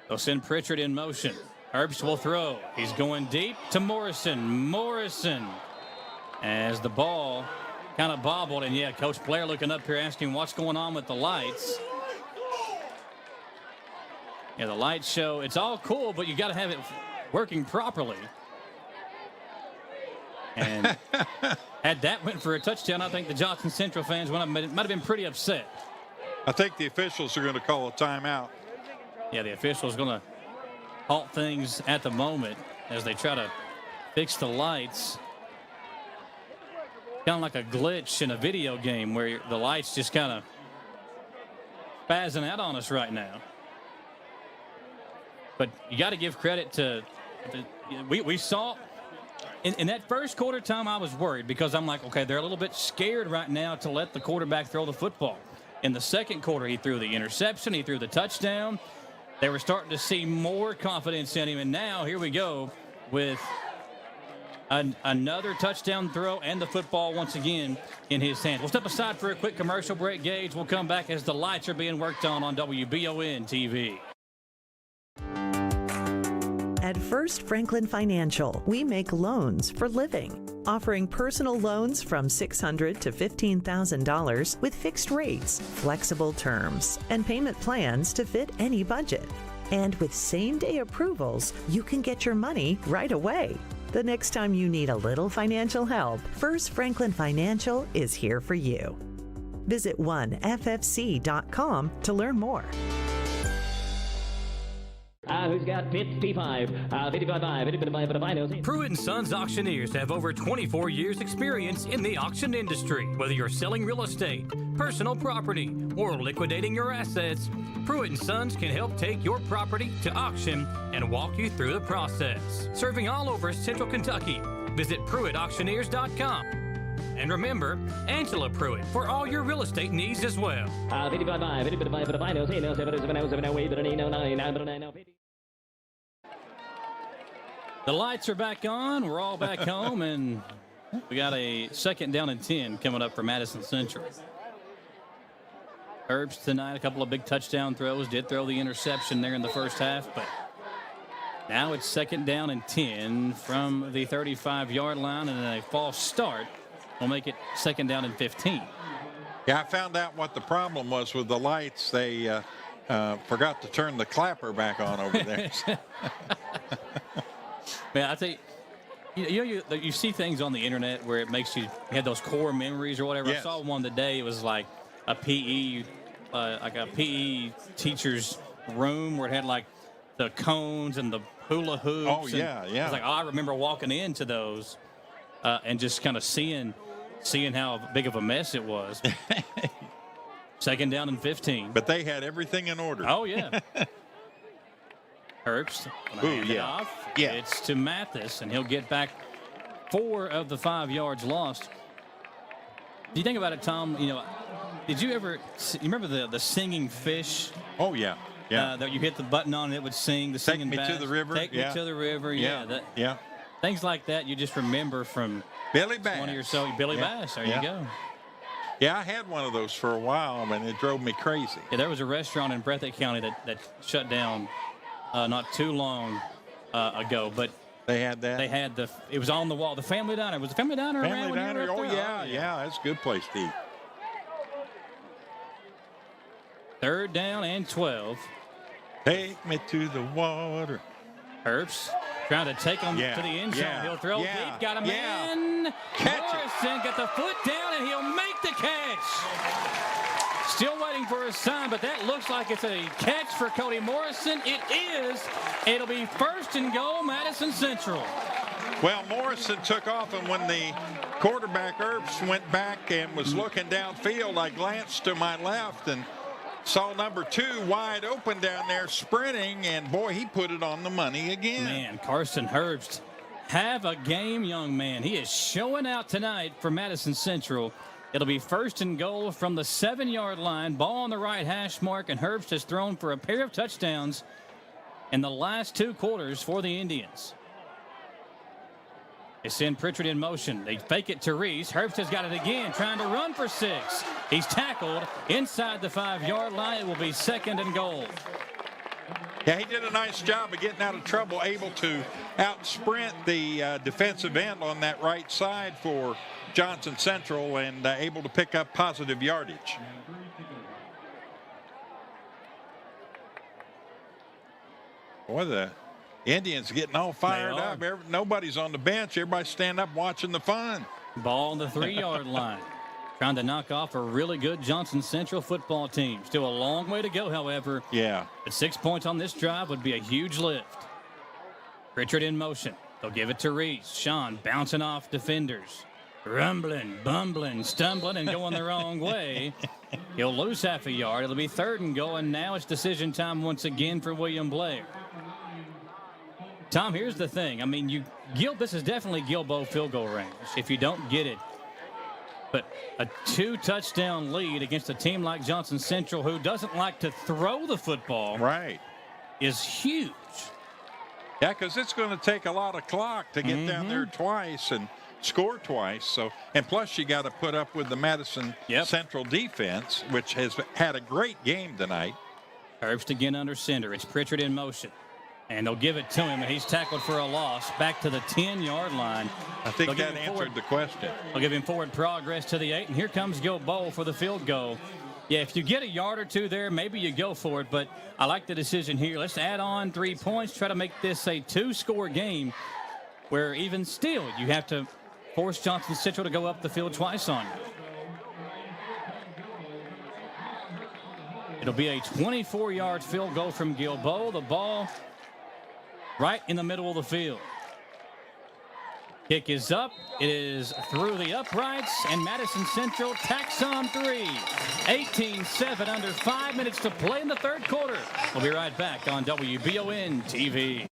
Speaker 1: They'll send Pritchard in motion. Herbst will throw. He's going deep to Morrison. Morrison, as the ball kind of bobbled, and yeah, Coach Blair looking up here asking what's going on with the lights. Yeah, the lights show it's all cool, but you got to have it working properly. And had that went for a touchdown, I think the Johnson Central fans might have been pretty upset.
Speaker 2: I think the officials are going to call a timeout.
Speaker 1: Yeah, the officials going to halt things at the moment as they try to fix the lights. Kind of like a glitch in a video game where the lights just kind of spazzing out on us right now. But you got to give credit to we saw in that first quarter, Tom, I was worried because I'm like, okay, they're a little bit scared right now to let the quarterback throw the football. In the second quarter, he threw the interception, he threw the touchdown. They were starting to see more confidence in him, and now here we go with another touchdown throw and the football once again in his hands. We'll step aside for a quick commercial break, Gage. We'll come back as the lights are being worked on WBON TV.
Speaker 6: At First Franklin Financial, we make loans for living, offering personal loans from $600 to $15,000 with fixed rates, flexible terms, and payment plans to fit any budget. And with same-day approvals, you can get your money right away. The next time you need a little financial help, First Franklin Financial is here for you. Visit 1ffc.com to learn more.
Speaker 18: Who's got 55? 55.
Speaker 16: Pruitt & Sons Auctioneers have over 24 years experience in the auction industry. Whether you're selling real estate, personal property, or liquidating your assets, Pruitt & Sons can help take your property to auction and walk you through the process. Serving all over Central Kentucky, visit PruittAuctioneers.com. And remember, Angela Pruitt for all your real estate needs as well.
Speaker 1: The lights are back on. We're all back home, and we got a 2nd down and 10 coming up for Madison Central. Herbst tonight, a couple of big touchdown throws. Did throw the interception there in the first half, but now it's 2nd down and 10 from the 35-yard line, and a false start will make it 2nd down and 15.
Speaker 2: Yeah, I found out what the problem was with the lights. They forgot to turn the clapper back on over there.
Speaker 1: Man, I think you see things on the internet where it makes you have those core memories or whatever.
Speaker 2: Yes.
Speaker 1: I saw one today. It was like a PE teacher's room where it had like the cones and the hula hoops.
Speaker 2: Oh yeah, yeah.
Speaker 1: It's like, I remember walking into those and just kind of seeing how big of a mess it was. 2nd down and 15.
Speaker 2: But they had everything in order.
Speaker 1: Oh yeah. Herbst.
Speaker 2: Ooh, yeah.
Speaker 1: Off.
Speaker 2: Yeah.
Speaker 1: It's to Mathis, and he'll get back 4 of the 5 yards lost. Do you think about it, Tom? You know, did you ever you remember the singing fish?
Speaker 2: Oh, yeah. Yeah.
Speaker 1: That you hit the button on and it would sing. The singing
Speaker 2: Take me to
Speaker 1: bass.
Speaker 2: the river.
Speaker 1: Take me to the river. Yeah.
Speaker 2: Yeah.
Speaker 1: Things like that you just remember from
Speaker 2: Billy Bass.
Speaker 1: 20 or so. Billy Bass. There you go.
Speaker 2: Yeah, I had one of those for a while, and it drove me crazy.
Speaker 1: Yeah, there was a restaurant in Breathitt County that shut down not too long ago, but
Speaker 2: they had that.
Speaker 1: They had it was on the wall. The Family Diner. Was the Family Diner around?
Speaker 2: Family
Speaker 1: when you
Speaker 2: Diner.
Speaker 1: were up there?
Speaker 2: Yeah. That's a good place to eat.
Speaker 1: 3rd down and 12.
Speaker 2: Take me to the water.
Speaker 1: Herbst trying to take him to the end zone. He'll throw deep. Got a man. Morrison got the foot down, and he'll make the catch. Still waiting for a sign, but that looks like it's a catch for Cody Morrison. It is. It'll be 1st and goal, Madison Central.
Speaker 2: Well, Morrison took off, and when the quarterback Herbst went back and was looking downfield, I glanced to my left and saw number 2 wide open down there sprinting, and boy, he put it on the money again.
Speaker 1: Man, Carson Herbst, have a game, young man. He is showing out tonight for Madison Central. It'll be 1st and goal from the 7-yard line. Ball on the right hash mark, and Herbst has thrown for a pair of touchdowns in the last 2 quarters for the Indians. They send Pritchard in motion. They fake it to Reese. Herbst has got it again, trying to run for 6. He's tackled inside the 5-yard line. It will be 2nd and goal.
Speaker 2: Yeah, he did a nice job of getting out of trouble, able to out-sprint the defensive end on that right side for Johnson Central, and able to pick up positive yardage. Boy, the Indians getting all fired up. Nobody's on the bench. Everybody's standing up watching the fun.
Speaker 1: Ball on the 3-yard line. Trying to knock off a really good Johnson Central football team. Still a long way to go, however.
Speaker 2: Yeah.
Speaker 1: But 6 points on this drive would be a huge lift. Pritchard in motion. They'll give it to Reese. Sean bouncing off defenders. Rumbling, bumbling, stumbling, and going the wrong way. He'll lose half a yard. It'll be 3rd and goal, and now it's decision time once again for William Blair. Tom, here's the thing. I mean, this is definitely Gilbo field goal range if you don't get it. But a 2-touchdown lead against a team like Johnson Central, who doesn't like to throw the football, is huge.
Speaker 2: Yeah, because it's going to take a lot of clock to get down there twice and score twice. So, and plus you got to put up with the Madison Central defense, which has had a great game tonight.
Speaker 1: Herbst again under center. It's Pritchard in motion. And they'll give it to him, and he's tackled for a loss back to the 10-yard line.
Speaker 2: I think that answered the question.
Speaker 1: They'll give him forward progress to the 8, and here comes Gilbo for the field goal. Yeah, if you get a yard or 2 there, maybe you go for it, but I like the decision here. Let's add on 3 points, try to make this a 2-score game where even still you have to force Johnson Central to go up the field twice on you. It'll be a 24-yard field goal from Gilbo. The ball right in the middle of the field. Kick is up. It is through the uprights, and Madison Central tacks on 3. 18-7, under 5 minutes to play in the 3rd quarter. We'll be right back on WBON TV.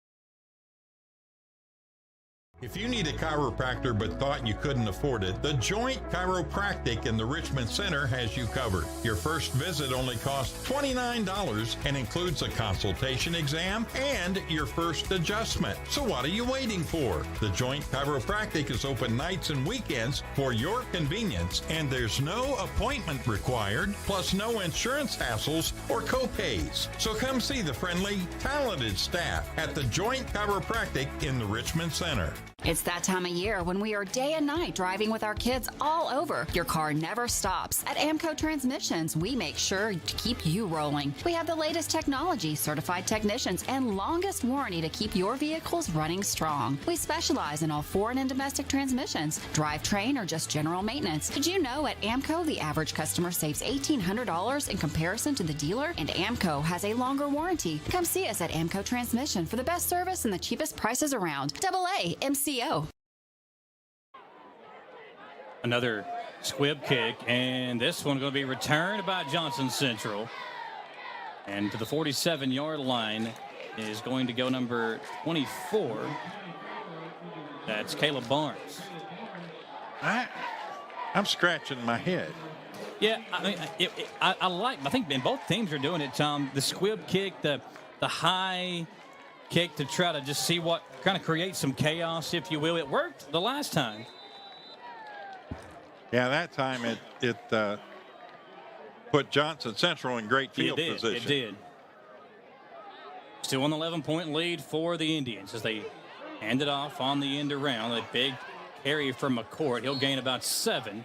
Speaker 2: If you need a chiropractor but thought you couldn't afford it, the Joint Chiropractic in the Richmond Center has you covered. Your first visit only costs $29 and includes a consultation exam and your first adjustment. So what are you waiting for? The Joint Chiropractic is open nights and weekends for your convenience, and there's no appointment required, plus no insurance hassles or co-pays. So come see the friendly, talented staff at the Joint Chiropractic in the Richmond Center.
Speaker 11: It's that time of year when we are day and night driving with our kids all over. Your car never stops. At AMCO Transmissions, we make sure to keep you rolling. We have the latest technology, certified technicians, and longest warranty to keep your vehicles running strong. We specialize in all foreign and domestic transmissions, drivetrain, or just general maintenance. Did you know at AMCO the average customer saves $1,800 in comparison to the dealer? And AMCO has a longer warranty. Come see us at AMCO Transmission for the best service and the cheapest prices around. AA MCO.
Speaker 1: Another squib kick, and this one going to be returned by Johnson Central. And to the 47-yard line, is going to go number 24. That's Caleb Barnes.
Speaker 2: I'm scratching my head.
Speaker 1: Yeah, I mean, I think both teams are doing it, Tom. The squib kick, the high kick to try to just see what kind of create some chaos, if you will. It worked the last time.
Speaker 2: Yeah, that time it put Johnson Central in great field position.
Speaker 1: It did. Still on the 11-point lead for the Indians as they hand it off on the end around. A big carry from McCourt. He'll gain about 7.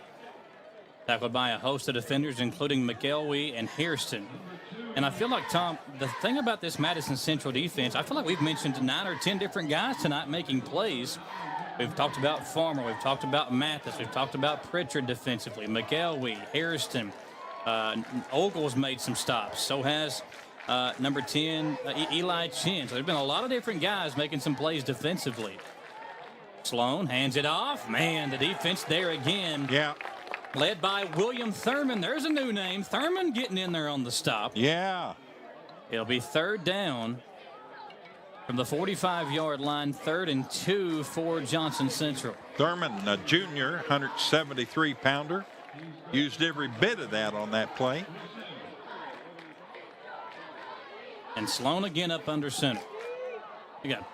Speaker 1: Tackled by a host of defenders, including McElwee and Hairston. And I feel like, Tom, the thing about this Madison Central defense, I feel like we've mentioned 9 or 10 different guys tonight making plays. We've talked about Farmer. We've talked about Mathis. We've talked about Pritchard defensively. McElwee, Hairston. Ogle's made some stops. So has number 10, Eli Chin. So there's been a lot of different guys making some plays defensively. Sloan hands it off. Man, the defense there again.
Speaker 2: Yeah.
Speaker 1: Led by William Thurman. There's a new name. Thurman getting in there on the stop.
Speaker 2: Yeah.
Speaker 1: It'll be 3rd down from the 45-yard line. 3rd and 2 for Johnson Central.
Speaker 2: Thurman, a junior, 173-pounder. Used every bit of that on that play.
Speaker 1: And Sloan again up under center. You got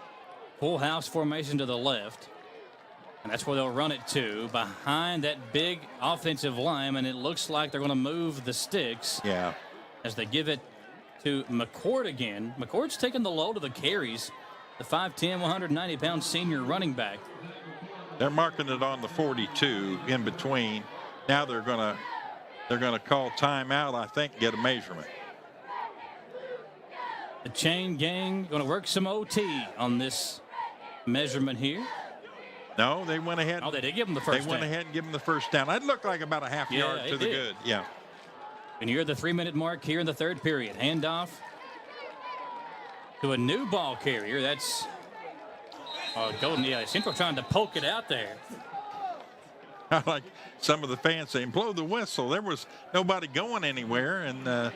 Speaker 1: full house formation to the left. And that's where they'll run it to, behind that big offensive line. And it looks like they're going to move the sticks.
Speaker 2: Yeah.
Speaker 1: As they give it to McCourt again. McCourt's taking the load of the carries. The 5'10", 190-pound senior running back.
Speaker 2: They're marking it on the 42 in between. Now they're going to call timeout, I think, get a measurement.
Speaker 1: The chain gang going to work some OT on this measurement here.
Speaker 2: No, they went ahead.
Speaker 1: Oh, they did give him the first down.
Speaker 2: They went ahead and give him the first down. It looked like about a half yard to the good. Yeah.
Speaker 1: And you're at the 3-minute mark here in the 3rd period. Handoff to a new ball carrier. That's Golden. Yeah, Central trying to poke it out there.
Speaker 2: I like some of the fans saying, blow the whistle. There was nobody going anywhere, and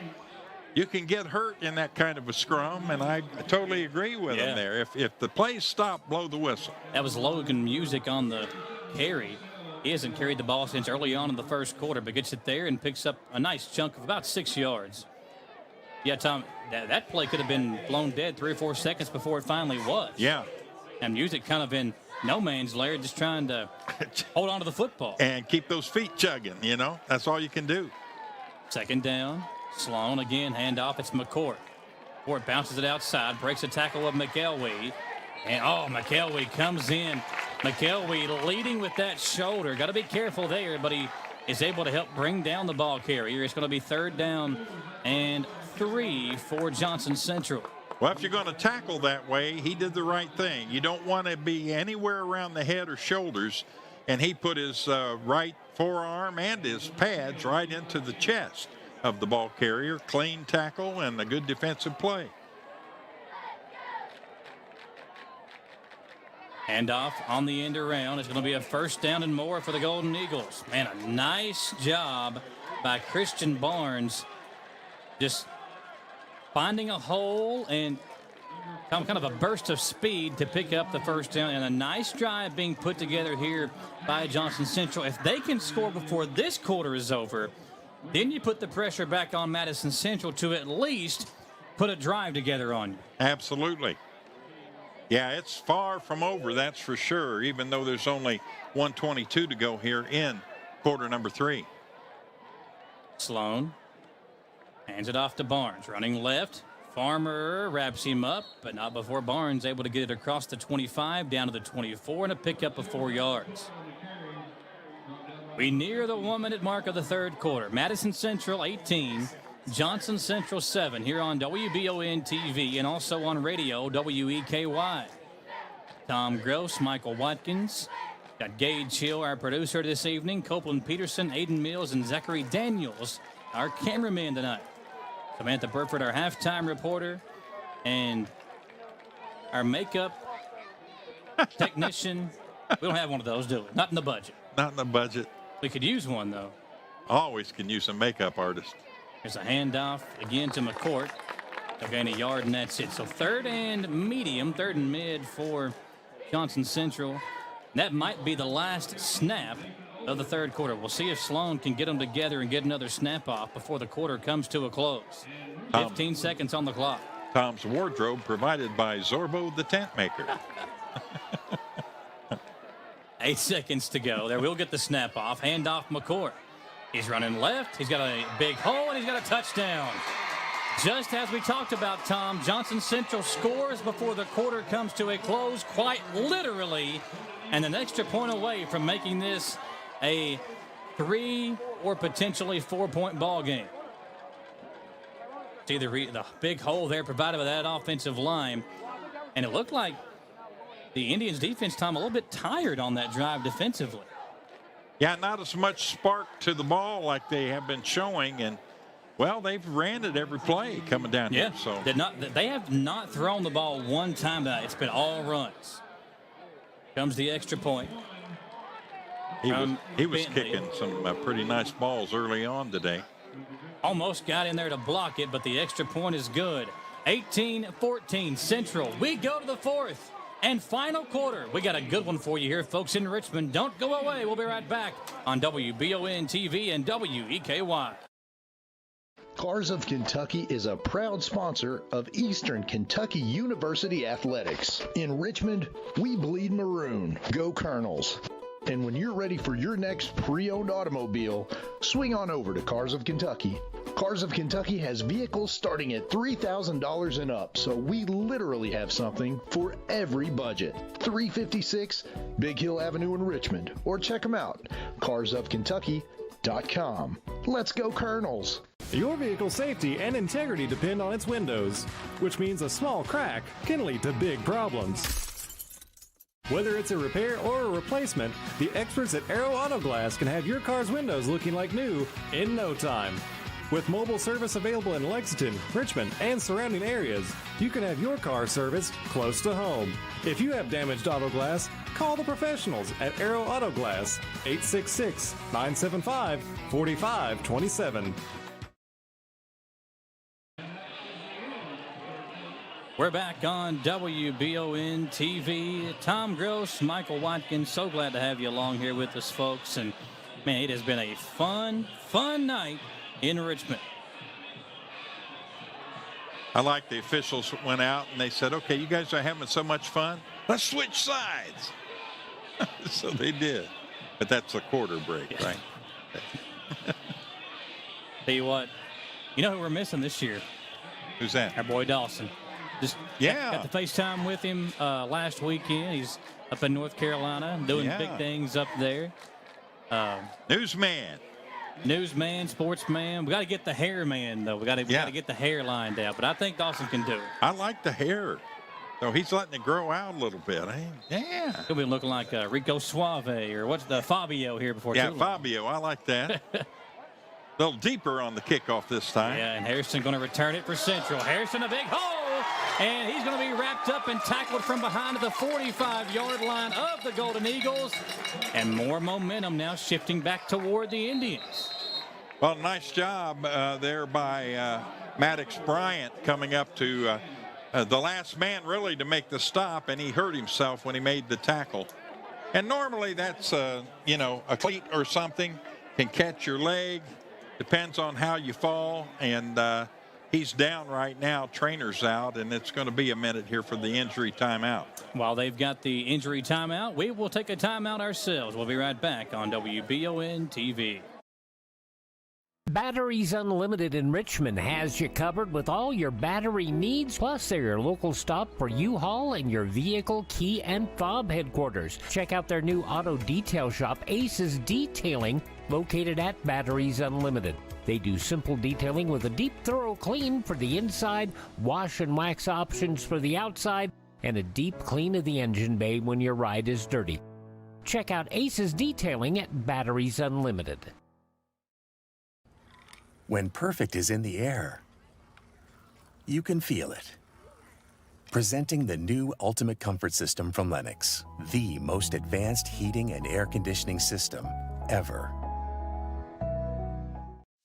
Speaker 2: you can get hurt in that kind of a scrum, and I totally agree with them there. If the plays stop, blow the whistle.
Speaker 1: That was Logan Music on the carry. He hasn't carried the ball since early on in the first quarter, but gets it there and picks up a nice chunk of about 6 yards. Yeah, Tom, that play could have been blown dead 3 or 4 seconds before it finally was.
Speaker 2: Yeah.
Speaker 1: And Music kind of in no man's land, just trying to hold on to the football.
Speaker 2: And keep those feet chugging, you know. That's all you can do.
Speaker 1: 2nd down. Sloan again, handoff. It's McCourt. McCourt bounces it outside, breaks a tackle of McElwee. And, McElwee comes in. McElwee leading with that shoulder. Got to be careful there, but he is able to help bring down the ball carrier. It's going to be 3rd down and 3 for Johnson Central.
Speaker 2: Well, if you're going to tackle that way, he did the right thing. You don't want to be anywhere around the head or shoulders, and he put his right forearm and his pads right into the chest of the ball carrier. Clean tackle and a good defensive play.
Speaker 1: Handoff on the end around. It's going to be a 1st down and more for the Golden Eagles. Man, a nice job by Christian Barnes. Just finding a hole and kind of a burst of speed to pick up the 1st down, and a nice drive being put together here by Johnson Central. If they can score before this quarter is over, then you put the pressure back on Madison Central to at least put a drive together on you.
Speaker 2: Absolutely. Yeah, it's far from over, that's for sure, even though there's only 1:22 to go here in quarter number 3.
Speaker 1: Sloan hands it off to Barnes, running left. Farmer wraps him up, but not before Barnes able to get it across the 25 down to the 24 and a pickup of 4 yards. We near the 1-minute mark of the 3rd quarter. Madison Central 18, Johnson Central 7 here on WBON TV and also on radio WEKY. Tom Gross, Michael Watkins, got Gage Hill, our producer this evening, Copeland Peterson, Aiden Mills, and Zachary Daniels, our cameraman tonight. Samantha Burford, our halftime reporter, and our makeup technician. We don't have one of those, do we? Not in the budget.
Speaker 2: Not in the budget.
Speaker 1: We could use one, though.
Speaker 2: Always can use a makeup artist.
Speaker 1: There's a handoff again to McCourt. They'll gain a yard, and that's it. So third and mid for Johnson Central. That might be the last snap of the third quarter. We'll see if Sloan can get them together and get another snap off before the quarter comes to a close. 15 seconds on the clock.
Speaker 2: Tom's wardrobe provided by Zorbo the tent maker.
Speaker 1: 8 seconds to go. There, we'll get the snap off. Hand off McCourt. He's running left. He's got a big hole, and he's got a touchdown. Just as we talked about, Tom, Johnson Central scores before the quarter comes to a close, quite literally, and an extra point away from making this a 3 or potentially 4-point ball game. See the big hole there provided by that offensive line, and it looked like the Indians defense, Tom, a little bit tired on that drive defensively.
Speaker 2: Yeah, not as much spark to the ball like they have been showing, and well, they've ran it every play coming down here. So
Speaker 1: they have not thrown the ball one time tonight. It's been all runs. Comes the extra point.
Speaker 2: He was kicking some pretty nice balls early on today.
Speaker 1: Almost got in there to block it, but the extra point is good. 18-14 Central. We go to the fourth and final quarter. We got a good one for you here, folks, in Richmond. Don't go away. We'll be right back on WBON TV and WEKY.
Speaker 19: Cars of Kentucky is a proud sponsor of Eastern Kentucky University Athletics. In Richmond, we bleed maroon. Go Colonels. And when you're ready for your next pre-owned automobile, swing on over to Cars of Kentucky. Cars of Kentucky has vehicles starting at $3,000 and up, so we literally have something for every budget. 356 Big Hill Avenue in Richmond, or check them out, carsofkentucky.com. Let's go Colonels.
Speaker 24: Your vehicle's safety and integrity depend on its windows, which means a small crack can lead to big problems. Whether it's a repair or a replacement, the experts at Aero Auto Glass can have your car's windows looking like new in no time. With mobile service available in Lexington, Richmond, and surrounding areas, you can have your car serviced close to home. If you have damaged auto glass, call the professionals at Aero Auto Glass, 866-975-4527.
Speaker 1: We're back on WBON TV. Tom Gross, Michael Watkins, so glad to have you along here with us, folks. And, man, it has been a fun night in Richmond.
Speaker 2: I like the officials went out and they said, okay, you guys are having so much fun. Let's switch sides. So they did. But that's a quarter break, right?
Speaker 1: Tell you what, you know who we're missing this year?
Speaker 2: Who's that?
Speaker 1: Our boy Dawson. Just got to FaceTime with him last weekend. He's up in North Carolina doing big things up there.
Speaker 2: Newsman,
Speaker 1: sportsman. We got to get the hair man, though. We got to get the hair lined out. But I think Dawson can do it.
Speaker 2: I like the hair. So he's letting it grow out a little bit. Yeah.
Speaker 1: He'll be looking like Rico Suave or what's the Fabio here before too long.
Speaker 2: Fabio. I like that. A little deeper on the kickoff this time.
Speaker 1: Yeah, and Harrison going to return it for Central. Harrison, a big hole. And he's going to be wrapped up and tackled from behind the 45-yard line of the Golden Eagles. And more momentum now shifting back toward the Indians.
Speaker 2: Well, nice job there by Maddox Bryant coming up to the last man really to make the stop, and he hurt himself when he made the tackle. And normally that's, a cleat or something can catch your leg. Depends on how you fall, and he's down right now. Trainer's out, and it's going to be a minute here for the injury timeout.
Speaker 1: While they've got the injury timeout, we will take a timeout ourselves. We'll be right back on WBON TV.
Speaker 20: Batteries Unlimited in Richmond has you covered with all your battery needs, plus they're your local stop for U-Haul and your vehicle key and fob headquarters. Check out their new auto detail shop, Aces Detailing, located at Batteries Unlimited. They do simple detailing with a deep, thorough clean for the inside, wash and wax options for the outside, and a deep clean of the engine bay when your ride is dirty. Check out Aces Detailing at Batteries Unlimited.
Speaker 21: When perfect is in the air, you can feel it. Presenting the new Ultimate Comfort System from Lennox, the most advanced heating and air conditioning system ever.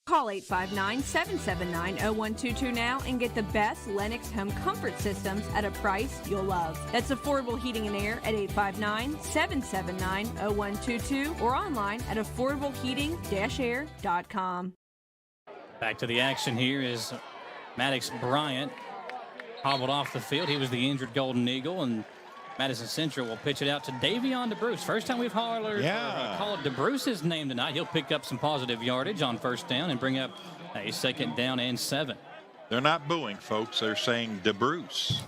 Speaker 4: Call 859-779-0122 now and get the best Lennox home comfort systems at a price you'll love. That's affordable heating and air at 859-779-0122 or online at affordableheating-air.com.
Speaker 1: Back to the action here is Maddox Bryant hobbled off the field. He was the injured Golden Eagle, and Madison Central will pitch it out to Davion DeBruce. First time we've called DeBruce's name tonight. He'll pick up some positive yardage on first down and bring up a second down and 7.
Speaker 2: They're not booing, folks. They're saying DeBruce.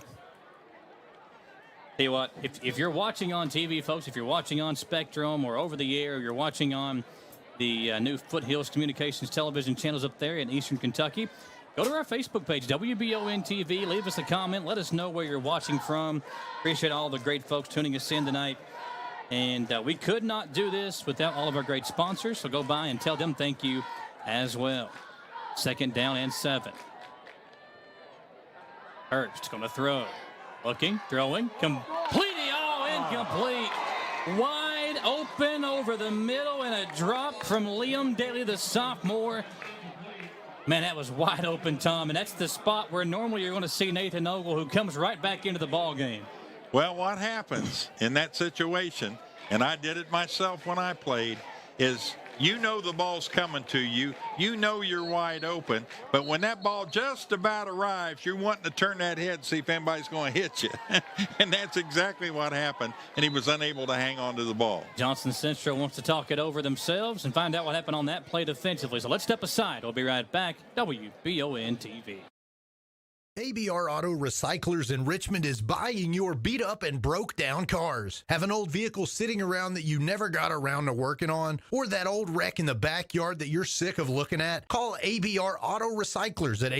Speaker 1: Tell you what, if you're watching on TV, folks, if you're watching on Spectrum or over the air, or you're watching on the new Foothills Communications television channels up there in Eastern Kentucky, go to our Facebook page, WBON TV. Leave us a comment. Let us know where you're watching from. Appreciate all the great folks tuning us in tonight. And we could not do this without all of our great sponsors, so go by and tell them thank you as well. Second down and 7. Herbst going to throw. Looking, throwing, completely incomplete. Wide open over the middle and a drop from Liam Daly, the sophomore. Man, that was wide open, Tom, and that's the spot where normally you're going to see Nathan Ogle, who comes right back into the ball game.
Speaker 2: Well, what happens in that situation, and I did it myself when I played, is you know the ball's coming to you. You know you're wide open, but when that ball just about arrives, you're wanting to turn that head, see if anybody's going to hit you. And that's exactly what happened, and he was unable to hang on to the ball.
Speaker 1: Johnson Central wants to talk it over themselves and find out what happened on that play defensively. So let's step aside. We'll be right back. WBON TV.
Speaker 12: ABR Auto Recyclers in Richmond is buying your beat up and broke down cars. Have an old vehicle sitting around that you never got around to working on, or that old wreck in the backyard that you're sick of looking at? Call ABR Auto Recyclers at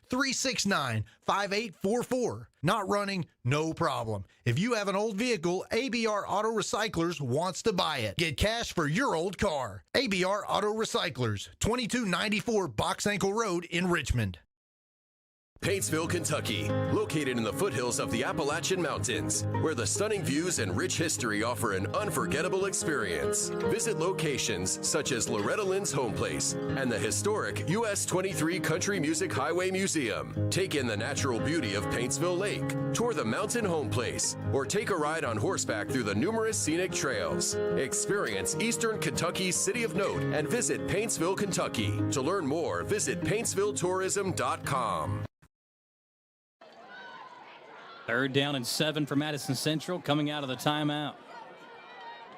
Speaker 12: 859-369-5844. Not running? No problem. If you have an old vehicle, ABR Auto Recyclers wants to buy it. Get cash for your old car. ABR Auto Recyclers, 2294 Box Ankle Road in Richmond.
Speaker 7: Paintsville, Kentucky, located in the foothills of the Appalachian Mountains, where the stunning views and rich history offer an unforgettable experience. Visit locations such as Loretta Lynn's Home Place and the historic US 23 Country Music Highway Museum. Take in the natural beauty of Paintsville Lake, tour the Mountain Home Place, or take a ride on horseback through the numerous scenic trails. Experience Eastern Kentucky's City of Note and visit Paintsville, Kentucky. To learn more, visit paintsvilletourism.com.
Speaker 1: Third down and 7 for Madison Central coming out of the timeout.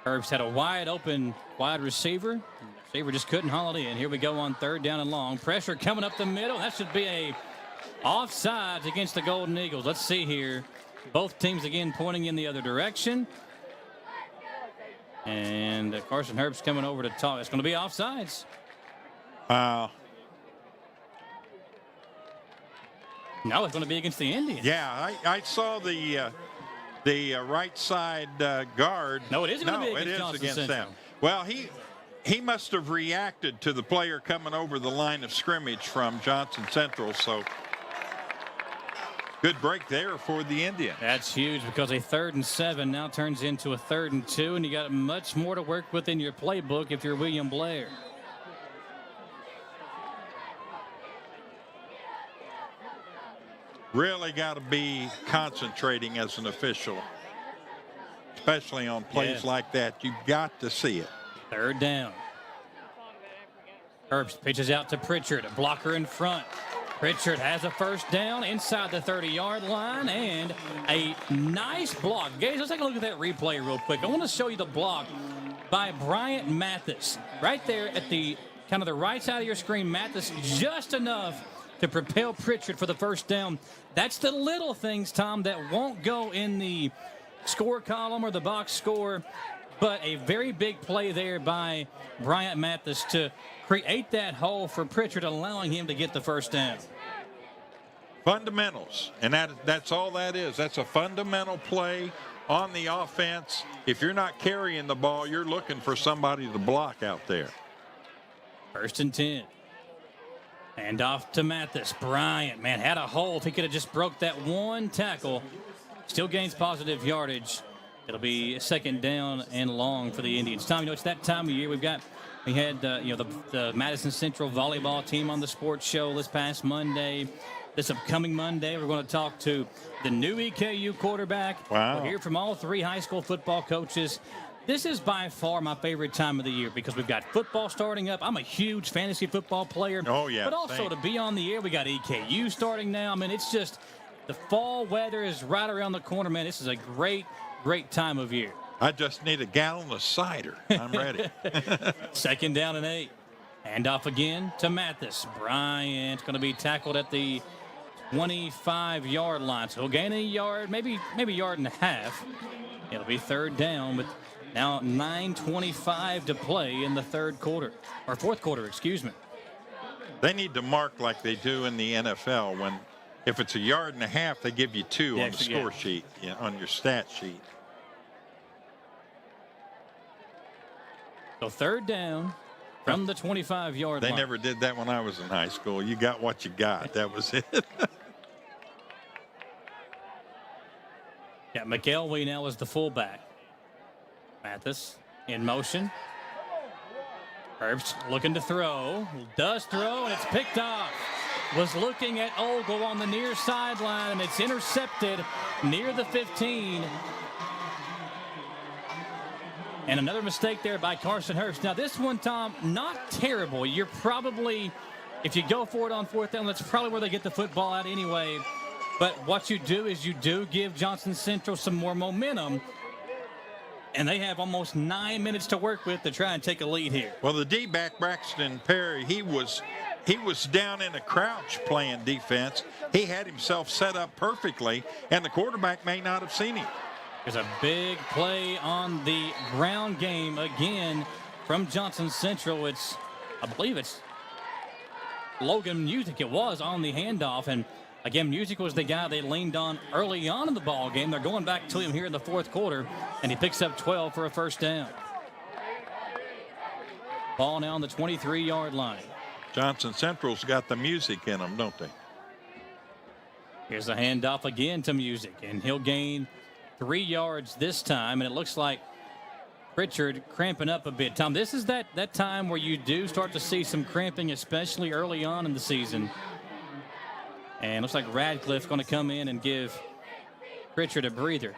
Speaker 1: Herbst had a wide open wide receiver. The receiver just couldn't haul it in. Here we go on third down and long. Pressure coming up the middle. That should be a offsides against the Golden Eagles. Let's see here. Both teams again pointing in the other direction. And Carson Herbst coming over to talk. It's going to be offsides.
Speaker 2: Wow.
Speaker 1: No, it's going to be against the Indians.
Speaker 2: Yeah, I saw the right side guard.
Speaker 1: No, it is going to be
Speaker 2: against
Speaker 1: Johnson
Speaker 2: against
Speaker 1: Central.
Speaker 2: them. Well, he must have reacted to the player coming over the line of scrimmage from Johnson Central. So good break there for the Indians.
Speaker 1: That's huge because a 3rd and 7 now turns into a 3rd and 2, and you got much more to work with in your playbook if you're William Blair.
Speaker 2: Really got to be concentrating as an official, especially on plays like that. You've got to see it.
Speaker 1: Third down. Herbst pitches out to Pritchard, a blocker in front. Pritchard has a first down inside the 30-yard line and a nice block. Guys, let's take a look at that replay real quick. I want to show you the block by Bryant Mathis. Right there at the kind of the right side of your screen. Mathis just enough to propel Pritchard for the first down. That's the little things, Tom, that won't go in the score column or the box score, but a very big play there by Bryant Mathis to create that hole for Pritchard, allowing him to get the first down.
Speaker 2: Fundamentals, and that's all that is. That's a fundamental play on the offense. If you're not carrying the ball, you're looking for somebody to block out there.
Speaker 1: 1st and 10. And off to Mathis. Bryant, man, had a hole. If he could have just broke that one tackle, still gains positive yardage. It'll be 2nd down and long for the Indians. Tom, you know, it's that time of year. We've got We had the Madison Central volleyball team on the sports show this past Monday. This upcoming Monday, we're going to talk to the new EKU quarterback.
Speaker 2: Wow.
Speaker 1: We'll hear from all 3 high school football coaches. This is by far my favorite time of the year because we've got football starting up. I'm a huge fantasy football player.
Speaker 2: Oh, yeah.
Speaker 1: But also
Speaker 2: same.
Speaker 1: to be on the air, we got EKU starting now. I mean, it's just the fall weather is right around the corner, man. This is a great, great time of year.
Speaker 2: I just need a gallon of cider. I'm ready.
Speaker 1: 2nd down and 8. Handoff again to Mathis. Bryant going to be tackled at the 25-yard line. So he'll gain a yard, maybe a yard and a half. It'll be 3rd down, but now 9:25 to play in the 4th quarter, excuse me.
Speaker 2: They need to mark like they do in the NFL when if it's a yard and a half, they give you 2 on the score sheet, on your stat sheet.
Speaker 1: So 3rd down from the 25-yard line.
Speaker 2: They never did that when I was in high school. You got what you got. That was it.
Speaker 1: Yeah, McElwee now is the fullback. Mathis in motion. Herbst looking to throw. Does throw, and it's picked off. Was looking at Ogle on the near sideline, and it's intercepted near the 15. And another mistake there by Carson Herbst. Now, this one, Tom, not terrible. You're probably, if you go for it on 4th down, that's probably where they get the football out anyway. But what you do is you do give Johnson Central some more momentum. And they have almost 9 minutes to work with to try and take a lead here.
Speaker 2: Well, the D-back, Braxton Perry, he was down in a crouch playing defense. He had himself set up perfectly, and the quarterback may not have seen him.
Speaker 1: There's a big play on the ground game again from Johnson Central. I believe it's Logan Music. It was on the handoff, and again, Music was the guy they leaned on early on in the ball game. They're going back to him here in the 4th quarter, and he picks up 12 for a 1st down. Ball now on the 23-yard line.
Speaker 2: Johnson Central's got the music in them, don't they?
Speaker 1: Here's a handoff again to Music, and he'll gain 3 yards this time, and it looks like Pritchard cramping up a bit. Tom, this is that time where you do start to see some cramping, especially early on in the season. And looks like Radcliffe going to come in and give Pritchard a breather.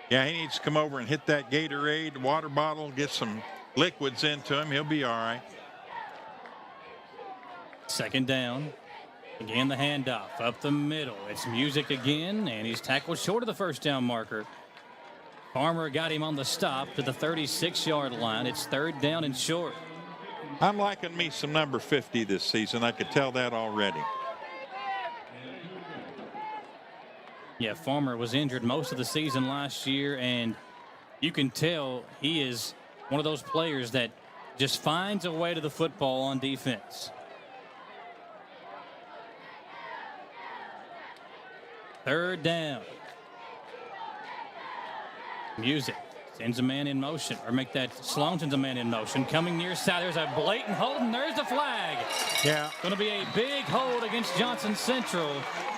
Speaker 2: Yeah, he needs to come over and hit that Gatorade water bottle, get some liquids into him. He'll be all right.
Speaker 1: 2nd down. Again, the handoff up the middle. It's Music again, and he's tackled short of the 1st down marker. Farmer got him on the stop to the 36-yard line. It's 3rd down and short.
Speaker 2: I'm liking me some number 50 this season. I could tell that already.
Speaker 1: Yeah, Farmer was injured most of the season last year, and you can tell he is one of those players that just finds a way to the football on defense. 3rd down. Music sends a man in motion, or make that Sloan sends a man in motion. Coming near side, there's a blatant hold, and there's the flag.
Speaker 2: Yeah.
Speaker 1: Going to be a big hold against Johnson Central,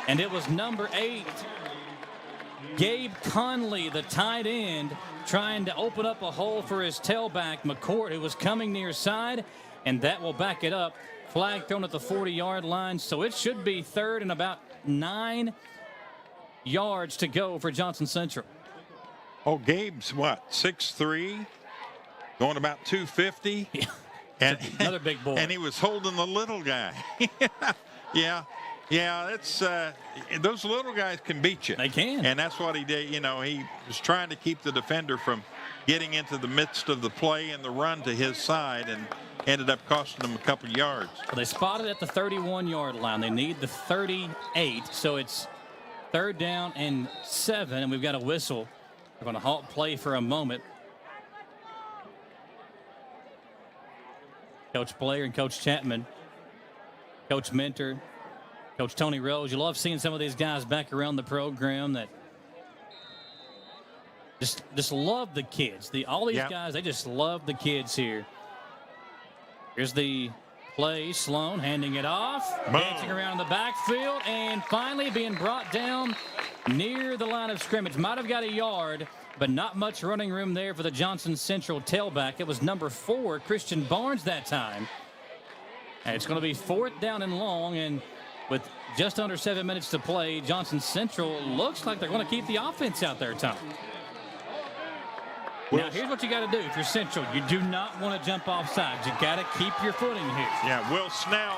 Speaker 1: and it was number 8. Gabe Conley, the tight end, trying to open up a hole for his tailback, McCourt, who was coming near side, and that will back it up. Flag thrown at the 40-yard line, so it should be 3rd and about 9 yards to go for Johnson Central.
Speaker 2: Oh, Gabe's what, 6'3", going about 250?
Speaker 1: Yeah.
Speaker 2: And
Speaker 1: another big boy.
Speaker 2: And he was holding the little guy. Yeah, it's those little guys can beat you.
Speaker 1: They can.
Speaker 2: And that's what he did. He was trying to keep the defender from getting into the midst of the play and the run to his side, and ended up costing him a couple yards.
Speaker 1: Well, they spotted at the 31-yard line. They need the 38, so it's 3rd down and 7, and we've got a whistle. We're going to halt play for a moment. Coach Blair and Coach Chapman, Coach Mentor, Coach Tony Rose. You love seeing some of these guys back around the program that just love the kids. All these guys, they just love the kids here. Here's the play. Sloan handing it off, dancing around the backfield, and finally being brought down near the line of scrimmage. Might have got a yard, but not much running room there for the Johnson Central tailback. It was number 4, Christian Barnes, that time. And it's going to be 4th down and long, and with just under 7 minutes to play, Johnson Central looks like they're going to keep the offense out there, Tom. Now, here's what you got to do. If you're Central, you do not want to jump off sides. You got to keep your footing here.
Speaker 2: Yeah, Will Snell,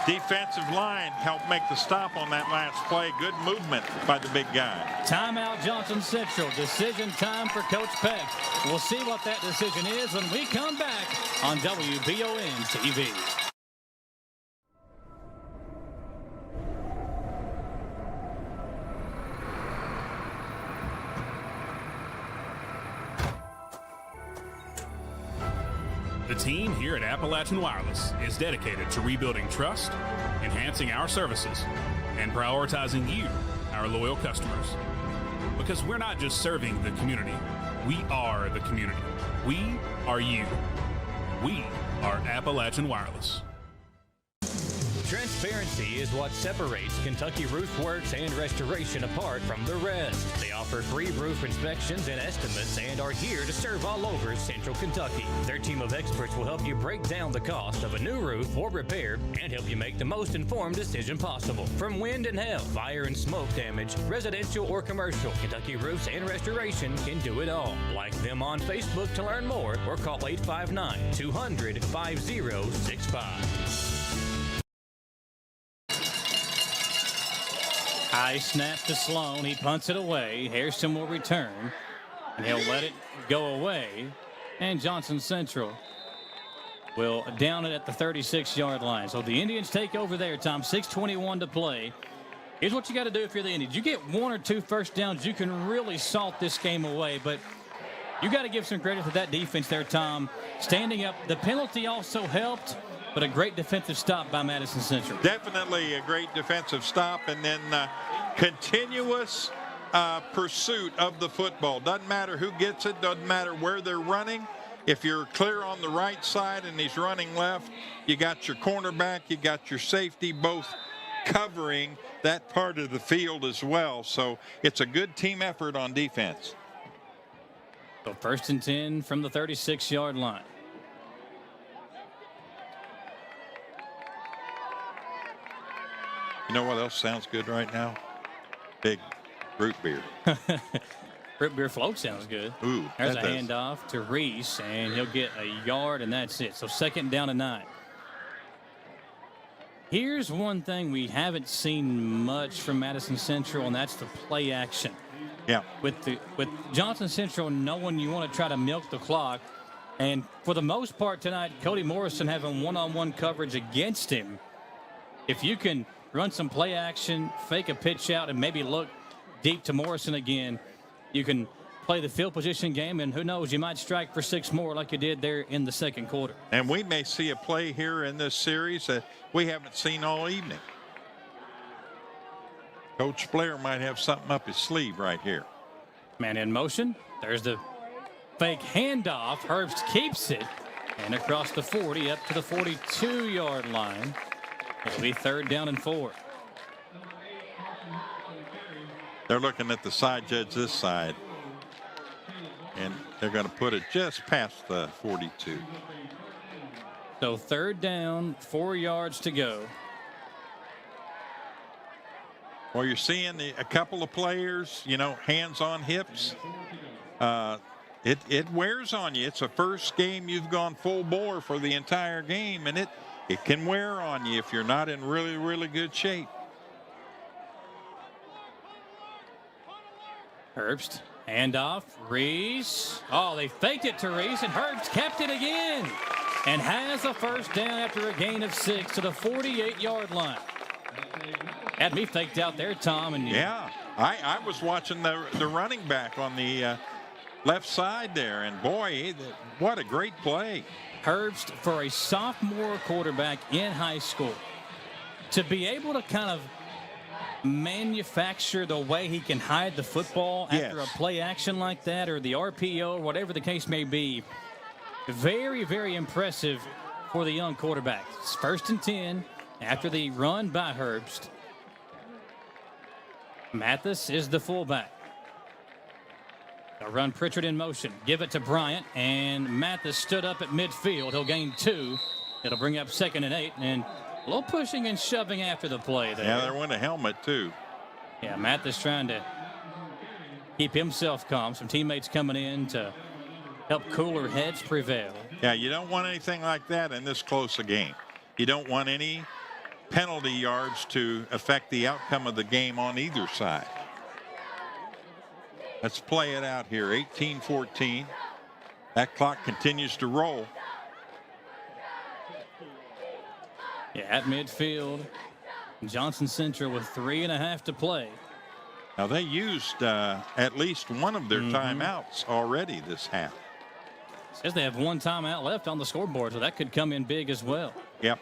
Speaker 2: defensive line, helped make the stop on that last play. Good movement by the big guy.
Speaker 1: Timeout, Johnson Central. Decision time for Coach Peck. We'll see what that decision is when we come back on WBON TV.
Speaker 8: The team here at Appalachian Wireless is dedicated to rebuilding trust, enhancing our services, and prioritizing you, our loyal customers. Because we're not just serving the community, we are the community. We are you. We are Appalachian Wireless.
Speaker 16: Transparency is what separates Kentucky Roof Works and Restoration apart from the rest. They offer free roof inspections and estimates and are here to serve all over Central Kentucky. Their team of experts will help you break down the cost of a new roof or repair and help you make the most informed decision possible. From wind and hail, fire and smoke damage, residential or commercial, Kentucky Roofs and Restoration can do it all. Like them on Facebook to learn more or call 859-200-5065.
Speaker 1: High snap to Sloan. He punts it away. Hairston will return, and he'll let it go away. And Johnson Central will down it at the 36-yard line. So the Indians take over there, Tom. 6:21 to play. Here's what you got to do if you're the Indians. You get 1 or 2 first downs, you can really salt this game away. But you got to give some credit to that defense there, Tom. Standing up. The penalty also helped, but a great defensive stop by Madison Central.
Speaker 2: Definitely a great defensive stop, and then continuous pursuit of the football. Doesn't matter who gets it, doesn't matter where they're running. If you're clear on the right side and he's running left, you got your cornerback, you got your safety, both covering that part of the field as well. So it's a good team effort on defense.
Speaker 1: So 1st and 10 from the 36-yard line.
Speaker 2: You know what else sounds good right now? Big root beer.
Speaker 1: Root beer float sounds good.
Speaker 2: Ooh,
Speaker 1: there's a handoff to Reese, and he'll get a yard, and that's it. So 2nd down and 9. Here's one thing we haven't seen much from Madison Central, and that's the play action.
Speaker 2: Yeah.
Speaker 1: With Johnson Central knowing you want to try to milk the clock, and for the most part tonight, Cody Morrison having one-on-one coverage against him. If you can run some play action, fake a pitch out, and maybe look deep to Morrison again, you can play the field position game, and who knows, you might strike for 6 more like you did there in the 2nd quarter.
Speaker 2: And we may see a play here in this series that we haven't seen all evening. Coach Blair might have something up his sleeve right here.
Speaker 1: Man in motion. There's the fake handoff. Herbst keeps it, and across the 40 up to the 42-yard line. It'll be 3rd down and 4.
Speaker 2: They're looking at the side judge this side, and they're going to put it just past the 42.
Speaker 1: So 3rd down, 4 yards to go.
Speaker 2: Well, you're seeing a couple of players, hands on hips. It wears on you. It's a first game you've gone full bore for the entire game, and it can wear on you if you're not in really, really good shape.
Speaker 1: Herbst, handoff, Reese. Oh, they faked it to Reese, and Herbst kept it again and has a 1st down after a gain of 6 to the 48-yard line. Had me faked out there, Tom. And
Speaker 2: yeah, I was watching the running back on the left side there, and boy, what a great play.
Speaker 1: Herbst, for a sophomore quarterback in high school, to be able to kind of manufacture the way he can hide the football after a play action like that, or the RPO, or whatever the case may be, very, very impressive for the young quarterback. It's 1st and 10 after the run by Herbst. Mathis is the fullback. The They'll run Pritchard in motion. Give it to Bryant, and Mathis stood up at midfield. He'll gain 2. It'll bring up 2nd and 8, and a little pushing and shoving after the play there.
Speaker 2: Yeah, there went a helmet, too.
Speaker 1: Yeah, Mathis trying to keep himself calm. Some teammates coming in to help cooler heads prevail.
Speaker 2: Yeah, you don't want anything like that in this close a game. You don't want any penalty yards to affect the outcome of the game on either side. Let's play it out here. 18-14. That clock continues to roll.
Speaker 1: Yeah, at midfield, Johnson Central with 3.5 to play.
Speaker 2: Now they used at least one of their timeouts already this half.
Speaker 1: Says they have 1 timeout left on the scoreboard, so that could come in big as well.
Speaker 2: Yep.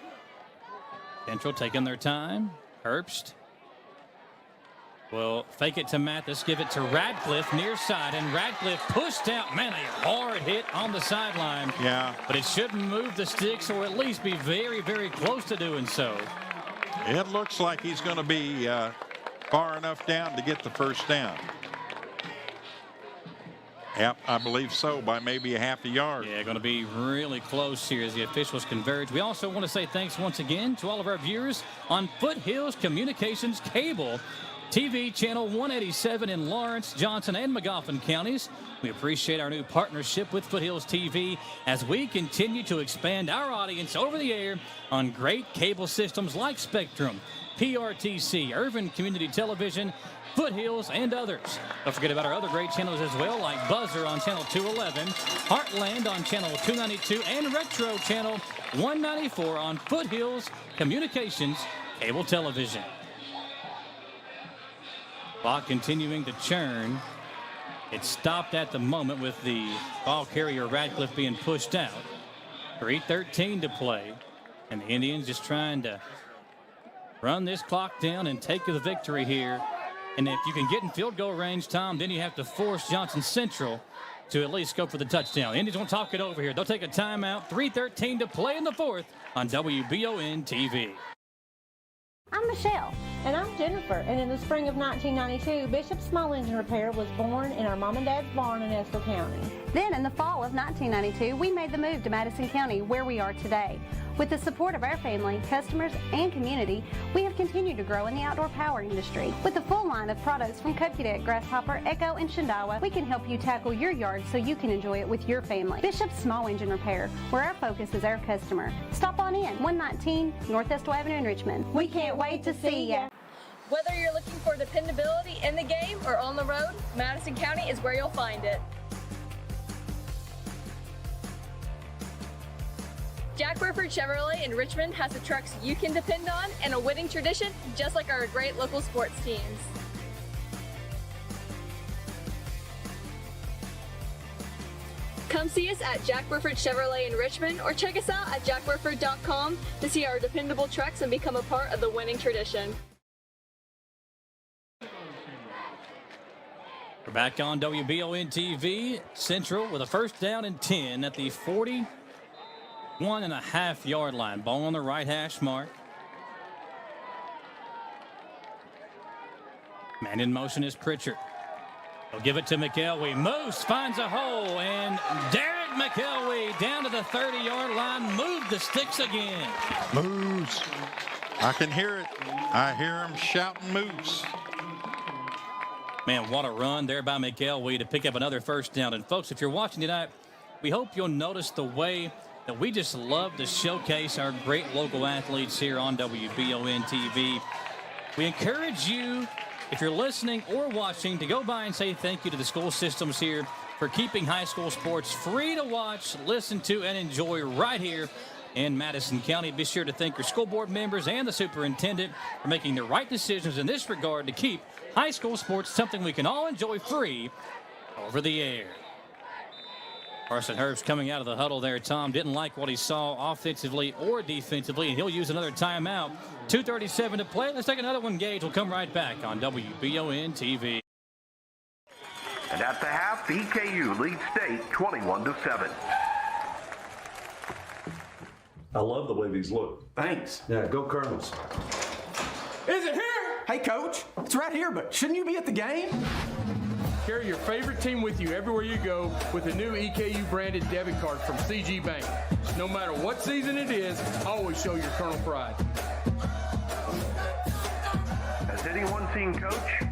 Speaker 1: Central taking their time. Herbst will fake it to Mathis, give it to Radcliffe near side, and Radcliffe pushed out. Man, a hard hit on the sideline.
Speaker 2: Yeah.
Speaker 1: But it shouldn't move the sticks, or at least be very, very close to doing so.
Speaker 2: It looks like he's going to be far enough down to get the first down. Yep, I believe so, by maybe a half a yard.
Speaker 1: Yeah, going to be really close here as the officials converge. We also want to say thanks once again to all of our viewers on Foothills Communications Cable TV channel 187 in Lawrence, Johnson, and Magoffin counties. We appreciate our new partnership with Foothills TV as we continue to expand our audience over the air on great cable systems like Spectrum, PRTC, Irvin Community Television, Foothills, and others. Don't forget about our other great channels as well, like Buzzer on channel 211, Heartland on channel 292, and Retro channel 194 on Foothills Communications Cable Television. Clock continuing to churn. It stopped at the moment with the ball carrier Radcliffe being pushed out. 3:13 to play, and the Indians just trying to run this clock down and take the victory here. And if you can get in field goal range, Tom, then you have to force Johnson Central to at least go for the touchdown. Indians won't talk it over here. They'll take a timeout. 3:13 to play in the 4th on WBON TV.
Speaker 9: I'm Michelle.
Speaker 10: And I'm Jennifer. And in the spring of 1992, Bishop Small Engine Repair was born in our mom and dad's barn in Estill County.
Speaker 9: Then in the fall of 1992, we made the move to Madison County, where we are today. With the support of our family, customers, and community, we have continued to grow in the outdoor power industry. With a full line of products from Kokudet, Grasshopper, Echo, and Shindawa, we can help you tackle your yard so you can enjoy it with your family. Bishop Small Engine Repair, where our focus is our customer. Stop on in, 119 North Estill Avenue in Richmond. We can't wait to see ya.
Speaker 13: Whether you're looking for dependability in the game or on the road, Madison County is where you'll find it. Jack Burford Chevrolet in Richmond has the trucks you can depend on and a winning tradition, just like our great local sports teams. Come see us at Jack Burford Chevrolet in Richmond or check us out at jackburford.com to see our dependable trucks and become a part of the winning tradition.
Speaker 1: We're back on WBON TV. Central with a first down and 10 at the 41.5 yard line. Ball on the right hash mark. Man in motion is Pritchard. He'll give it to McElwee. Moose finds a hole, and Derek McElwee down to the 30-yard line. Moved the sticks again.
Speaker 2: Moose. I can hear it. I hear him shouting moose.
Speaker 1: Man, what a run there by McElwee to pick up another first down. And folks, if you're watching tonight, we hope you'll notice the way that we just love to showcase our great local athletes here on WBON TV. We encourage you, if you're listening or watching, to go by and say thank you to the school systems here for keeping high school sports free to watch, listen to, and enjoy right here in Madison County. Be sure to thank your school board members and the superintendent for making the right decisions in this regard to keep high school sports something we can all enjoy free over the air. Carson Herbst coming out of the huddle there, Tom. Didn't like what he saw offensively or defensively, and he'll use another timeout. 2:37 to play. Let's take another one, Gage. We'll come right back on WBON TV.
Speaker 22: And at the half, EKU leads state 21-7.
Speaker 23: I love the way these look.
Speaker 26: Thanks.
Speaker 23: Yeah, go Colonels.
Speaker 26: Is it here? Hey, Coach. It's right here, but shouldn't you be at the game?
Speaker 3: Carry your favorite team with you everywhere you go with the new EKU branded debit card from CG Bank. No matter what season it is, always show your Colonel pride.
Speaker 22: Has anyone seen Coach?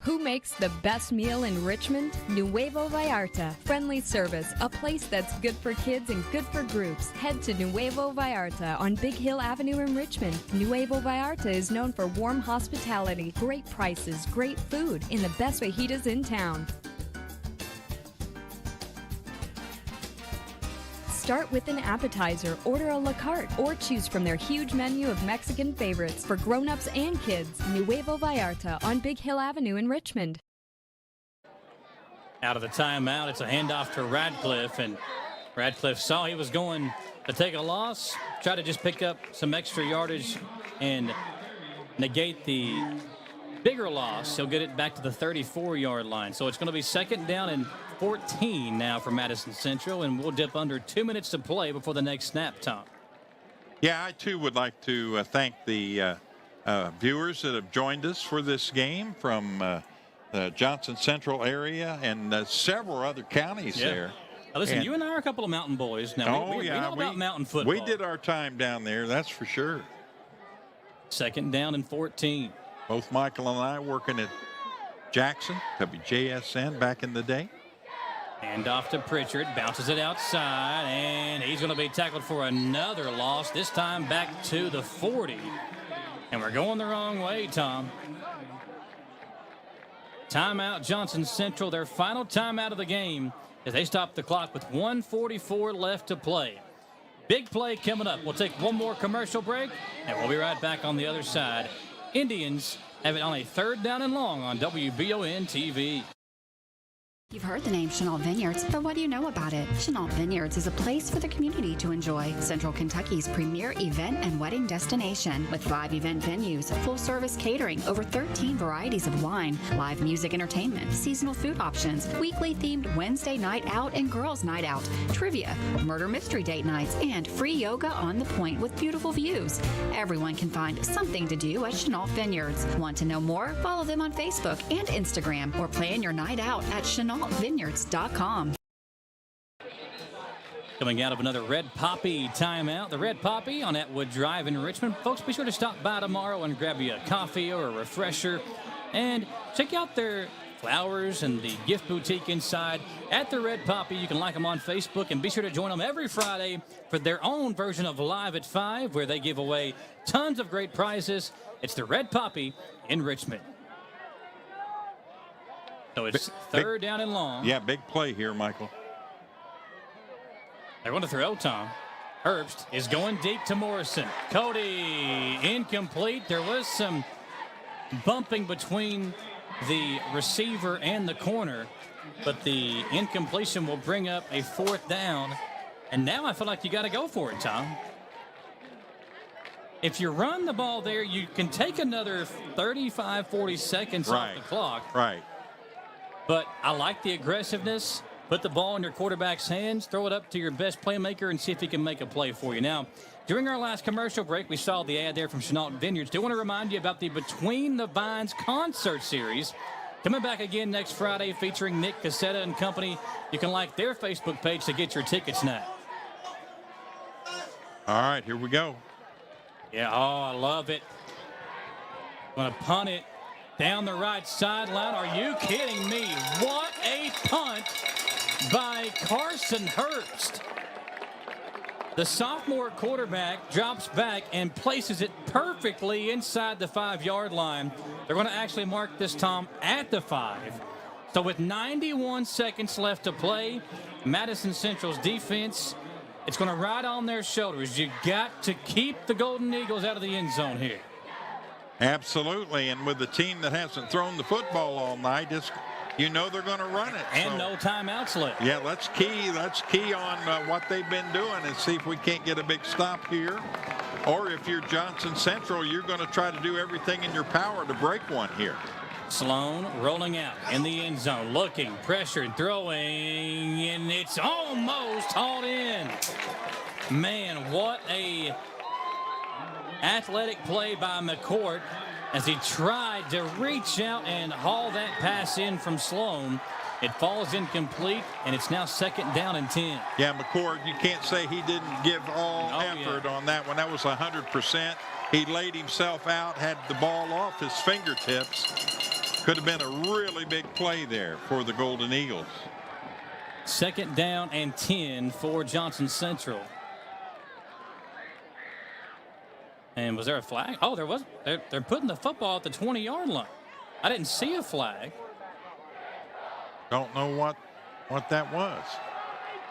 Speaker 5: Who makes the best meal in Richmond? Nuevo Vallarta. Friendly service, a place that's good for kids and good for groups. Head to Nuevo Vallarta on Big Hill Avenue in Richmond. Nuevo Vallarta is known for warm hospitality, great prices, great food, and the best fajitas in town. Start with an appetizer, order a la carte, or choose from their huge menu of Mexican favorites for grown-ups and kids. Nuevo Vallarta on Big Hill Avenue in Richmond.
Speaker 1: Out of the timeout, it's a handoff to Radcliffe, and Radcliffe saw he was going to take a loss, try to just pick up some extra yardage and negate the bigger loss. He'll get it back to the 34-yard line. So it's going to be second down and 14 now for Madison Central, and we'll dip under 2 minutes to play before the next snap, Tom.
Speaker 2: Yeah, I too would like to thank the viewers that have joined us for this game from the Johnson Central area and several other counties there.
Speaker 1: Now listen, you and I are a couple of mountain boys. Now, we know about mountain football.
Speaker 2: We did our time down there, that's for sure.
Speaker 1: Second down and 14.
Speaker 2: Both Michael and I working at Jackson, WJSN back in the day.
Speaker 1: And off to Pritchard, bounces it outside, and he's going to be tackled for another loss, this time back to the 40. And we're going the wrong way, Tom. Timeout, Johnson Central, their final timeout of the game as they stop the clock with 1:44 left to play. Big play coming up. We'll take one more commercial break, and we'll be right back on the other side. Indians have it on a third down and long on WBON TV.
Speaker 11: You've heard the name Chenault Vineyards, but what do you know about it? Chenault Vineyards is a place for the community to enjoy. Central Kentucky's premier event and wedding destination with 5 event venues, full-service catering, over 13 varieties of wine, live music entertainment, seasonal food options, weekly themed Wednesday night out and girls night out, trivia, murder mystery date nights, and free yoga on the point with beautiful views. Everyone can find something to do at Chenault Vineyards. Want to know more? Follow them on Facebook and Instagram or plan your night out at ChenaultVineyards.com.
Speaker 1: Coming out of another Red Poppy timeout. The Red Poppy on Atwood Drive in Richmond. Folks, be sure to stop by tomorrow and grab you a coffee or a refresher. And check out their flowers and the gift boutique inside at the Red Poppy. You can like them on Facebook and be sure to join them every Friday for their own version of Live at 5, where they give away tons of great prizes. It's the Red Poppy in Richmond. So it's third down and long.
Speaker 2: Yeah, big play here, Michael.
Speaker 1: They're going to throw, Tom. Herbst is going deep to Morrison. Cody, incomplete. There was some bumping between the receiver and the corner, but the incompletion will bring up a fourth down. And now I feel like you got to go for it, Tom. If you run the ball there, you can take another 35, 40 seconds off the clock.
Speaker 2: Right.
Speaker 1: But I like the aggressiveness. Put the ball in your quarterback's hands, throw it up to your best playmaker, and see if he can make a play for you. Now, during our last commercial break, we saw the ad there from Chenault Vineyards. Do want to remind you about the Between the Vines concert series. Coming back again next Friday featuring Nick Cassetta and company. You can like their Facebook page to get your tickets now.
Speaker 2: All right, here we go.
Speaker 1: Yeah, oh, I love it. Going to punt it down the right sideline. Are you kidding me? What a punt by Carson Herbst. The sophomore quarterback drops back and places it perfectly inside the 5-yard line. They're going to actually mark this, Tom, at the 5. So with 91 seconds left to play, Madison Central's defense, it's going to ride on their shoulders. You got to keep the Golden Eagles out of the end zone here.
Speaker 2: Absolutely, and with the team that hasn't thrown the football all night, you know they're going to run it.
Speaker 1: And no timeouts left.
Speaker 2: Yeah, let's key on what they've been doing and see if we can't get a big stop here. Or if you're Johnson Central, you're going to try to do everything in your power to break one here.
Speaker 1: Sloan rolling out in the end zone, looking, pressured, throwing, and it's almost hauled in. Man, what a athletic play by McCourt. as he tried to reach out and haul that pass in from Sloan. It falls incomplete, and it's now 2nd down and 10.
Speaker 2: Yeah, McCord, you can't say he didn't give all effort on that one. That was 100%. He laid himself out, had the ball off his fingertips. Could have been a really big play there for the Golden Eagles.
Speaker 1: 2nd down and 10 for Johnson Central. And was there a flag? Oh, there was. They're putting the football at the 20-yard line. I didn't see a flag.
Speaker 2: Don't know what that was.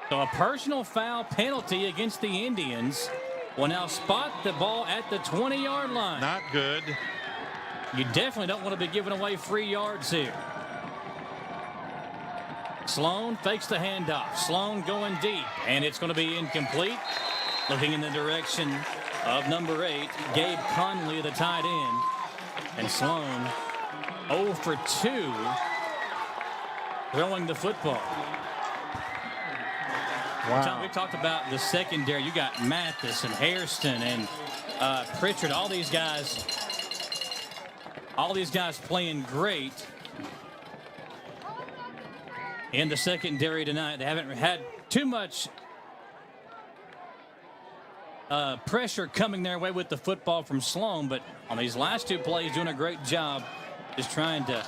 Speaker 1: So a personal foul penalty against the Indians will now spot the ball at the 20-yard line.
Speaker 2: Not good.
Speaker 1: You definitely don't want to be giving away free yards here. Sloan fakes the handoff. Sloan going deep, and it's going to be incomplete. Looking in the direction of number 8, Gabe Conley, the tight end. And Sloan 0 for 2 throwing the football.
Speaker 2: Wow.
Speaker 1: We talked about the secondary. You got Mathis and Hairston and Pritchard. All these guys playing great in the secondary tonight. They haven't had too much pressure coming their way with the football from Sloan, but on these last 2 plays, doing a great job just trying to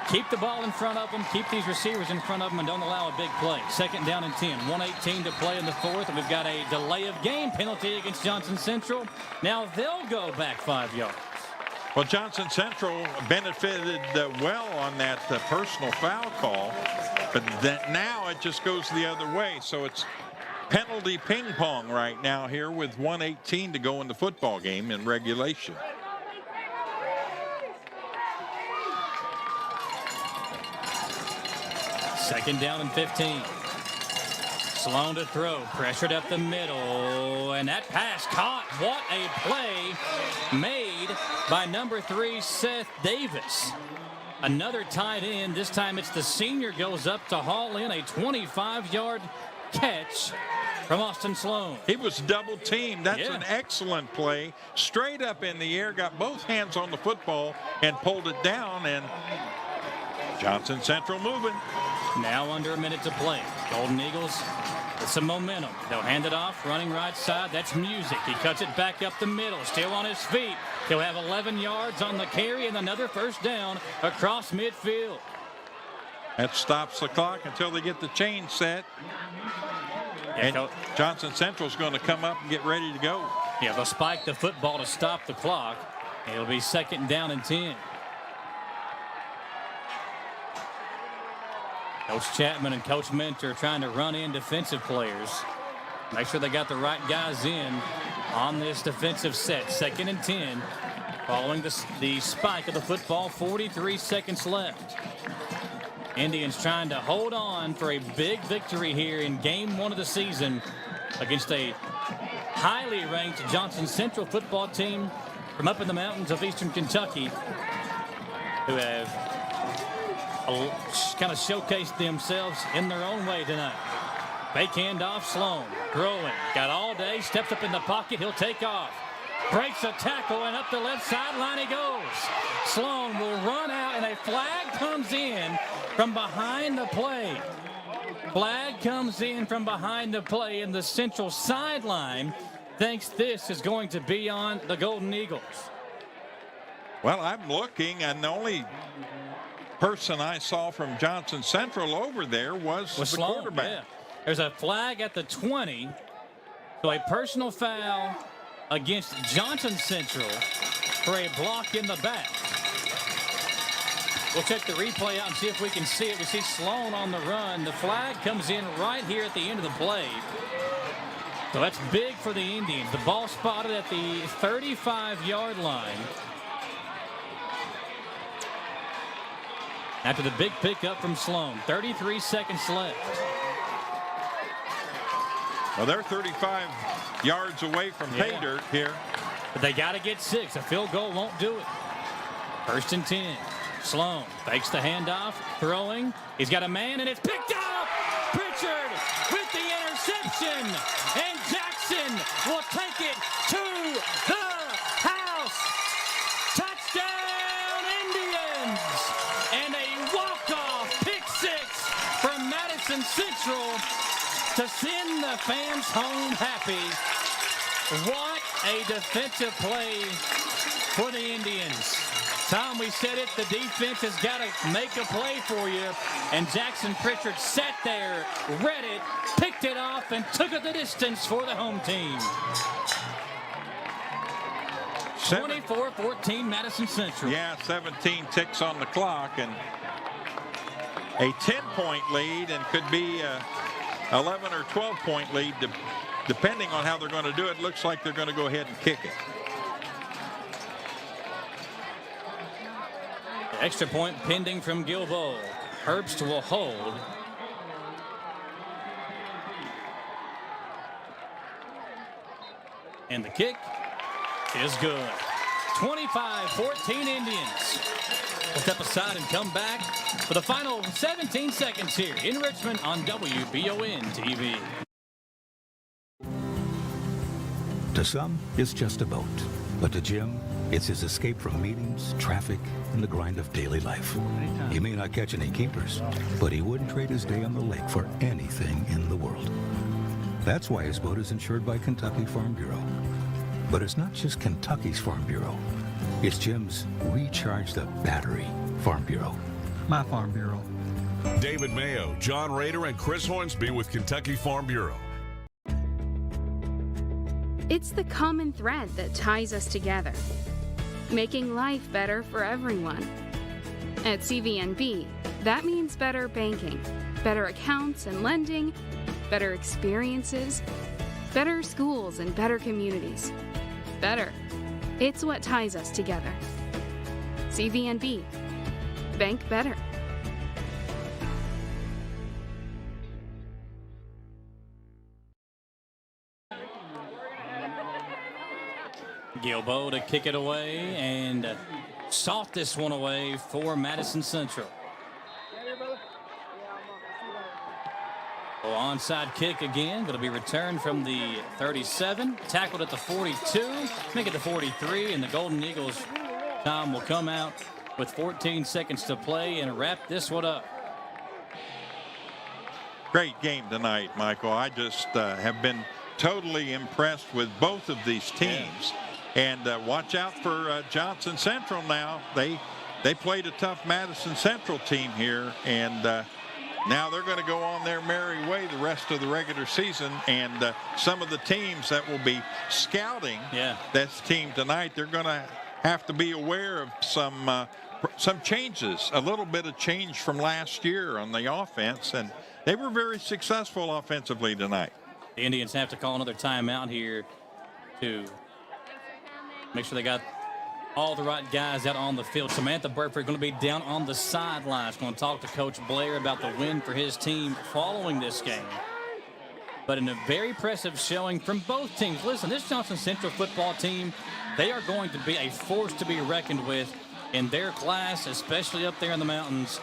Speaker 1: keep the ball in front of them, keep these receivers in front of them, and don't allow a big play. 2nd down and 10. 1:18 to play in the 4th, and we've got a delay of game penalty against Johnson Central. Now they'll go back 5 yards.
Speaker 2: Well, Johnson Central benefited well on that personal foul call, but now it just goes the other way. So it's penalty ping pong right now here with 1:18 to go in the football game in regulation.
Speaker 1: Second down and 15. Sloan to throw, pressured up the middle, and that pass caught. What a play made by number 3, Seth Davis. Another tight end. This time it's the senior goes up to haul in a 25-yard catch from Austin Sloan.
Speaker 2: He was double teamed. That's an excellent play. Straight up in the air, got both hands on the football and pulled it down, and Johnson Central moving.
Speaker 1: Now under a minute to play. Golden Eagles with some momentum. They'll hand it off, running right side. That's Music. He cuts it back up the middle, still on his feet. He'll have 11 yards on the carry and another first down across midfield.
Speaker 2: That stops the clock until they get the chain set. And Johnson Central's going to come up and get ready to go.
Speaker 1: Yeah, they'll spike the football to stop the clock. It'll be 2nd down and 10. Coach Chapman and Coach Mentor trying to run in defensive players. Make sure they got the right guys in on this defensive set. 2nd and 10 following the spike of the football. 43 seconds left. Indians trying to hold on for a big victory here in game 1 of the season against a highly ranked Johnson Central football team from up in the mountains of eastern Kentucky who have kind of showcased themselves in their own way tonight. Fake handoff, Sloan throwing, got all day, steps up in the pocket, he'll take off, breaks a tackle, and up the left sideline he goes. Sloan will run out, and a flag comes in from behind the play. Flag comes in from behind the play, and the Central sideline thinks this is going to be on the Golden Eagles.
Speaker 2: Well, I'm looking, and the only person I saw from Johnson Central over there was the
Speaker 1: Sloan,
Speaker 2: quarterback.
Speaker 1: Yeah. There's a flag at the 20. So a personal foul against Johnson Central for a block in the back. We'll check the replay out and see if we can see it. We see Sloan on the run. The flag comes in right here at the end of the play. So that's big for the Indians. The ball spotted at the 35-yard line. After the big pickup from Sloan, 33 seconds left.
Speaker 2: Well, they're 35 yards away from pay dirt here.
Speaker 1: But they got to get 6. A field goal won't do it. 1st and 10. Sloan fakes the handoff, throwing. He's got a man, and it's picked up. Pritchard with the interception, and Jackson will take it to the house. send the fans home happy. What a defensive play for the Indians. Tom, we said it, the defense has got to make a play for you. And Jackson Pritchard sat there, read it, picked it off, and took it the distance for the home team. 24-14 Madison Central.
Speaker 2: Yeah, 17 ticks on the clock, and a 10-point lead, and could be a 11 or 12-point lead, depending on how they're going to do it. Looks like they're going to go ahead and kick it.
Speaker 1: Extra point pending from Gilboa. Herbst will hold. And the kick is good. 25-14 Indians. We'll step aside and come back for the final 17 seconds here in Richmond on WBON TV.
Speaker 6: To some, it's just a boat. But to Jim, it's his escape from meetings, traffic, and the grind of daily life. He may not catch any keepers, but he wouldn't trade his day on the lake for anything in the world. That's why his boat is insured by Kentucky Farm Bureau. But it's not just Kentucky's Farm Bureau. It's Jim's Recharge the Battery Farm Bureau.
Speaker 14: My Farm Bureau.
Speaker 15: David Mayo, John Rader, and Chris Hornsby with Kentucky Farm Bureau.
Speaker 17: It's the common thread that ties us together, making life better for everyone. At CVNB, that means better banking, better accounts and lending, better experiences, better schools and better communities. Better. It's what ties us together. CVNB. Bank better.
Speaker 1: Gilboa to kick it away and sought this one away for Madison Central. Well, onside kick again. Going to be returned from the 37. Tackled at the 42. Make it to 43. And the Golden Eagles, Tom, will come out with 14 seconds to play and wrap this one up.
Speaker 2: Great game tonight, Michael. I just have been totally impressed with both of these teams. And watch out for Johnson Central now. They played a tough Madison Central team here, and now they're going to go on their merry way the rest of the regular season. And some of the teams that will be scouting this team tonight, they're going to have to be aware of some changes, a little bit of change from last year on the offense, and they were very successful offensively tonight.
Speaker 1: The Indians have to call another timeout here to make sure they got all the right guys out on the field. Samantha Burford going to be down on the sidelines. Going to talk to Coach Blair about the win for his team following this game. But in a very impressive showing from both teams. Listen, this Johnson Central football team, they are going to be a force to be reckoned with in their class, especially up there in the mountains.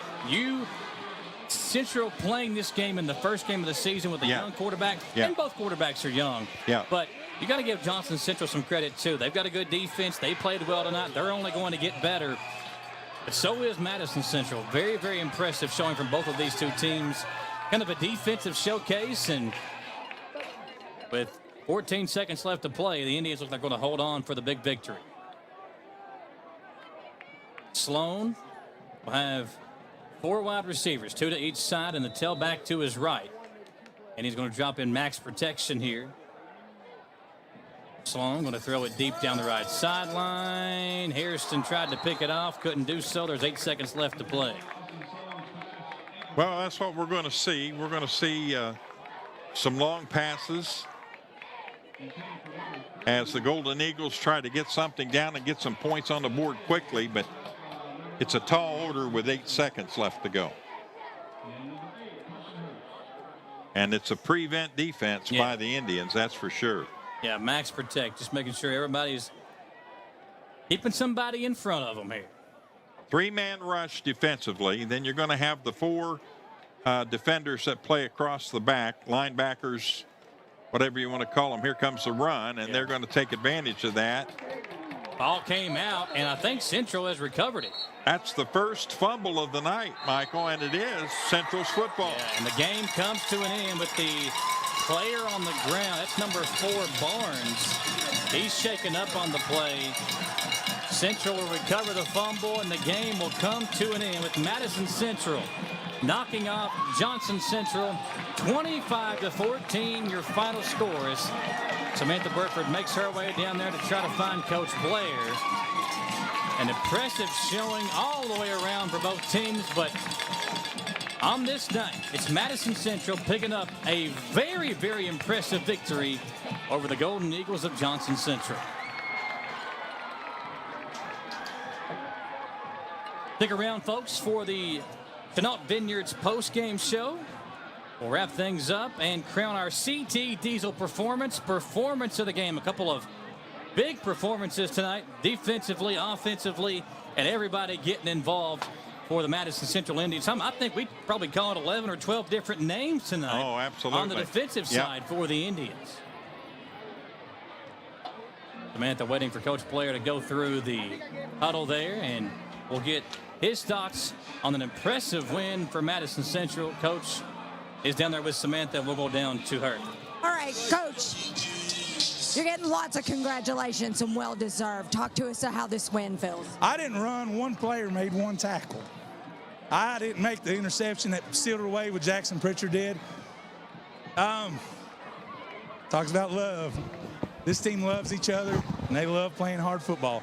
Speaker 1: Central playing this game in the first game of the season with a young quarterback, and both quarterbacks are young. But you got to give Johnson Central some credit too. They've got a good defense. They played well tonight. They're only going to get better. But so is Madison Central. Very, very impressive showing from both of these two teams. Kind of a defensive showcase, and with 14 seconds left to play, the Indians look like they're going to hold on for the big victory. Sloan will have 4 wide receivers, 2 to each side, and the tailback to his right. And he's going to drop in max protection here. Sloan going to throw it deep down the right sideline. Hairston tried to pick it off, couldn't do so. There's 8 seconds left to play.
Speaker 2: Well, that's what we're going to see. We're going to see some long passes as the Golden Eagles try to get something down and get some points on the board quickly, but it's a tall order with 8 seconds left to go. And it's a prevent defense by the Indians, that's for sure.
Speaker 1: Yeah, max protect, just making sure everybody's keeping somebody in front of them here.
Speaker 2: 3-man rush defensively. Then you're going to have the 4 defenders that play across the back, linebackers, whatever you want to call them. Here comes the run, and they're going to take advantage of that.
Speaker 1: Ball came out, and I think Central has recovered it.
Speaker 2: That's the first fumble of the night, Michael, and it is Central's football.
Speaker 1: Yeah, and the game comes to an end with the player on the ground. That's number 4, Barnes. He's shaken up on the play. Central will recover the fumble, and the game will come to an end with Madison Central knocking off Johnson Central 25-14. Your final score is Samantha Burford makes her way down there to try to find Coach Blair. An impressive showing all the way around for both teams, but on this night, it's Madison Central picking up a very, very impressive victory over the Golden Eagles of Johnson Central. Stick around, folks, for the Chenault Vineyards post-game show. We'll wrap things up and crown our CT Diesel performance of the game. A couple of big performances tonight, defensively, offensively, and everybody getting involved for the Madison Central Indians. I think we probably call it 11 or 12 different names tonight.
Speaker 2: Oh, absolutely.
Speaker 1: On the defensive side for the Indians. Samantha waiting for Coach Blair to go through the huddle there, and we'll get his thoughts on an impressive win for Madison Central. Coach is down there with Samantha. We'll go down to her.
Speaker 14: All right, Coach, you're getting lots of congratulations and well-deserved. Talk to us about how this win feels.
Speaker 18: I didn't run. One player made one tackle. I didn't make the interception that sealed it away what Jackson Pritchard did. Talks about love. This team loves each other, and they love playing hard football.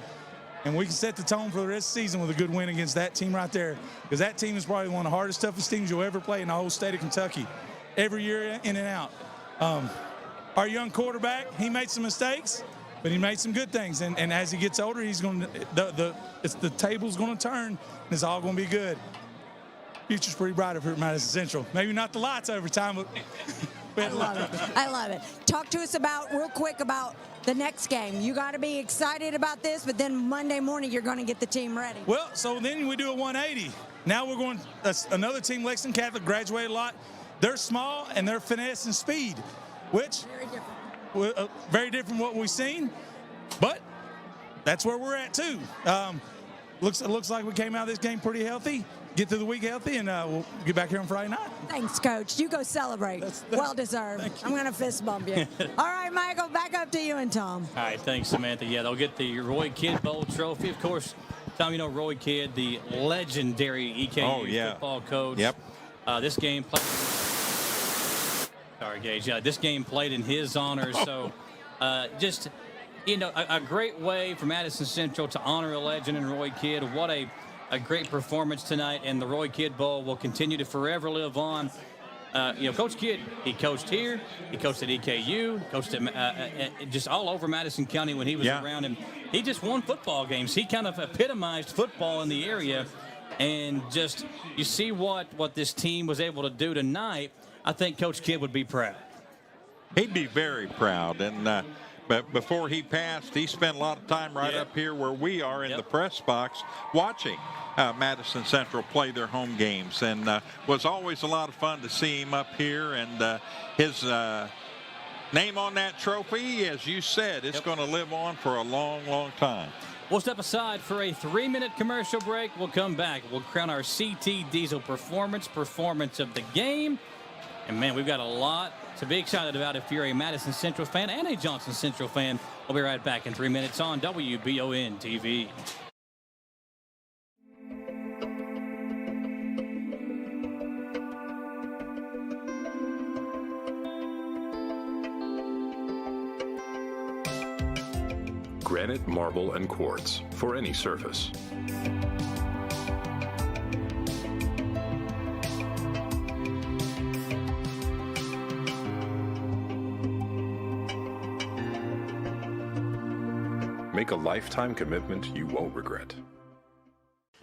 Speaker 18: And we can set the tone for the rest of the season with a good win against that team right there, because that team is probably one of the hardest, toughest teams you'll ever play in the whole state of Kentucky, every year in and out. Our young quarterback, he made some mistakes, but he made some good things. And as he gets older, he's going to the table's going to turn, and it's all going to be good. Future's pretty bright up here at Madison Central. Maybe not the lights over time, but
Speaker 14: I love it. I love it. Talk to us real quick about the next game. You got to be excited about this, but then Monday morning you're going to get the team ready.
Speaker 18: Well, so then we do a 180. Now we're going, another team, Lexington Catholic, graduated a lot. They're small and they're finesse and speed, which very different from what we've seen, but that's where we're at too. Looks like we came out of this game pretty healthy. Get through the week healthy, and we'll get back here on Friday night.
Speaker 14: Thanks, Coach. You go celebrate. Well-deserved. I'm going to fist bump you. All right, Michael, back up to you and Tom.
Speaker 1: All right, thanks, Samantha. Yeah, they'll get the Roy Kidd Bowl trophy. Of course, Tom, you know Roy Kidd, the legendary EKU football coach.
Speaker 2: Yep.
Speaker 1: This game played. Sorry, Gage. Yeah, this game played in his honor. So, just, you know, a great way for Madison Central to honor a legend in Roy Kidd. What a great performance tonight, and the Roy Kidd Bowl will continue to forever live on. You know, Coach Kidd, he coached here, he coached at EKU, coached at just all over Madison County when he was around, and he just won football games. He kind of epitomized football in the area, and just you see what this team was able to do tonight. I think Coach Kidd would be proud.
Speaker 2: He'd be very proud, and but before he passed, he spent a lot of time right up here where we are in the press box watching Madison Central play their home games, and was always a lot of fun to see him up here, and his name on that trophy, as you said, it's going to live on for a long, long time.
Speaker 1: We'll step aside for a 3-minute commercial break. We'll come back. We'll crown our CT Diesel performance of the game. And, man, we've got a lot to be excited about if you're a Madison Central fan and a Johnson Central fan. We'll be right back in 3 minutes on WBON TV.
Speaker 19: Granite, marble, and quartz for any surface. Make a lifetime commitment you won't regret.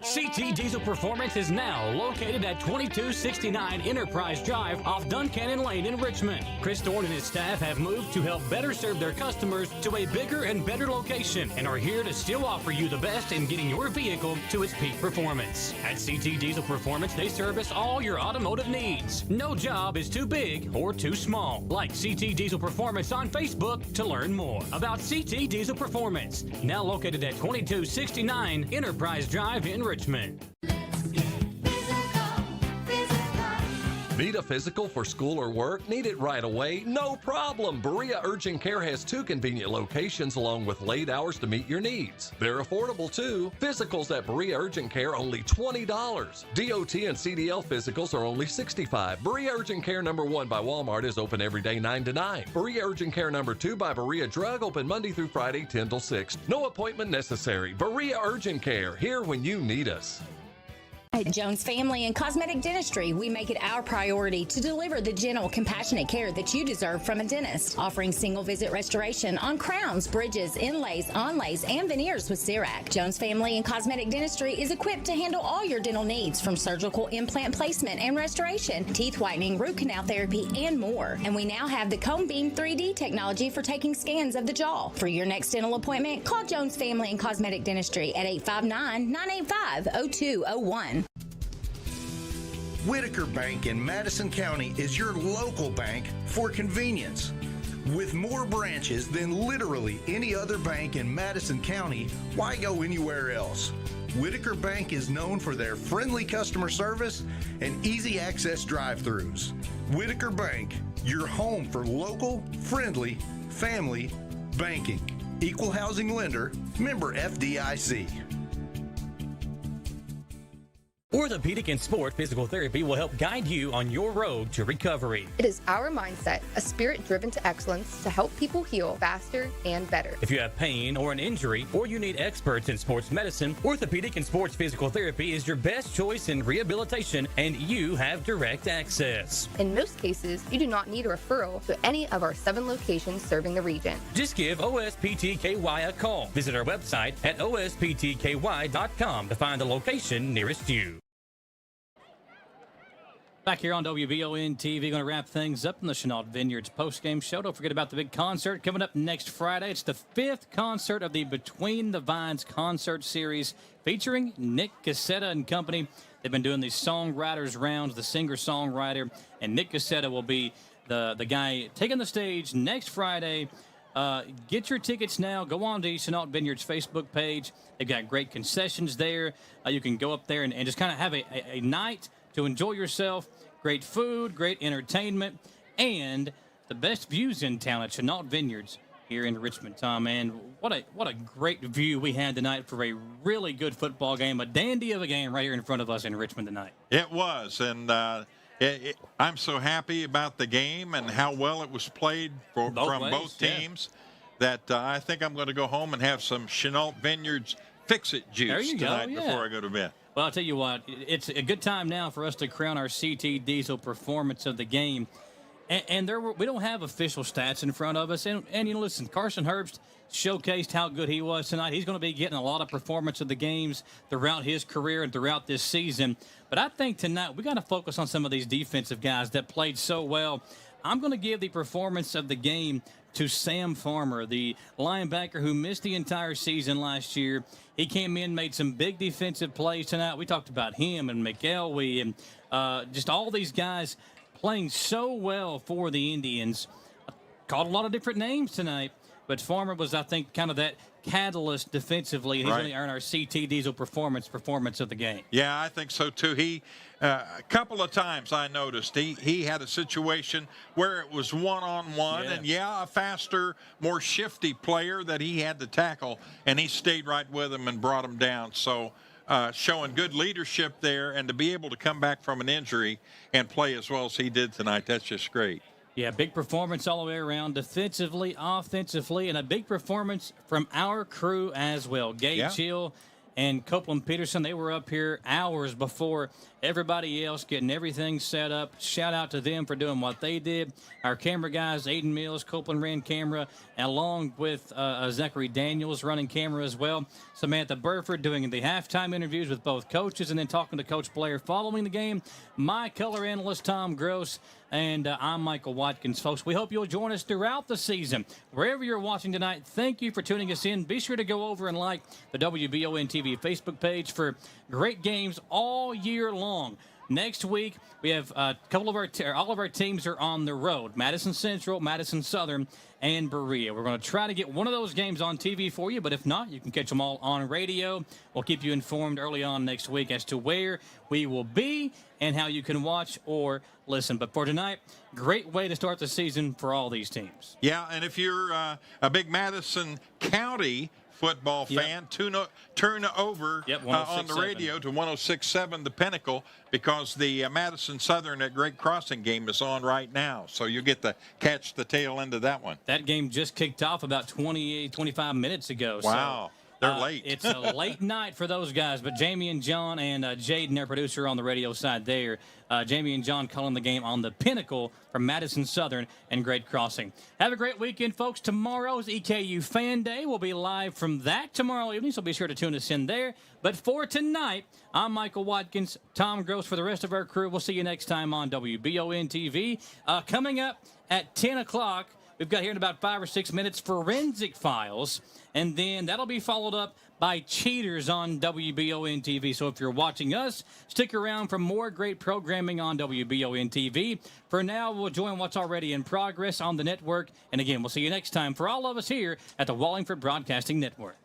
Speaker 16: CT Diesel Performance is now located at 2269 Enterprise Drive off Duncannon Lane in Richmond. Chris Thorne and his staff have moved to help better serve their customers to a bigger and better location and are here to still offer you the best in getting your vehicle to its peak performance. At CT Diesel Performance, they service all your automotive needs. No job is too big or too small. Like CT Diesel Performance on Facebook to learn more about CT Diesel Performance. Now located at 2269 Enterprise Drive in Richmond.
Speaker 4: Need a physical for school or work? Need it right away? No problem. Berea Urgent Care has 2 convenient locations along with late hours to meet your needs. They're affordable too. Physicals at Berea Urgent Care only $20. DOT and CDL physicals are only $65. Berea Urgent Care number 1 by Walmart is open every day 9 to 9. Berea Urgent Care number 2 by Berea Drug open Monday through Friday 10 till 6. No appointment necessary. Berea Urgent Care, here when you need us.
Speaker 20: At Jones Family and Cosmetic Dentistry, we make it our priority to deliver the gentle, compassionate care that you deserve from a dentist. Offering single visit restoration on crowns, bridges, inlays, onlays, and veneers with CERAC. Jones Family and Cosmetic Dentistry is equipped to handle all your dental needs, from surgical implant placement and restoration, teeth whitening, root canal therapy, and more. And we now have the Cone Beam 3D technology for taking scans of the jaw. For your next dental appointment, call Jones Family and Cosmetic Dentistry at 859-985-0201.
Speaker 12: Whitaker Bank in Madison County is your local bank for convenience. With more branches than literally any other bank in Madison County, why go anywhere else? Whitaker Bank is known for their friendly customer service and easy access drive-thrus. Whitaker Bank, your home for local, friendly, family banking. Equal housing lender, member FDIC.
Speaker 16: Orthopedic and Sport Physical Therapy will help guide you on your road to recovery.
Speaker 21: It is our mindset, a spirit driven to excellence, to help people heal faster and better.
Speaker 16: If you have pain or an injury, or you need experts in sports medicine, Orthopedic and Sports Physical Therapy is your best choice in rehabilitation, and you have direct access.
Speaker 21: In most cases, you do not need a referral to any of our 7 locations serving the region.
Speaker 16: Just give OSPTKY a call. Visit our website at osptky.com to find the location nearest you.
Speaker 1: Back here on WBON TV, going to wrap things up in the Chenault Vineyards postgame show. Don't forget about the big concert coming up next Friday. It's the 5th concert of the Between the Vines concert series featuring Nick Cassetta and company. They've been doing these songwriters rounds, the singer-songwriter, and Nick Cassetta will be the guy taking the stage next Friday. Get your tickets now. Go on to Chenault Vineyards Facebook page. They've got great concessions there. You can go up there and just kind of have a night to enjoy yourself. Great food, great entertainment, and the best views in town at Chenault Vineyards here in Richmond, Tom. And what a great view we had tonight for a really good football game, a dandy of a game right here in front of us in Richmond tonight.
Speaker 2: It was, and I'm so happy about the game and how well it was played from both teams that I think I'm going to go home and have some Chenault Vineyards Fix-It juice tonight before I go to bed.
Speaker 1: Well, I'll tell you what, it's a good time now for us to crown our CT Diesel performance of the game. And we don't have official stats in front of us. And you know, listen, Carson Herbst showcased how good he was tonight. He's going to be getting a lot of performance of the games throughout his career and throughout this season. But I think tonight we got to focus on some of these defensive guys that played so well. I'm going to give the performance of the game to Sam Farmer, the linebacker who missed the entire season last year. He came in, made some big defensive plays tonight. We talked about him and McElwee and just all these guys playing so well for the Indians. Called a lot of different names tonight, but Farmer was, I think, kind of that catalyst defensively. He's going to earn our CT Diesel performance of the game.
Speaker 2: Yeah, I think so too. He a couple of times I noticed he had a situation where it was one-on-one, and a faster, more shifty player that he had to tackle, and he stayed right with him and brought him down. So showing good leadership there, and to be able to come back from an injury and play as well as he did tonight, that's just great.
Speaker 1: Yeah, big performance all the way around, defensively, offensively, and a big performance from our crew as well. Gage Hill and Copeland Peterson, they were up here hours before everybody else, getting everything set up. Shout out to them for doing what they did. Our camera guys, Aiden Mills, Copeland ran camera, along with Zachary Daniels running camera as well. Samantha Burford doing the halftime interviews with both coaches and then talking to Coach Blair following the game. My color analyst, Tom Gross, and I'm Michael Watkins. Folks, we hope you'll join us throughout the season. Wherever you're watching tonight, thank you for tuning us in. Be sure to go over and like the WBON TV Facebook page for great games all year long. Next week, we have a couple of all of our teams are on the road. Madison Central, Madison Southern, and Berea. We're going to try to get one of those games on TV for you, but if not, you can catch them all on radio. We'll keep you informed early on next week as to where we will be and how you can watch or listen. But for tonight, great way to start the season for all these teams.
Speaker 2: Yeah, and if you're a big Madison County football fan, turn over on the radio to 106.7 The Pinnacle, because the Madison Southern at Great Crossing game is on right now. So you get to catch the tail end of that one.
Speaker 1: That game just kicked off about 25 minutes ago.
Speaker 2: Wow.
Speaker 1: So,
Speaker 2: they're late.
Speaker 1: It's a late night for those guys, but Jamie and John and Jaden, their producer on the radio side there, Jamie and John calling the game on the Pinnacle from Madison Southern and Great Crossing. Have a great weekend, folks. Tomorrow's EKU Fan Day. We'll be live from that tomorrow evening, so be sure to tune us in there. But for tonight, I'm Michael Watkins, Tom Gross for the rest of our crew. We'll see you next time on WBON TV. Coming up at 10 o'clock, we've got here in about 5 or 6 minutes Forensic Files, and then that'll be followed up by Cheaters on WBON TV. So if you're watching us, stick around for more great programming on WBON TV. For now, we'll join what's already in progress on the network. And again, we'll see you next time for all of us here at the Wallingford Broadcasting Network.